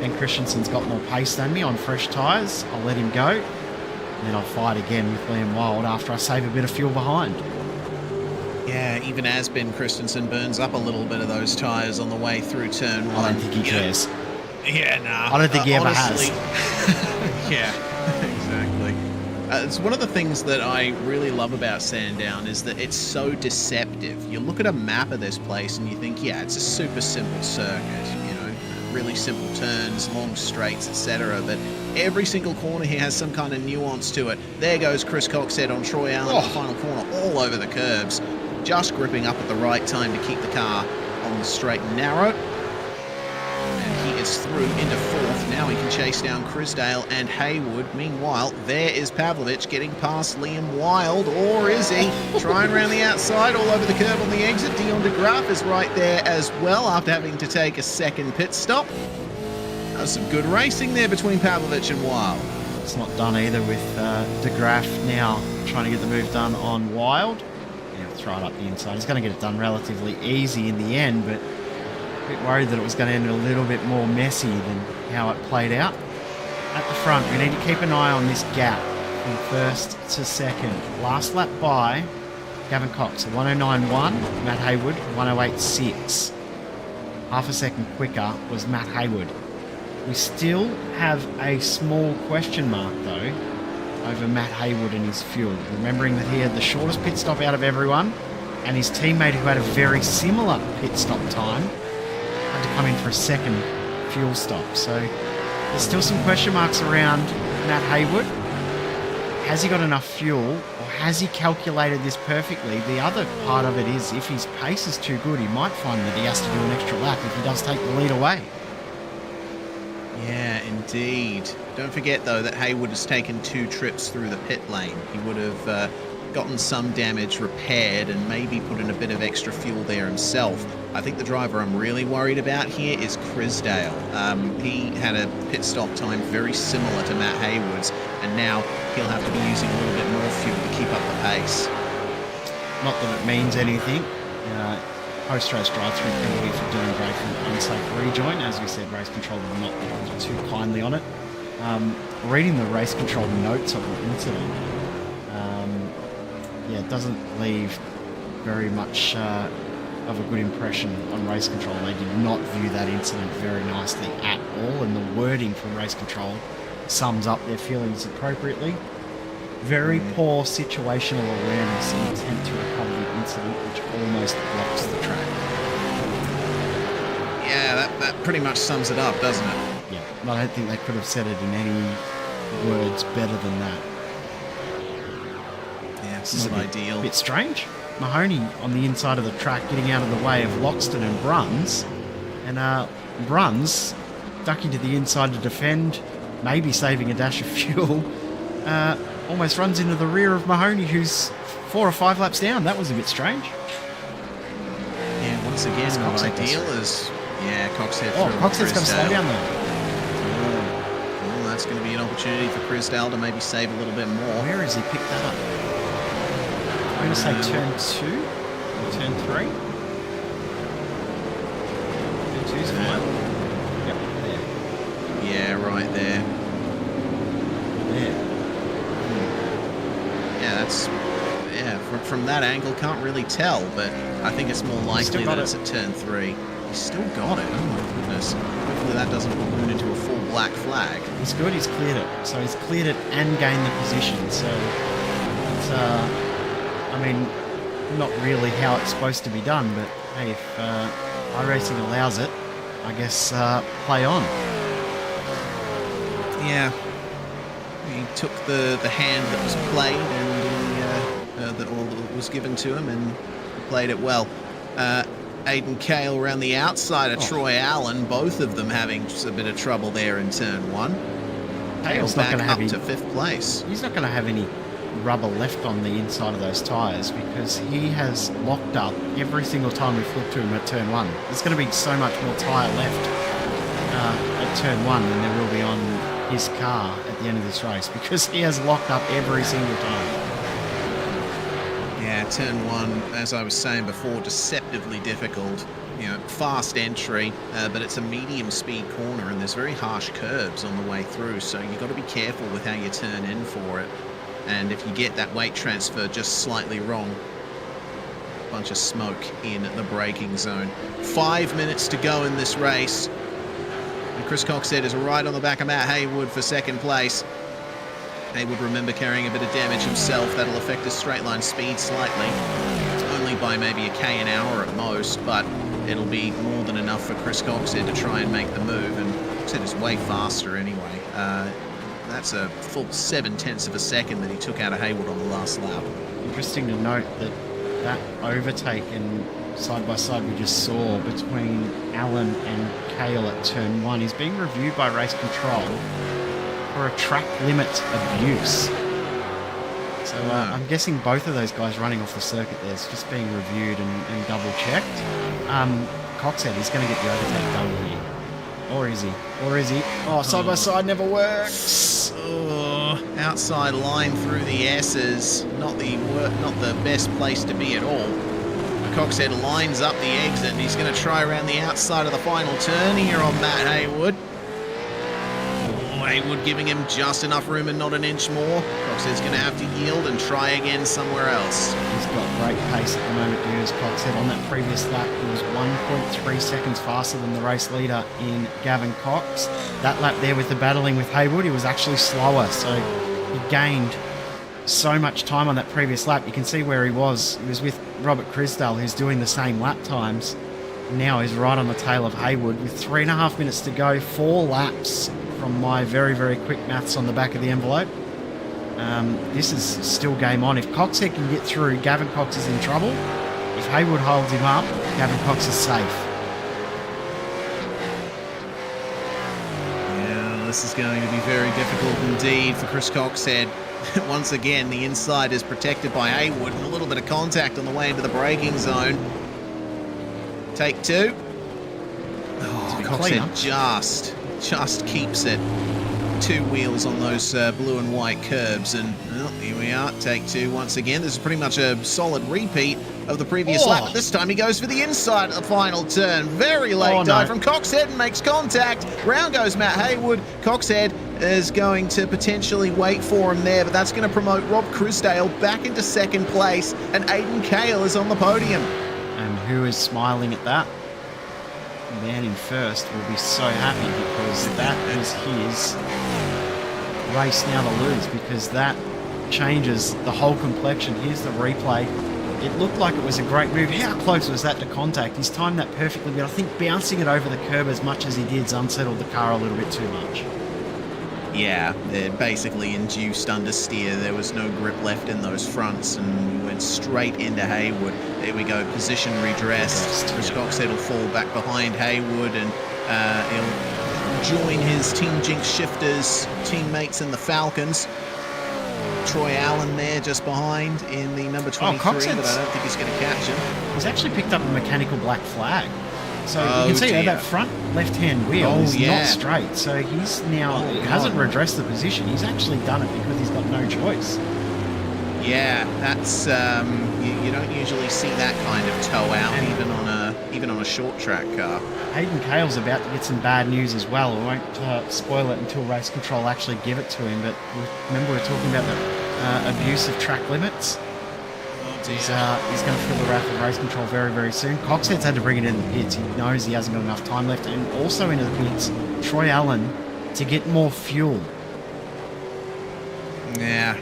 Ben Christensen's got more pace than me on fresh tyres. I'll let him go, and then I'll fight again with Liam Wild after I save a bit of fuel behind. Yeah, even as Ben Christensen burns up a little bit of those tyres on the way through turn 1. I don't think he cares. Yeah, nah. I don't think he ever honestly, has. Yeah, exactly. It's one of the things that I really love about Sandown is that it's so deceptive. You look at a map of this place and you think, yeah, it's a super simple circuit, you know, really simple turns, long straights, etc. But every single corner here has some kind of nuance to it. There goes Chris Coxhead on Troy Allen in the final corner, all over the curbs, just gripping up at the right time to keep the car on the straight and narrow. And he is through into fourth. Now he can chase down Chrisdale and Haywood. Meanwhile, there is Pavlovich getting past Liam Wild, or is he? Trying around the outside, all over the curb on the exit. Dion de Graaf is right there as well after having to take a second pit stop. That was some good racing there between Pavlovich and Wild. It's not done either with de Graaf now trying to get the move done on Wild. Throw it up the inside. He's going to get it done relatively easy in the end, but a bit worried that it was going to end a little bit more messy than how it played out. At the front, we need to keep an eye on this gap from first to second. Last lap by Gavin Cox, a 109.1, Matt Haywood, 108.6. Half a second quicker was Matt Haywood. We still have a small question mark though over Matt Haywood and his fuel, remembering that he had the shortest pit stop out of everyone, and his teammate who had a very similar pit stop time had to come in for a second fuel stop. So There's still some question marks around Matt Haywood. Has he got enough fuel, or has he calculated this perfectly? The other part of it is, if his pace is too good, he might find that he has to do an extra lap if he does take the lead away. Yeah, indeed. Don't forget, though, that Haywood has taken 2 trips through the pit lane. He would have gotten some damage repaired and maybe put in a bit of extra fuel there himself. I think the driver I'm really worried about here is Crisdale. He had a pit stop time very similar to Matt Haywood's, and now he'll have to be using a little bit more fuel to keep up the pace. Not that it means anything. Post-race drive-through penalty for doing great for an unsafe rejoin. As we said, race control did not look too kindly on it. Reading the race control notes of the incident, it doesn't leave very much of a good impression on race control. They did not view that incident very nicely at all, and the wording from race control sums up their feelings appropriately. Very poor situational awareness and intent to recover the incident, which almost blocks the track. Yeah, that pretty much sums it up, doesn't it? Yeah, but I don't think they could have said it in any words better than that. Yeah, it's not ideal. A bit strange. Mahoney on the inside of the track, getting out of the way of Loxton and Bruns, and Bruns ducking to the inside to defend, maybe saving a dash of fuel. Almost runs into the rear of Mahoney, who's 4 or 5 laps down. That was a bit strange. Yeah, once again, not ideal as... Yeah, Coxhead. Oh, Coxhead's going to slow down there. Well, that's going to be an opportunity for Crisdale to maybe save a little bit more. Where has he picked that up? I'm going to say turn 2 or turn 3. Turn 2's fine. Yep, there. Yeah, right there. There. Yeah, that's... Yeah, from that angle, can't really tell, but I think it's more likely that it's at turn 3. He's still got it. Oh my goodness. Hopefully that doesn't balloon into a full black flag. He's good, he's cleared it. So he's cleared it and gained the position. So it's, I mean, not really how it's supposed to be done, but hey, if iRacing allows it, I guess play on. Yeah. He took the hand that was played and that was given to him and played it well. Aiden Cale around the outside of Troy Allen, both of them having just a bit of trouble there in turn 1. Cale's back up to 5th place. He's not going to have any rubber left on the inside of those tyres because he has locked up every single time we flip to him at turn 1. There's going to be so much more tyre left at turn 1 than there will be on his car at the end of this race because he has locked up every single time. Yeah, turn 1, as I was saying before, deceptively difficult. You know, fast entry, but it's a medium speed corner and there's very harsh curbs on the way through, so you've got to be careful with how you turn in for it. And if you get that weight transfer just slightly wrong, a bunch of smoke in the braking zone. 5 minutes to go in this race. And Chris Coxhead is right on the back of Matt Haywood for 2nd place. Haywood, remember, carrying a bit of damage himself. That'll affect his straight line speed slightly. Only by maybe a K an hour at most, but it'll be more than enough for Chris Coxhead to try and make the move. And Coxhead is way faster anyway. That's a full 7/10 of a second that he took out of Haywood on the last lap. Interesting to note that overtake and side by side we just saw between Allen and Cale at turn 1 is being reviewed by race control for a track limit abuse. So I'm guessing both of those guys running off the circuit there is just being reviewed and double checked. Coxhead is going to get the overtake done here. Or is he? Or is he? Oh, side by side never works. Oh, outside line through the S's. Not the best place to be at all. Coxhead lines up the exit. He's going to try around the outside of the final turn here on Matt Haywood. Haywood giving him just enough room and not an inch more. Coxhead's going to have to yield and try again somewhere else. He's got great pace at the moment, Deers. Coxhead on that previous lap, he was 1.3 seconds faster than the race leader in Gavin Cox. That lap there with the battling with Haywood, he was actually slower, so he gained so much time on that previous lap. You can see where he was. He was with Robert Crisdale, who's doing the same lap times. Now he's right on the tail of Haywood with 3.5 minutes to go, 4 laps. from my very, very quick maths on the back of the envelope. This is still game on. If Coxhead can get through, Gavin Cox is in trouble. If Haywood holds him up, Gavin Cox is safe. Yeah, this is going to be very difficult indeed for Chris Coxhead. Once again, the inside is protected by Haywood, and a little bit of contact on the way into the braking zone. Take two. Oh, Coxhead just keeps it. Two wheels on those blue and white curbs, and well, here we are. Take two once again. This is pretty much a solid repeat of the previous lap, but this time he goes for the inside at the final turn. Very late dive from Coxhead and makes contact. Round goes Matt Haywood. Coxhead is going to potentially wait for him there, but that's going to promote Rob Crisdale back into second place, and Aidan Cale is on the podium. And who is smiling at that? The man in first will be so happy, because that is his race now to lose, because that changes the whole complexion. Here's the replay. It looked like it was a great move. How close was that to contact? He's timed that perfectly, but I think bouncing it over the curb as much as he did unsettled the car a little bit too much. Yeah, they're basically induced understeer. There was no grip left in those fronts, and went straight into Haywood. There we go, position redressed. Chris Coxhead will fall back behind Haywood, and he'll join his Team Jinx Shifters teammates in the Falcons. Troy Allen there just behind in the number 23, but I don't think he's going to catch him. He's actually picked up a mechanical black flag. So you can see that front left-hand wheel is not straight. So he's now hasn't redressed the position. He's actually done it because he's got no choice. Yeah, that's you don't usually see that kind of toe out, even on a short track car. Aidan Cale's about to get some bad news as well. We won't spoil it until race control actually give it to him. But remember, we're talking about the abuse of track limits. He's going to feel the wrath of race control very, very soon. Coxhead's had to bring it in the pits. He knows he hasn't got enough time left. And also into the pits, Troy Allen to get more fuel. Yeah.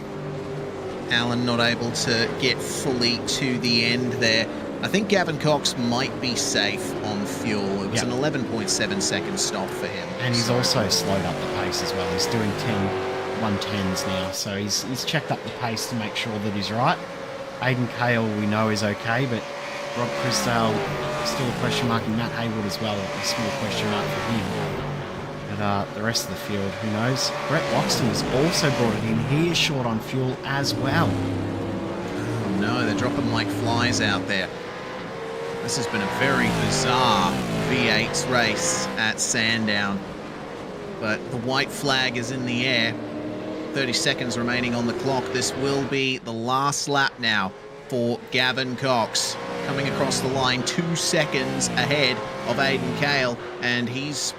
Allen not able to get fully to the end there. I think Gavin Cox might be safe on fuel. It was an 11.7 second stop for him. And he's also slowed up the pace as well. He's doing 110s now. So he's checked up the pace to make sure that he's right. Aidan Cale we know is okay, but Rob Crisdale still a question mark, and Matt Haywood as well, a small question mark for him. But the rest of the field, who knows? Brett Loxton has also brought it in. He is short on fuel as well. Oh no, they're dropping like flies out there. This has been a very bizarre V8s race at Sandown. But the white flag is in the air. 30 seconds remaining on the clock. This will be the last lap now for Gavin Cox. Coming across the line 2 seconds ahead of Aidan Cale, and he's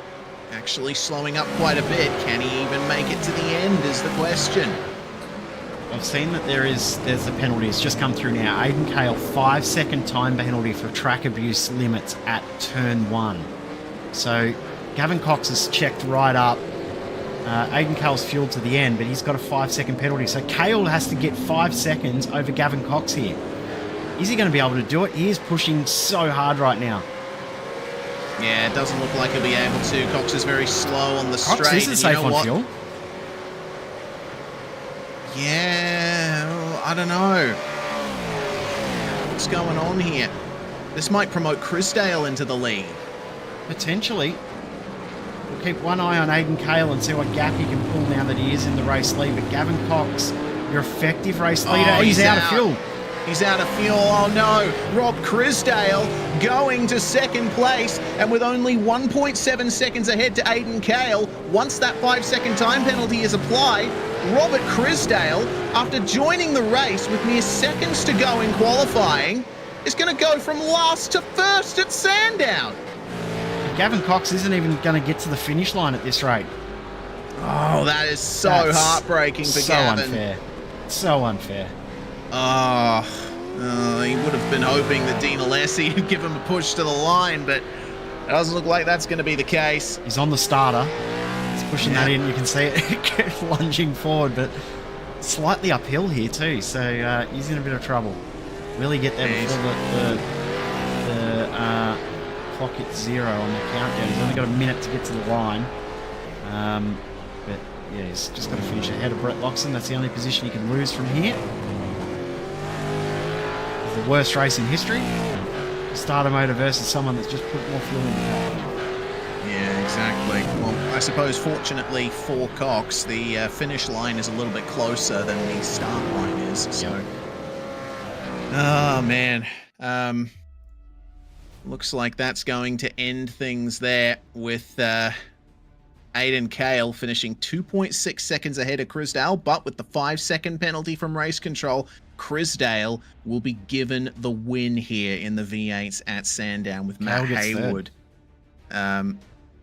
actually slowing up quite a bit. Can he even make it to the end is the question. I've seen that there's a penalty. It's just come through now. Aidan Cale, 5-second time penalty for track abuse limits at turn 1. So Gavin Cox has checked right up. Aidan Cale's fueled to the end, but he's got a 5-second penalty. So Cale has to get 5 seconds over Gavin Cox here. Is he going to be able to do it? He is pushing so hard right now. Yeah, it doesn't look like he'll be able to. Cox is very slow on the straight. Cox isn't safe on fuel. Yeah, I don't know. What's going on here? This might promote Crisdale into the lead. Potentially. We'll keep one eye on Aidan Cale and see what gap he can pull now that he is in the race lead. But Gavin Cox, your effective race leader, he's out of fuel. He's out of fuel. Oh no. Rob Crisdale going to second place, and with only 1.7 seconds ahead to Aidan Cale. Once that 5-second time penalty is applied, Robert Crisdale, after joining the race with mere seconds to go in qualifying, is going to go from last to first at Sandown. Gavin Cox isn't even going to get to the finish line at this rate. Oh, that's so heartbreaking for Gavin. Unfair. So unfair. He would have been hoping that Dean Alessi would give him a push to the line, but it doesn't look like that's going to be the case. He's on the starter. He's pushing that in. You can see it lunging forward, but slightly uphill here too, so he's in a bit of trouble. Will he get there before the clock hits 0 on the countdown? He's only got a minute to get to the line. Yeah, he's just got to finish ahead of Brett Loxton. That's the only position he can lose from here. It's the worst race in history. Starter motor versus someone that's just put more fuel in the car. Yeah, exactly. Well, I suppose fortunately for Cox, the finish line is a little bit closer than the start line is. So, oh man, looks like that's going to end things there with Aiden Kale finishing 2.6 seconds ahead of Crisdale, but with the 5-second penalty from race control, Crisdale will be given the win here in the V8s at Sandown with Matt Haywood.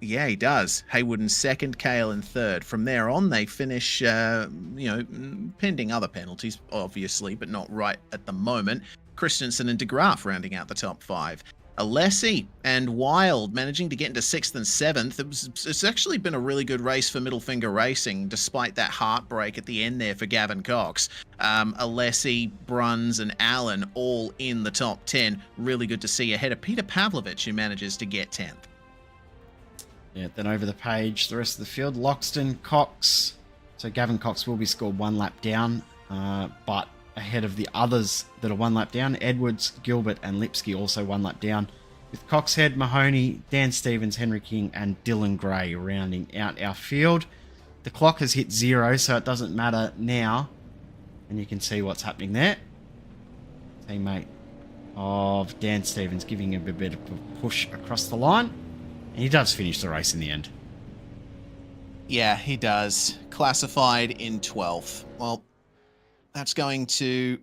Yeah, he does. Haywood in second, Kale in third. From there on, they finish, pending other penalties, obviously, but not right at the moment. Christensen and De Graaf rounding out the top 5. Alessi and Wild managing to get into 6th and 7th. It's actually been a really good race for Middle Finger Racing, despite that heartbreak at the end there for Gavin Cox. Alessi, Bruns and Allen all in the top 10. Really good to see ahead of Peter Pavlovich, who manages to get 10th. Yeah, then over the page, the rest of the field, Loxton, Cox. So Gavin Cox will be scored 1 lap down, but ahead of the others that are 1 lap down. Edwards, Gilbert and Lipsky also 1 lap down, with Coxhead, Mahoney, Dan Stevens, Henry King and Dylan Gray rounding out our field. The clock has hit 0, so it doesn't matter now. And you can see what's happening there. Teammate of Dan Stevens giving him a bit of a push across the line. And he does finish the race in the end. Yeah, he does. Classified in 12th. Well, that's going to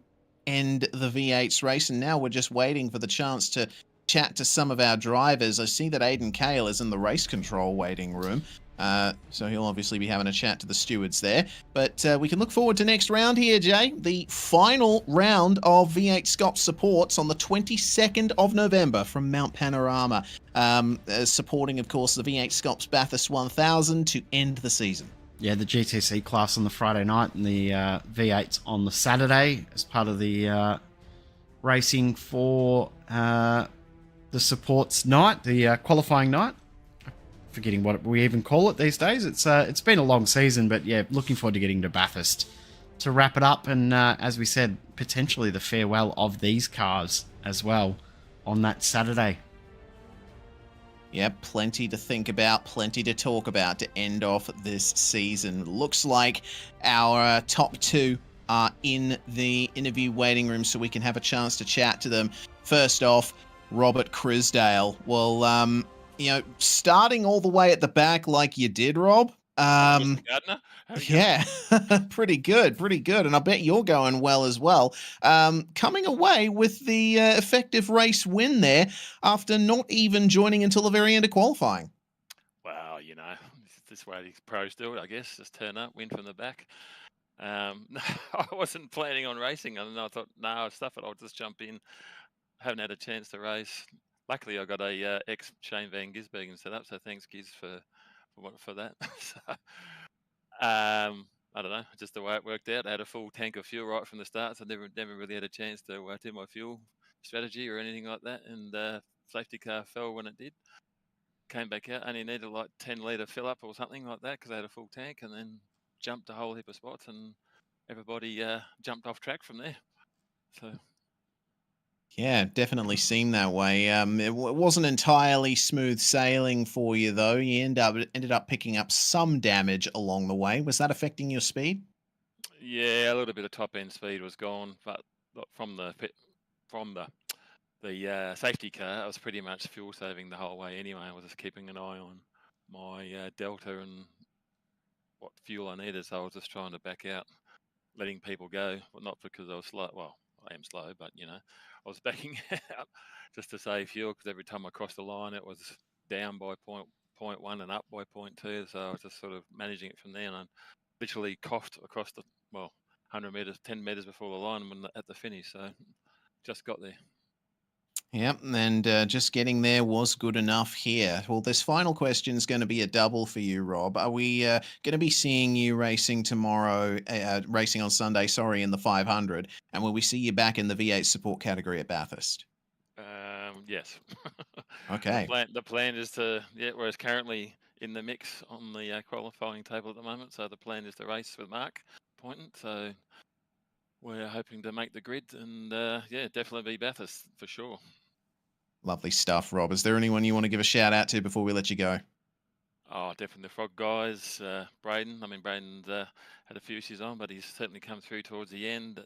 end the V8's race, and now we're just waiting for the chance to chat to some of our drivers. I see that Aiden Kale is in the race control waiting room, so he'll obviously be having a chat to the stewards there. But we can look forward to next round here, Jay. The final round of V8SCOPS supports on the 22nd of November from Mount Panorama, supporting, of course, the V8SCOPS Bathurst 1000 to end the season. Yeah, the GTC class on the Friday night and the V8s on the Saturday as part of the racing for the supports night, the qualifying night. Forgetting what we even call it these days. It's been a long season, but yeah, looking forward to getting to Bathurst to wrap it up. And as we said, potentially the farewell of these cars as well on that Saturday. Yeah, plenty to think about, plenty to talk about to end off this season. Looks like our top 2 are in the interview waiting room, so we can have a chance to chat to them. First off, Robert Crisdale. Well, starting all the way at the back like you did, Rob. Gardner. Yeah, pretty good. And I bet you're going well as well. Coming away with the effective race win there after not even joining until the very end of qualifying. Well, this way these pros do it, I guess. Just turn up, win from the back. I wasn't planning on racing, and I thought, no, stuff it, I'll just jump in. Haven't had a chance to race. Luckily, I got a ex-Shane Van Gisbergen set up, so thanks, Giz, for that. So, I don't know, just the way it worked out. I had a full tank of fuel right from the start, so never really had a chance to do my fuel strategy or anything like that. And safety car fell when it did. Came back out, only needed like 10-litre fill up or something like that because I had a full tank, and then jumped a whole heap of spots, and everybody jumped off track from there. So. Yeah, definitely seemed that way. It wasn't entirely smooth sailing for you, though. You ended up picking up some damage along the way. Was that affecting your speed? Yeah, a little bit of top end speed was gone, but from the safety car, I was pretty much fuel saving the whole way anyway. I was just keeping an eye on my delta and what fuel I needed, so I was just trying to back out, letting people go. Well, not because I was slow. Well, I am slow, but I was backing out just to save fuel, because every time I crossed the line, it was down by 0.1 and up by 0.2. So I was just sort of managing it from there, and I literally coughed across the 100 meters, 10 meters before the line at the finish. So just got there. Yep, and just getting there was good enough here. Well, this final question is going to be a double for you, Rob. Are we going to be seeing you racing tomorrow, racing on Sunday, in the 500? And will we see you back in the V8 support category at Bathurst? Yes. Okay. The plan is to, whereas currently in the mix on the qualifying table at the moment. So the plan is to race with Mark Poynton. So we're hoping to make the grid and yeah, definitely be Bathurst for sure. Lovely stuff, Rob. Is there anyone you want to give a shout out to before we let you go? Oh, definitely the Frog guys. Braden. I mean, Braden's had a few issues on, but he's certainly come through towards the end.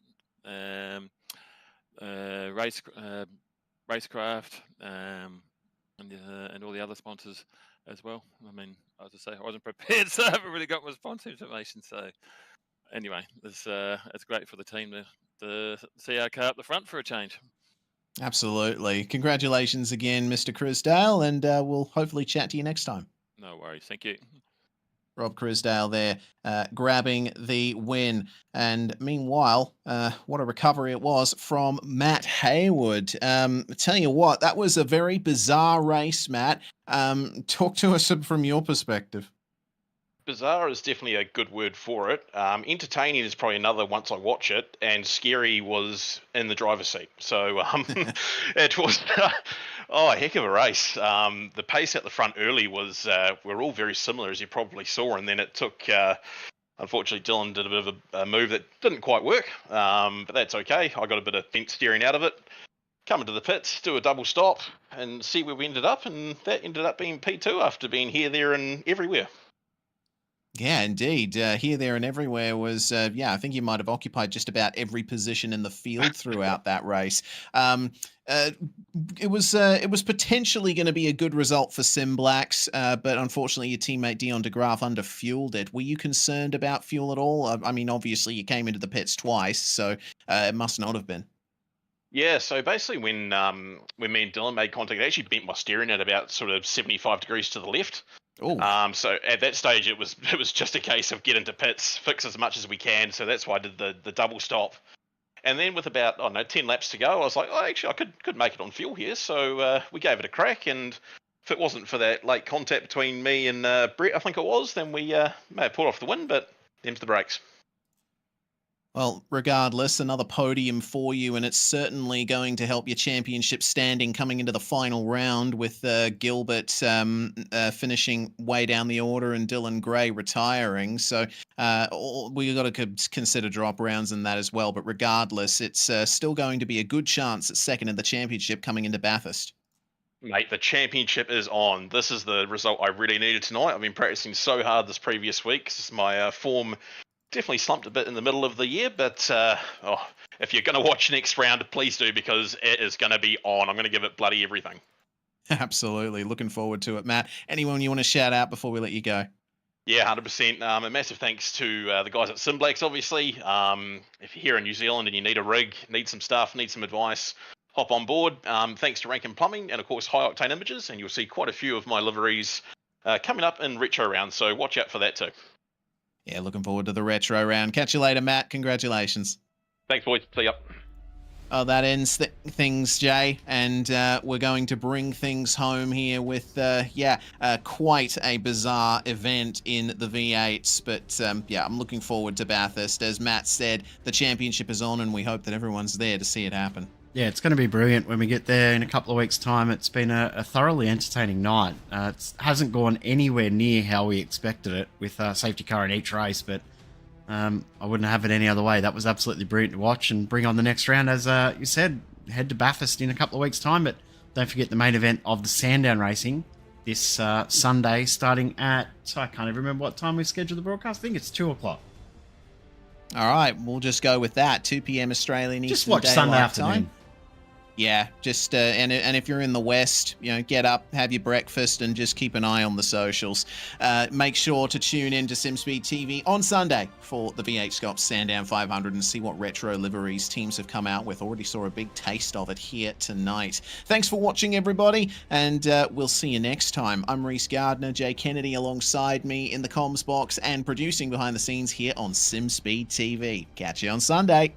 Racecraft, and all the other sponsors as well. I mean, as I say, I wasn't prepared, so I haven't really got my sponsor information. So anyway, it's great for the team to see our car up the front for a change. Absolutely. Congratulations again, Mr. Crisdale, and we'll hopefully chat to you next time. No worries. Thank you. Rob Crisdale there, grabbing the win. And meanwhile, what a recovery it was from Matt Haywood. Tell you what, that was a very bizarre race, Matt. Talk to us from your perspective. Bizarre is definitely a good word for it. Entertaining is probably another once I watch it, and scary was in the driver's seat. So it was a heck of a race. The pace at the front early was we're all very similar, as you probably saw, and then it took. Unfortunately, Dylan did a bit of a move that didn't quite work, but that's okay. I got a bit of fence steering out of it. Come into the pits, do a double stop, and see where we ended up, and that ended up being P2 after being here, there, and everywhere. Yeah, indeed. Here, there, and everywhere was, I think you might have occupied just about every position in the field throughout that race. It was potentially going to be a good result for Sim Blacks, but unfortunately your teammate Dion de Graaf underfueled it. Were you concerned about fuel at all? I mean, obviously you came into the pits twice, so it must not have been. Yeah, so basically when me and Dylan made contact, it actually bent my steering at about sort of 75 degrees to the left. So at that stage, it was just a case of get into pits, fix as much as we can. So that's why I did the double stop. And then with about 10 laps to go, I was like, actually, I could make it on fuel here. So we gave it a crack. And if it wasn't for that late contact between me and Brett, I think it was, then we may have pulled off the win. But them's the brakes. Well, regardless, another podium for you, and it's certainly going to help your championship standing coming into the final round with Gilbert finishing way down the order and Dylan Gray retiring. So we've got to consider drop rounds in that as well. But regardless, it's still going to be a good chance at second in the championship coming into Bathurst. Mate, the championship is on. This is the result I really needed tonight. I've been practicing so hard this previous week because my form definitely slumped a bit in the middle of the year, but if you're going to watch next round, please do, because it is going to be on. I'm going to give it bloody everything. Absolutely. Looking forward to it, Matt. Anyone you want to shout out before we let you go? Yeah, 100%. A massive thanks to the guys at Simblacks, obviously. If you're here in New Zealand and you need a rig, need some stuff, need some advice, hop on board. Thanks to Rankin Plumbing and, of course, High Octane Images, and you'll see quite a few of my liveries coming up in retro round, so watch out for that too. Yeah, looking forward to the retro round. Catch you later, Matt. Congratulations. Thanks, boys. See ya. Oh, that ends things, Jay, and we're going to bring things home here with, quite a bizarre event in the V8s, but I'm looking forward to Bathurst. As Matt said, the championship is on, and we hope that everyone's there to see it happen. Yeah, it's going to be brilliant when we get there in a couple of weeks' time. It's been a thoroughly entertaining night. It hasn't gone anywhere near how we expected it with a safety car in each race, but I wouldn't have it any other way. That was absolutely brilliant to watch and bring on the next round. As you said, head to Bathurst in a couple of weeks' time, but don't forget the main event of the Sandown racing this Sunday, starting at, I can't even remember what time we scheduled the broadcast. I think it's 2 o'clock. All right, we'll just go with that. 2 p.m. Australian Eastern Just watch Daylight Sunday Time. afternoon. Yeah, just and if you're in the West, get up, have your breakfast, and just keep an eye on the socials. Make sure to tune in to SimSpeed TV on Sunday for the V8SCOPS Sandown 500 and see what retro liveries teams have come out with. Already saw a big taste of it here tonight. Thanks for watching, everybody, and we'll see you next time. I'm Reese Gardner, Jay Kennedy alongside me in the comms box and producing behind the scenes here on SimSpeed TV. Catch you on Sunday.